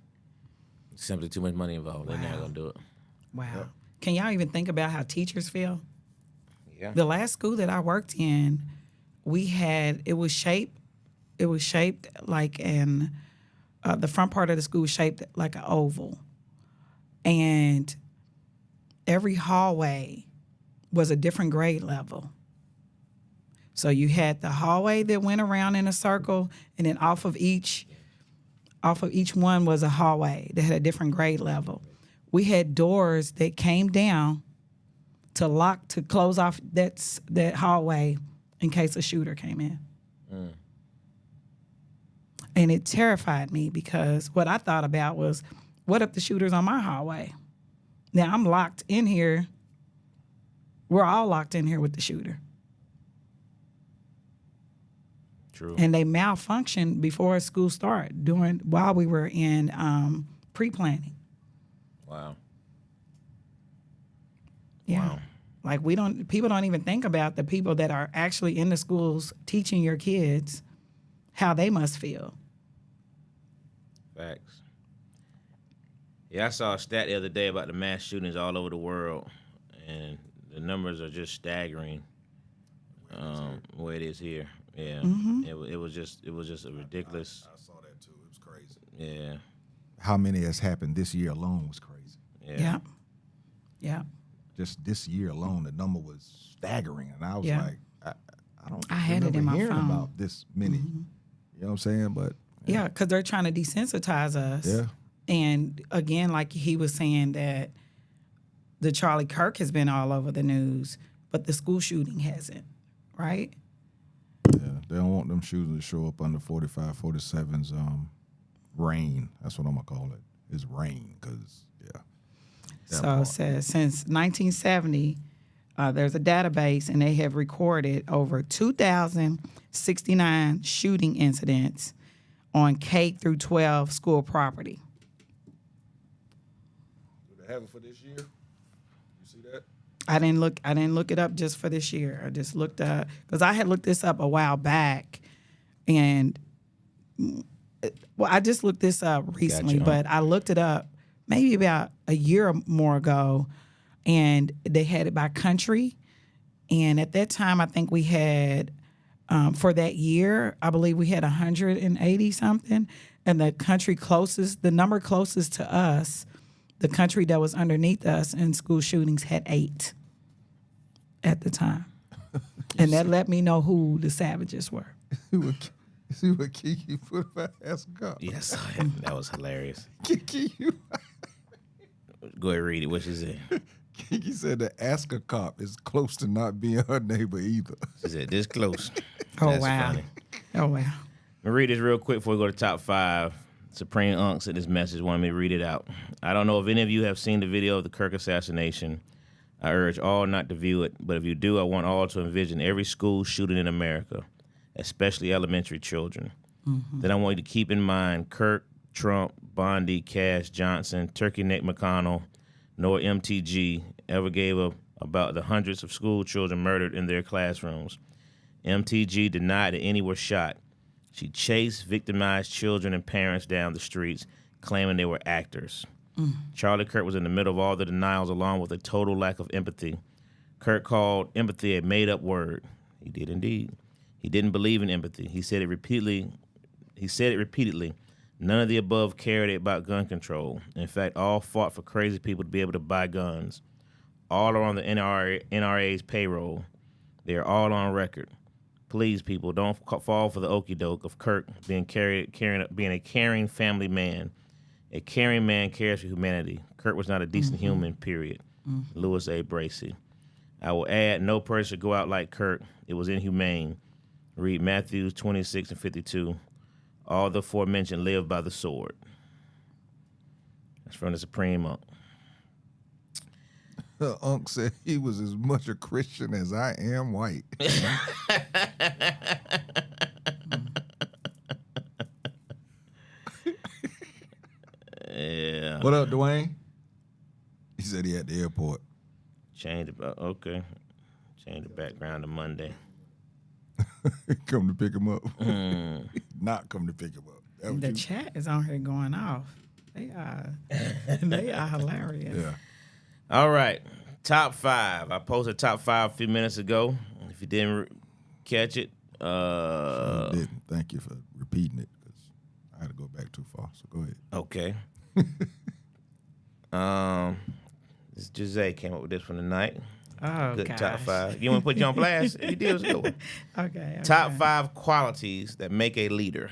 Speaker 6: Simply too much money involved. They're not
Speaker 4: Wow.
Speaker 6: gonna do it.
Speaker 4: Wow. Can y'all even think about how teachers feel?
Speaker 6: Yeah.
Speaker 4: The last school that I worked in, it was shaped like the front part of the school was shaped like an oval. And every hallway was a different grade level. So you had the hallway that went around in a circle, and then off of each off of each one was a hallway that had a different grade level. We had doors that came down to close off that hallway in case a shooter came in. And it terrified me because what I thought about was, what if the shooter's on my hallway? Now I'm locked in here. We're all locked in here with the shooter.
Speaker 6: True.
Speaker 4: And they malfunctioned before school started, while we were in pre-planning.
Speaker 6: Wow.
Speaker 4: Yeah.
Speaker 6: Wow.
Speaker 4: Like people don't even think about the people that are actually in the schools teaching your kids how they must feel.
Speaker 6: Facts. Yeah, I saw a stat the other day about the mass shootings all over the world, and the numbers are just staggering. The way it is here. Yeah. It was just a ridiculous.
Speaker 5: I saw that too. It was crazy.
Speaker 6: Yeah.
Speaker 5: How many has happened this year alone was crazy.
Speaker 6: Yeah.
Speaker 4: Yeah.
Speaker 5: Just this year alone, the number was staggering, and I was
Speaker 4: Yeah.
Speaker 5: like, I don't.
Speaker 4: I had it
Speaker 5: remember
Speaker 4: in my
Speaker 5: hearing
Speaker 4: phone.
Speaker 5: about this many. You know what I'm saying? But
Speaker 4: Yeah, because they're trying to desensitize us.
Speaker 5: yeah,
Speaker 4: And again, like he was saying that the Charlie Kirk has been all over the news, but the school shooting hasn't, right?
Speaker 5: yeah, they don't want them shooters to show up under 45, 47's rain. That's what I'm gonna call it. It's rain, because yeah. that
Speaker 4: So
Speaker 5: part.
Speaker 4: it says since 1970, there's a database, and they have recorded over 2,069 shooting incidents on K through 12 school property.
Speaker 5: Do they have it for this year? You see that?
Speaker 4: I didn't look it up just for this year. I just looked up because I had looked this up a while back, and I just looked this up recently.
Speaker 6: Gotcha.
Speaker 4: But I looked it up maybe about a year or more ago, and they had it by country. And at that time, I think we had for that year, I believe we had 180 something, and the number closest to us, the country that was underneath us in school shootings, had 8 at the time. And that let me know who the savages were.
Speaker 5: See what Kiki put about Ask God?
Speaker 6: Yes, that was hilarious.
Speaker 5: Kiki,
Speaker 6: Go ahead, read it. What she said?
Speaker 5: Kiki said the Ask a Cop is close to not being her neighbor either.
Speaker 6: She said this close.
Speaker 4: Oh,
Speaker 6: That's
Speaker 4: wow.
Speaker 6: funny.
Speaker 4: Oh, wow.
Speaker 6: Let me read this real quick before we go to top 5. Supreme Unk sent this message, wanted me to read it out. I don't know if any of you have seen the video of the Kirk assassination. I urge all not to view it, but if you do, I want all to envision every school shooting in America, especially elementary children. Then I want you to keep in mind Kirk, Trump, Bondi, Cash, Johnson, Turkey Neck McConnell, nor MTG ever gave up about the hundreds of school children murdered in their classrooms. MTG denied that any were shot. She chased victimized children and parents down the streets, claiming they were actors. Charlie Kirk was in the middle of all the denials, along with a total lack of empathy. Kirk called empathy a made-up word. He did indeed. He didn't believe in empathy. He said it repeatedly. None of the above cared about gun control. In fact, all fought for crazy people to be able to buy guns. All are on the NRA's payroll. They are all on record. Please, people, don't fall for the okie doke of Kirk being a caring family man. A caring man cares for humanity. Kirk was not a decent human, period. Louis A. Bracey. I will add, no person should go out like Kirk. It was inhumane. Read Matthew 26 and 52. All the aforementioned live by the sword. That's from the Supreme Unk.
Speaker 5: Unc said he was as much a Christian as I am white.
Speaker 6: Yeah.
Speaker 5: What up, Dwayne? He said he at the airport.
Speaker 6: Change the background to Monday.
Speaker 5: Come to pick him up. Not come to pick him up. That was
Speaker 4: The
Speaker 5: you.
Speaker 4: chat is on here going off. They are hilarious.
Speaker 5: Yeah.
Speaker 6: All right. Top 5. I posted top 5 a few minutes ago. If you didn't catch it,
Speaker 5: I didn't. Thank you for repeating it, because I had to go back too far. So go ahead.
Speaker 6: okay. This Jose came up with this one tonight.
Speaker 4: Oh,
Speaker 6: Good
Speaker 4: gosh.
Speaker 6: top 5. You want to put you on blast? You did. It was a good one.
Speaker 4: Okay.
Speaker 6: Top 5 qualities that make a leader.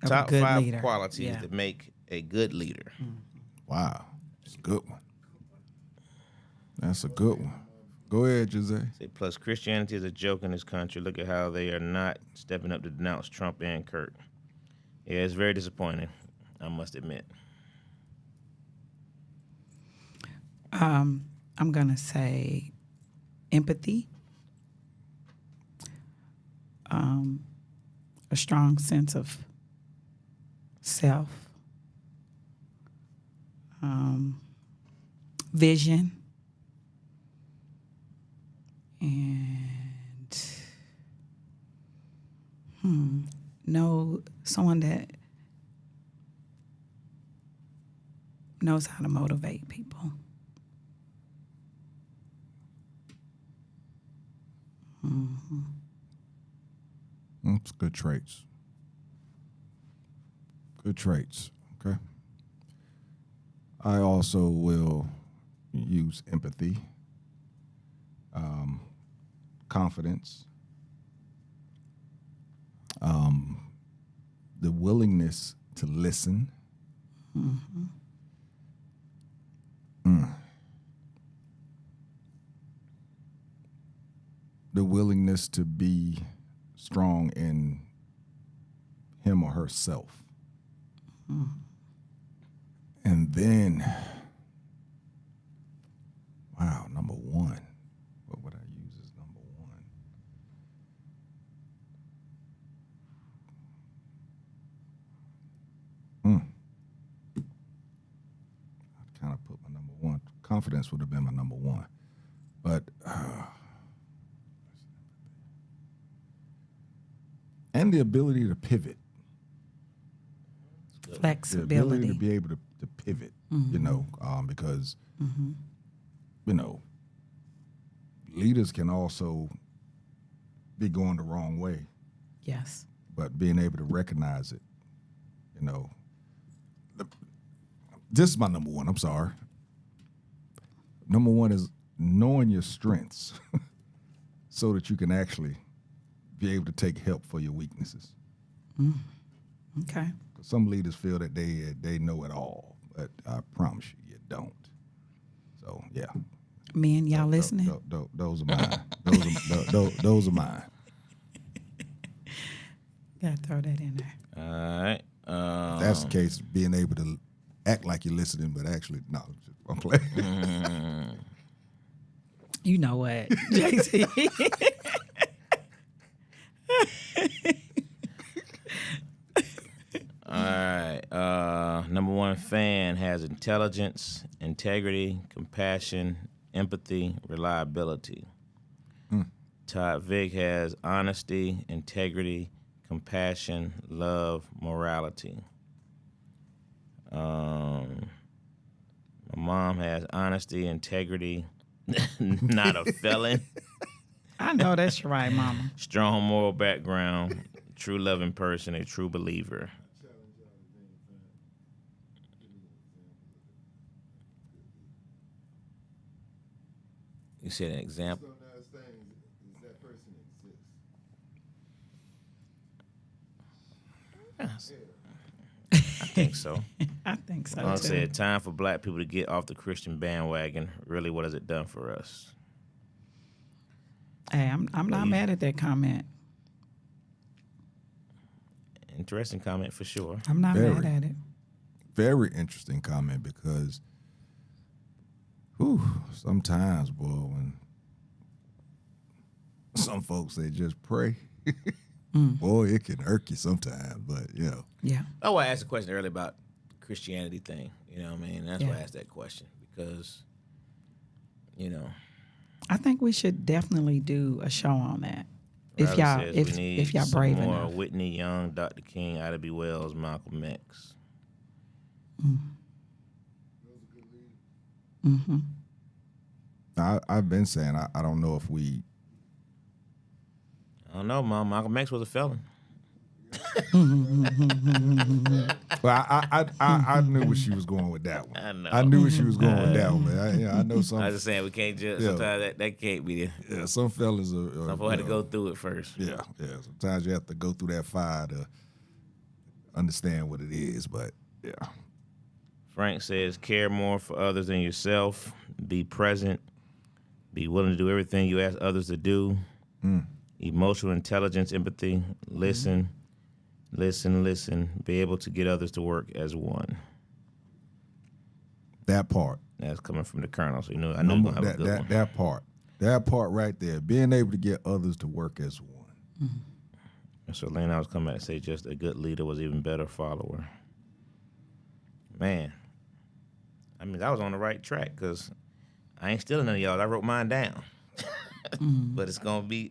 Speaker 4: of a
Speaker 6: Top
Speaker 4: good
Speaker 6: 5
Speaker 4: leader.
Speaker 6: qualities
Speaker 4: Yeah.
Speaker 6: that make a good leader.
Speaker 5: Wow, it's a good one. That's a good one. Go ahead, Jose.
Speaker 6: Say, plus Christianity is a joke in this country. Look at how they are not stepping up to denounce Trump and Kirk. Yeah, it's very disappointing, I must admit.
Speaker 4: I'm going to say empathy, a strong sense of self, vision, and someone that knows how to motivate people.
Speaker 5: It's good traits. Good traits. Okay. I also will use empathy, confidence, the willingness to listen. The willingness to be strong in him or herself. And then, wow, number one. What would I use as number one? I kind of put my number one. Confidence would have been my number one. But, and the ability to pivot. The
Speaker 4: Flexibility.
Speaker 5: ability to be able to pivot, you know, because, you know, leaders can also be going the wrong way,
Speaker 4: Yes.
Speaker 5: but being able to recognize it, you know. This is my number one. I'm sorry. Number one is knowing your strengths so that you can actually be able to take help for your weaknesses.
Speaker 4: Okay.
Speaker 5: Some leaders feel that they know it all, but I promise you don't. So yeah,
Speaker 4: Men, y'all listening?
Speaker 5: those are mine. Those are mine.
Speaker 4: Gotta throw that in there.
Speaker 6: All right.
Speaker 5: If that's the case, being able to act like you're listening, but actually no, I'm playing.
Speaker 4: You know what, JC?
Speaker 6: All right. Number one, fan has intelligence, integrity, compassion, empathy, reliability. Todd Vick has honesty, integrity, compassion, love, morality. My mom has honesty, integrity, not a felon,
Speaker 4: I know that's right, Mama.
Speaker 6: strong moral background, true loving person, a true believer. You said an example. Yes. I think so.
Speaker 4: I think so
Speaker 6: I
Speaker 4: too.
Speaker 6: said, time for black people to get off the Christian bandwagon. Really, what has it done for us?
Speaker 4: Hey, I'm not mad at that comment.
Speaker 6: Interesting comment for sure.
Speaker 4: I'm not
Speaker 5: Very.
Speaker 4: mad at it.
Speaker 5: Very interesting comment because, sometimes, boy, when some folks they just pray, boy, it can irk you sometimes. But
Speaker 4: Yeah.
Speaker 6: Oh, I asked a question earlier about the Christianity thing. You know what I mean? That's why I
Speaker 4: Yeah.
Speaker 6: asked that question because,
Speaker 4: I think we should definitely do a show on that. If
Speaker 6: Riley
Speaker 4: y'all
Speaker 6: says
Speaker 4: if
Speaker 6: we need
Speaker 4: if y'all
Speaker 6: some
Speaker 4: brave
Speaker 6: more
Speaker 4: enough.
Speaker 6: Whitney Young, Dr. King, Ida B. Wells, Malcolm X.
Speaker 4: Mm-hmm.
Speaker 5: I've been saying I don't know if we.
Speaker 6: I don't know, Mom. Malcolm X was a felon.
Speaker 5: Well, I knew where she was going with that one.
Speaker 6: I know.
Speaker 5: I knew where she was going with that one. But I know some.
Speaker 6: I was just saying we can't judge.
Speaker 5: Yeah.
Speaker 6: Sometimes that can't be there.
Speaker 5: Yeah, some fellas are.
Speaker 6: Some folks had to go through it first.
Speaker 5: Yeah. Sometimes you have to go through that fire to understand what it is, but yeah.
Speaker 6: Frank says, care more for others than yourself. Be present. Be willing to do everything you ask others to do. Emotional intelligence, empathy. Listen. Be able to get others to work as one.
Speaker 5: That part.
Speaker 6: That's coming from the Colonel, so I know you're going to have a good one.
Speaker 5: That part right there. Being able to get others to work as one.
Speaker 6: So Lane, I was coming back to say just a good leader was even better follower. Man. I mean, I was on the right track because I ain't stealing none of y'all. I wrote mine down. But it's gonna be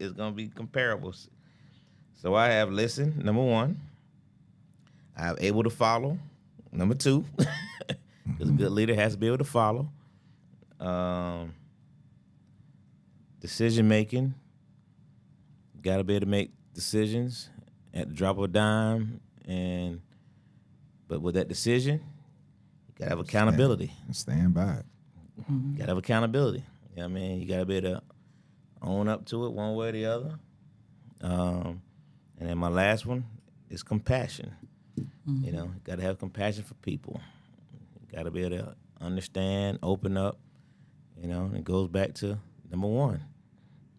Speaker 6: comparable. So I have listen, number 1. I have able to follow, number 2. Because a good leader has to be able to follow. Decision making. Got to be able to make decisions at the drop of a dime, but with that decision, you got to have accountability.
Speaker 5: Stand by it.
Speaker 6: You got to have accountability. You know what I mean? You got to be able to own up to it one way or the other. And then my last one is compassion. You know, got to have compassion for people. Got to be able to understand, open up. You know, and it goes back to number 1,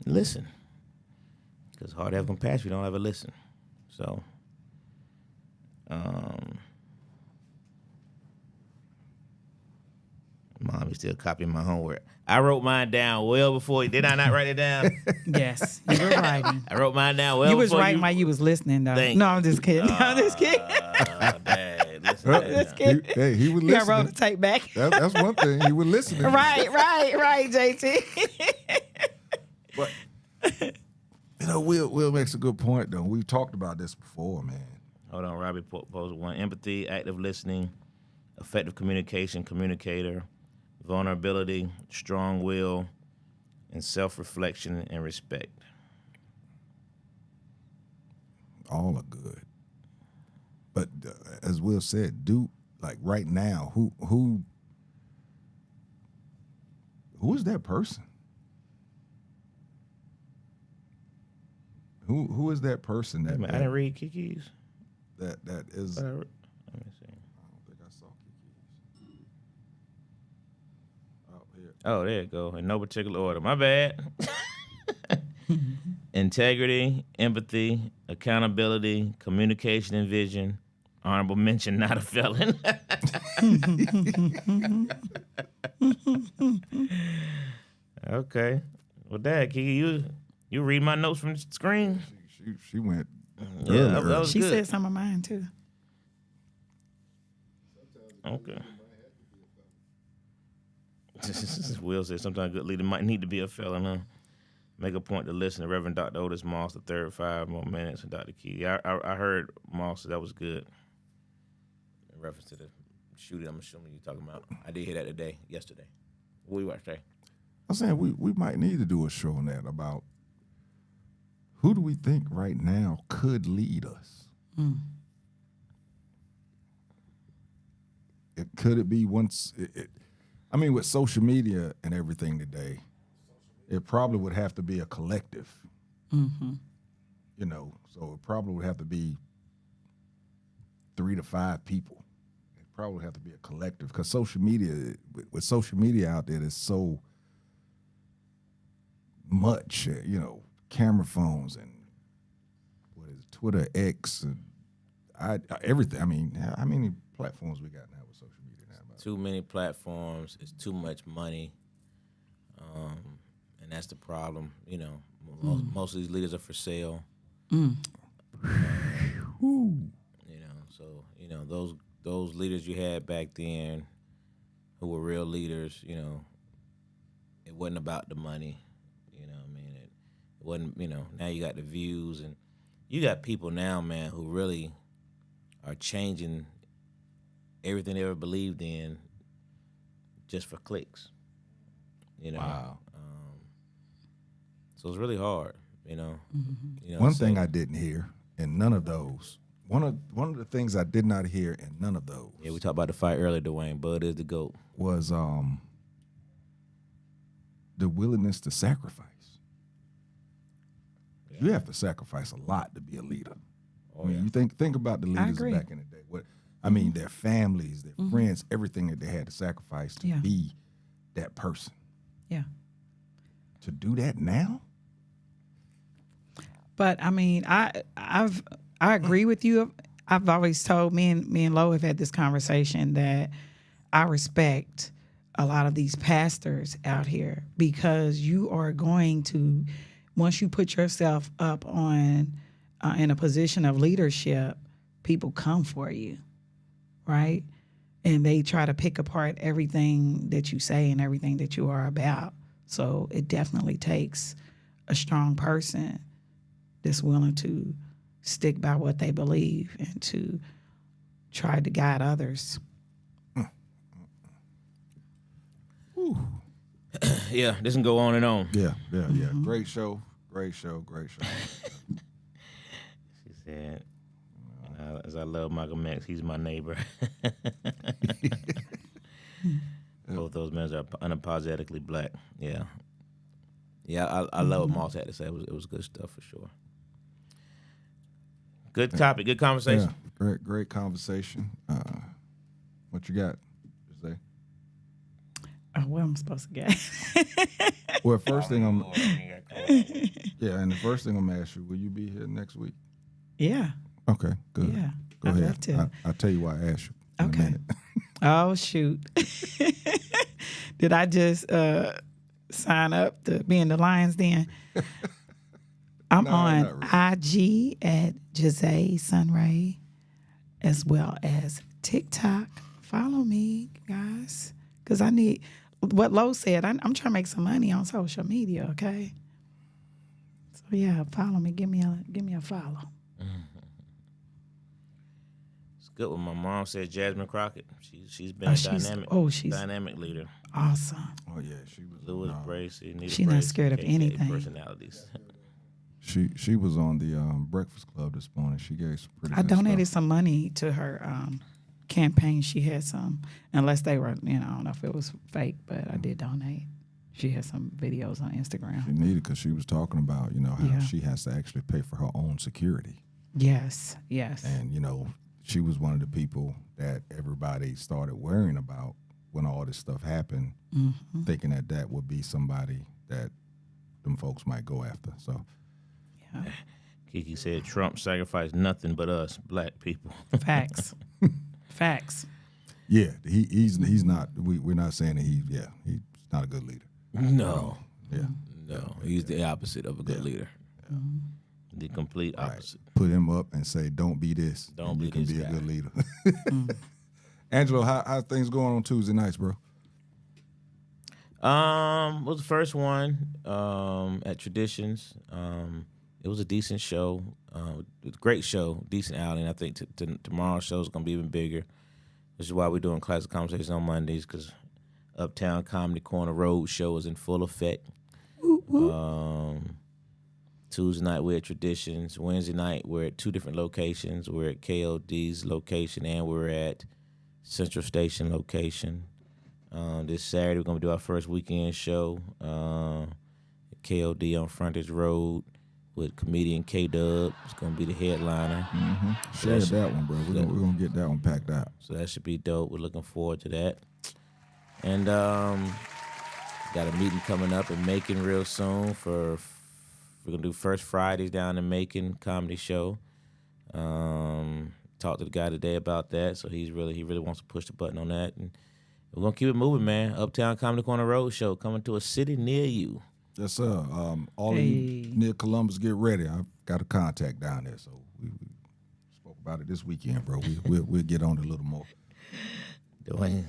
Speaker 6: listen. Because it's hard to have compassion if you don't ever listen. So, Mommy's still copying my homework. I wrote mine down well before. Did I not write it down?
Speaker 4: Yes, you were writing.
Speaker 6: I wrote mine down well
Speaker 4: You
Speaker 6: before.
Speaker 4: was writing while you was listening, though.
Speaker 6: Thank
Speaker 4: No, I'm just kidding. I'm just kidding.
Speaker 6: Dad, listen to
Speaker 4: Just
Speaker 6: that.
Speaker 4: kidding.
Speaker 5: He was
Speaker 4: You got to roll
Speaker 5: listening.
Speaker 4: the tape back.
Speaker 5: That's one thing. He was listening.
Speaker 4: Right, JT.
Speaker 5: But you know, Will makes a good point though. We've talked about this before, man.
Speaker 6: Hold on, Robbie posed 1. Empathy, active listening, effective communication, communicator, vulnerability, strong will, and self-reflection and respect.
Speaker 5: All are good. But as Will said, do like right now, who is that person? Who is that person that
Speaker 6: I didn't read Kiki's.
Speaker 5: that is?
Speaker 6: Let me see.
Speaker 5: I don't think I saw Kiki's. Oh, here.
Speaker 6: Oh, there you go. In no particular order. My bad. Integrity, empathy, accountability, communication and vision. Honorable mention, not a felon. Okay. Well, Dad, Kiki, you read my notes from the screen?
Speaker 5: She went.
Speaker 6: Yeah, that was
Speaker 4: She
Speaker 6: good.
Speaker 4: said some of mine, too.
Speaker 6: Okay. Will said sometimes a good leader might need to be a felon, huh? Make a point to listen to Reverend Dr. Otis Moss, the third 5 more minutes, and Dr. Key. I heard Moss, that was good. In reference to the shooting, I'm assuming you're talking about. I did hear that yesterday. What you watched today?
Speaker 5: I'm saying we might need to do a show on that about who do we think right now could lead us. Could it be once? I mean, with social media and everything today, it probably would have to be a collective. You know, so it probably would have to be 3 to 5 people. It probably would have to be a collective because social media, with social media out there, there's so much, you know, camera phones and what is it, Twitter, X, and everything. I mean, how many platforms we got now with social media now?
Speaker 6: Too many platforms. It's too much money. And that's the problem. You know, most of these leaders are for sale. You know, so, you know, those leaders you had back then who were real leaders, you know, it wasn't about the money. You know what I mean? It wasn't, you know, now you got the views and you got people now, man, who really are changing everything they ever believed in just for clicks. You know?
Speaker 5: Wow.
Speaker 6: So it's really hard, you know. You know,
Speaker 5: One thing I didn't hear in none of those. One of the things I did not hear in none of those.
Speaker 6: Yeah, we talked about the fight earlier, Dwayne. Bud is the GOAT.
Speaker 5: Was the willingness to sacrifice. You have to sacrifice a lot to be a leader. I mean, you think about the leaders
Speaker 4: agree.
Speaker 5: back in the day. What I mean, their families, their friends, everything that they had to sacrifice to
Speaker 4: Yeah.
Speaker 5: be that person.
Speaker 4: Yeah.
Speaker 5: To do that now?
Speaker 4: But I mean, I agree with you. I've always told me and Lo have had this conversation that I respect a lot of these pastors out here because you are going to, once you put yourself up on in a position of leadership, people come for you, right? And they try to pick apart everything that you say and everything that you are about. So it definitely takes a strong person that's willing to stick by what they believe and to try to guide others.
Speaker 6: Yeah, this can go on and on.
Speaker 5: Yeah. Great show. She
Speaker 6: said, as I love Malcolm X, he's my neighbor. Both those men are unapologetically black. Yeah. Yeah, I love what Moss had to say. It was good stuff for sure. Good topic, good conversation.
Speaker 5: Yeah, great conversation. What you got to say?
Speaker 4: Oh, what am I supposed to get?
Speaker 5: Well, first thing and the first thing I'm gonna ask you, will you be here next week?
Speaker 4: Yeah.
Speaker 5: Okay, good.
Speaker 4: Yeah,
Speaker 5: Go
Speaker 4: I'd
Speaker 5: ahead.
Speaker 4: love to.
Speaker 5: I'll tell you why I asked you in
Speaker 4: Okay.
Speaker 5: a minute.
Speaker 4: Oh, shoot. Did I just sign up to be in the Lions Den? I'm
Speaker 5: No,
Speaker 4: on
Speaker 5: not
Speaker 4: IG at Jose Sunray as well as TikTok. Follow me, guys, because I need what Lo said. I'm trying to make some money on social media. Okay, so yeah, follow me. Give me a follow.
Speaker 6: It's good what my mom said. Jasmine Crockett. She's been a dynamic leader.
Speaker 4: Awesome.
Speaker 5: Oh yeah, she was.
Speaker 6: Lewis Bracy. Nita
Speaker 4: She not
Speaker 6: Bracy,
Speaker 4: scared of
Speaker 6: KK
Speaker 4: anything.
Speaker 6: Personalities.
Speaker 5: She was on the Breakfast Club this morning. She gave some pretty.
Speaker 4: I
Speaker 5: good
Speaker 4: donated
Speaker 5: stuff.
Speaker 4: some money to her campaign. She had some, unless they were, I don't know if it was fake, but I did donate. She had some videos on Instagram.
Speaker 5: She needed because she was talking about how
Speaker 4: Yeah.
Speaker 5: she has to actually pay for her own security,
Speaker 4: Yes.
Speaker 5: and she was one of the people that everybody started worrying about when all this stuff happened, thinking that would be somebody that them folks might go after. So.
Speaker 4: Yeah.
Speaker 6: Kiki said Trump sacrificed nothing but us, black people.
Speaker 4: Facts. Facts.
Speaker 5: Yeah, he's not. We're not saying that he's not a good leader.
Speaker 6: No.
Speaker 5: Yeah.
Speaker 6: No. He's the opposite of a good leader. The complete opposite.
Speaker 5: Right. Put him up and say, "Don't be this."
Speaker 6: Don't
Speaker 5: and
Speaker 6: be
Speaker 5: you can
Speaker 6: this
Speaker 5: be
Speaker 6: guy.
Speaker 5: a good leader. Angelo, how things going on Tuesday nights, bro?
Speaker 6: Was the first one at Traditions. It was a decent show. Great show, decent outing. I think tomorrow's show is gonna be even bigger. This is why we're doing Classic Konversation on Mondays, because Uptown Comedy Corner Road show is in full effect. Tuesday night we're at Traditions. Wednesday night we're at two different locations. We're at KOD's location and we're at Central Station location. This Saturday we're gonna do our first weekend show. KOD on Frontage Road with comedian K-Dub. It's gonna be the headliner.
Speaker 5: Share that one, bro. We're gonna get that one packed out.
Speaker 6: So that should be dope. We're looking forward to that. And got a meeting coming up in Macon real soon we're gonna do First Fridays down in Macon comedy show. Talked to the guy today about that, so he really wants to push the button on that, and we're gonna keep it moving, man. Uptown Comedy Corner Road show coming to a city near you.
Speaker 5: Yes, sir. All of you near Columbus, get ready. I've got a contact down there, so we spoke about it this weekend, bro. We'll get on it a little more.
Speaker 6: Dwayne,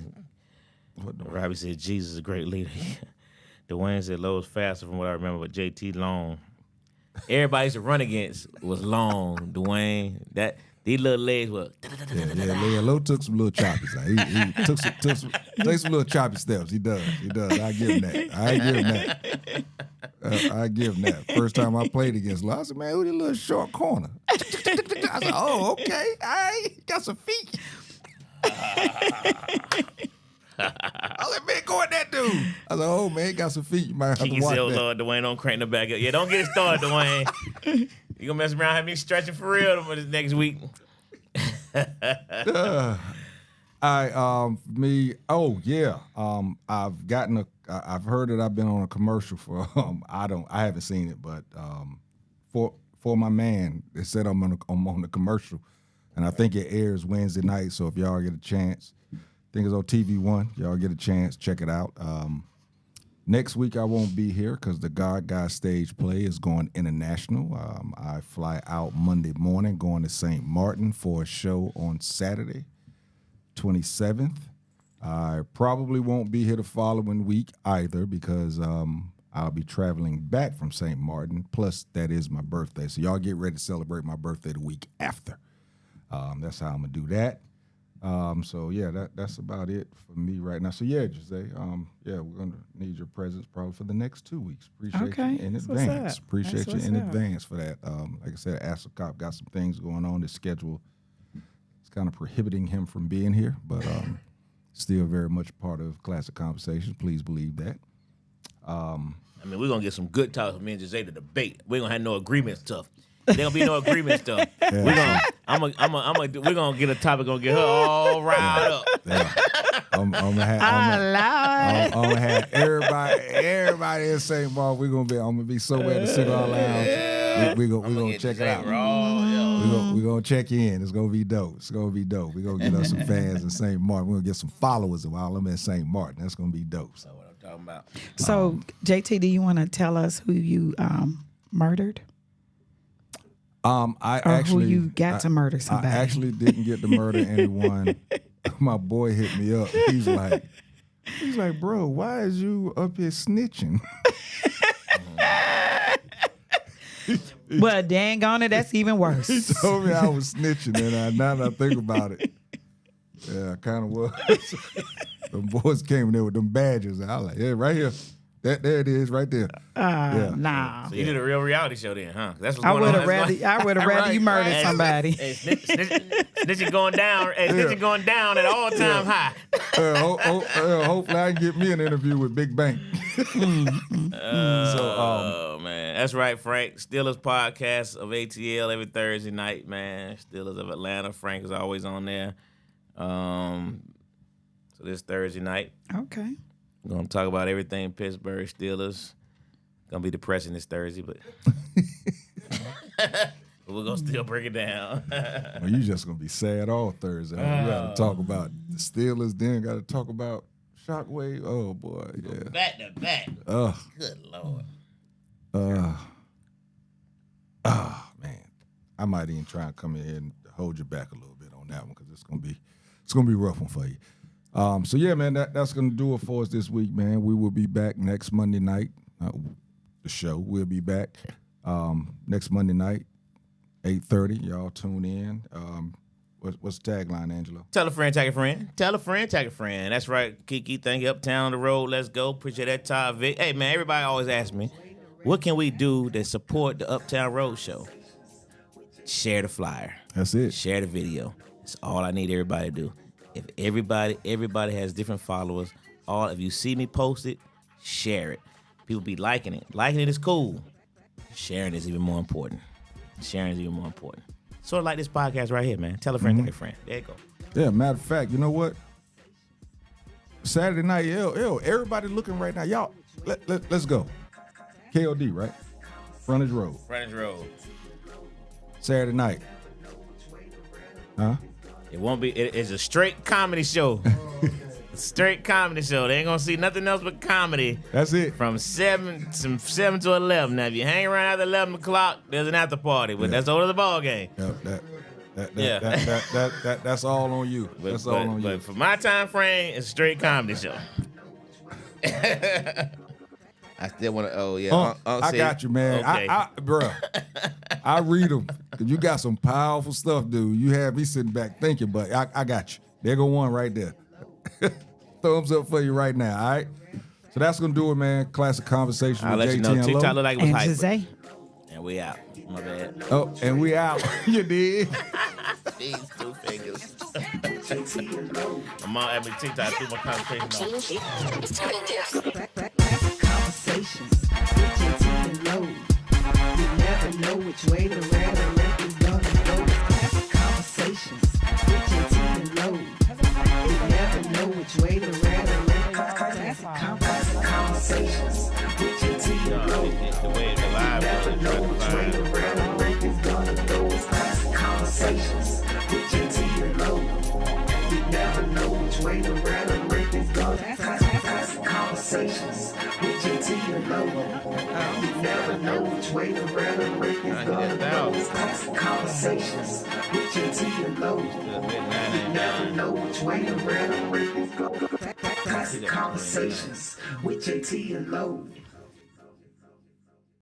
Speaker 5: What the
Speaker 6: Robbie said Jesus is a great leader. Dwayne said Lowe was faster from what I remember, but JT long. Everybody used to run against was long. Dwayne, these little legs were.
Speaker 5: Yeah. Low took some little choppies. He took some little choppy steps. He does. I give him that. I give him that. First time I played against Low, I said, man, who this little short corner? I said, oh, okay. All right. Got some feet. I was like, man, go at that dude. I was like, oh, man, he got some feet. You might have to
Speaker 6: Kiki
Speaker 5: watch
Speaker 6: said, oh,
Speaker 5: that.
Speaker 6: Lord, Dwayne, don't crank the back up. Yeah, don't get it started, Dwayne. You gonna mess around, have me stretching for real for this next week.
Speaker 5: I've heard that I've been on a commercial for I haven't seen it, but for my man, they said I'm on the commercial, and I think it airs Wednesday night. So if y'all get a chance, I think it's on TV1. Y'all get a chance, check it out. Next week I won't be here because the God stage play is going international. I fly out Monday morning, going to St. Martin for a show on Saturday, 27th. I probably won't be here the following week either because I'll be traveling back from St. Martin. Plus, that is my birthday. So y'all get ready to celebrate my birthday the week after. That's how I'm going to do that. So, yeah, that's about it for me right now. So, yeah, Jose, we're going to need your presence probably for the next 2 weeks. Appreciate you in advance. Appreciate you in advance for that. Like I said, Asser Cop got some things going on. His schedule is kind of prohibiting him from being here, but still very much part of Classic Konversation. Please believe that.
Speaker 6: I mean, we're going to get some good talks with me and Jose to debate. We ain't going to have no agreement stuff. There gonna be no agreement stuff. Yeah. We're gonna get a topic, gonna get her all riled up.
Speaker 5: Yeah. I'm gonna have everybody in St. Mark. I'm gonna be somewhere to sit on lounge. We're gonna check it out. We're gonna check in. It's gonna be dope. We're gonna get us some fans in St. Martin. We're gonna get some followers while I'm in St. Martin. That's gonna be dope.
Speaker 6: That's what I'm talking about.
Speaker 4: So, JT, do you want to tell us who you murdered? Who you got to murder somebody?
Speaker 5: I actually didn't get to murder anyone. My boy hit me up. He's like, bro, why is you up here snitching?
Speaker 4: Well, dang on it, that's even worse.
Speaker 5: He told me I was snitching, and now that I think about it, yeah, I kind of was. The boys came in there with them badges, and I was like, yeah, right here. There it is, right there.
Speaker 4: Nah.
Speaker 6: So you did a real reality show then, huh? That's what's
Speaker 4: I
Speaker 6: going
Speaker 4: would
Speaker 6: on.
Speaker 4: have rather you murdered somebody.
Speaker 6: Hey, snitching going down. Hey, snitching going down at all time high.
Speaker 5: Hopefully I can get me an interview with Big Bank.
Speaker 6: Oh man, that's right, Frank. Steelers podcast of ATL every Thursday night, man. Steelers of Atlanta. Frank is always on there. So this Thursday night.
Speaker 4: Okay.
Speaker 6: We're going to talk about everything Pittsburgh Steelers. Going to be depressing this Thursday, but we're going to still break it down.
Speaker 5: Well, you just going to be sad all Thursday. We got to talk about the Steelers, then got to talk about Shockwave. Oh, boy, yeah.
Speaker 6: Back to back. Good Lord.
Speaker 5: Man. I might even try and come in here and hold you back a little bit on that one because it's going to be a rough one for you. So, yeah, man, that's going to do it for us this week, man. We will be back next Monday night. The show will be back next Monday night, 8:30. Y'all tune in. What's the tagline, Angelo?
Speaker 6: Tell a friend, tag a friend. Tell a friend, tag a friend. That's right, Kiki. Thank you. Uptown on the road. Let's go. Appreciate that time, Vic. Hey, man, everybody always asks me, what can we do to support the Uptown Road Show? Share the flyer.
Speaker 5: That's it.
Speaker 6: Share the video. That's all I need everybody to do. If everybody has different followers, if you see me post it, share it. People be liking it. Liking it is cool. Sharing is even more important. Sort of like this podcast right here, man. Tell a friend, tell a friend. There you go.
Speaker 5: Yeah, matter of fact, you know what? Saturday night, everybody looking right now. Y'all, let's go. KOD, right? Frontage Road. Saturday night. Huh?
Speaker 6: It won't be. It's a straight comedy show. Straight comedy show. They ain't gonna see nothing else but comedy.
Speaker 5: That's it.
Speaker 6: From 7 to 11. Now, if you hang around after 11 o'clock, there's an after party. But that's over the ball game.
Speaker 5: That's all on you. That's all on you.
Speaker 6: But for my time frame, it's a straight comedy show. I still want to. Oh yeah,
Speaker 5: I got you, man.
Speaker 6: Okay.
Speaker 5: Bro, I read them. You got some powerful stuff, dude. You have me sitting back thinking, but I got you. There go one right there. Thumbs up for you right now. All right. So that's gonna do it, man. Classic Conversation
Speaker 6: I'll
Speaker 5: with
Speaker 6: let
Speaker 5: JT
Speaker 6: you know.
Speaker 5: and
Speaker 6: TikTok
Speaker 5: Lo.
Speaker 6: look like it was
Speaker 4: And
Speaker 6: hype.
Speaker 4: Jose.
Speaker 6: And we out. My bad.
Speaker 5: Oh, and we out. You did.
Speaker 6: These two fingers. My mom had me TikTok through my conversation.
Speaker 2: Classic Conversations with JT and Lo. You never know which which way the rhetoric is gonna go. Classic conversations with JT and Low. You never know which way the rhetoric. Classic conversations with JT and Low.
Speaker 6: The way the live
Speaker 2: Never know which way the rhetoric is gonna go. Classic conversations with JT and Low. You never know which way the rhetoric is gonna go. Classic conversations with JT and Low. You never know which way the rhetoric is gonna go. Classic conversations with JT and Low. You never know which way the rhetoric is going. Classic conversations with JT and Low.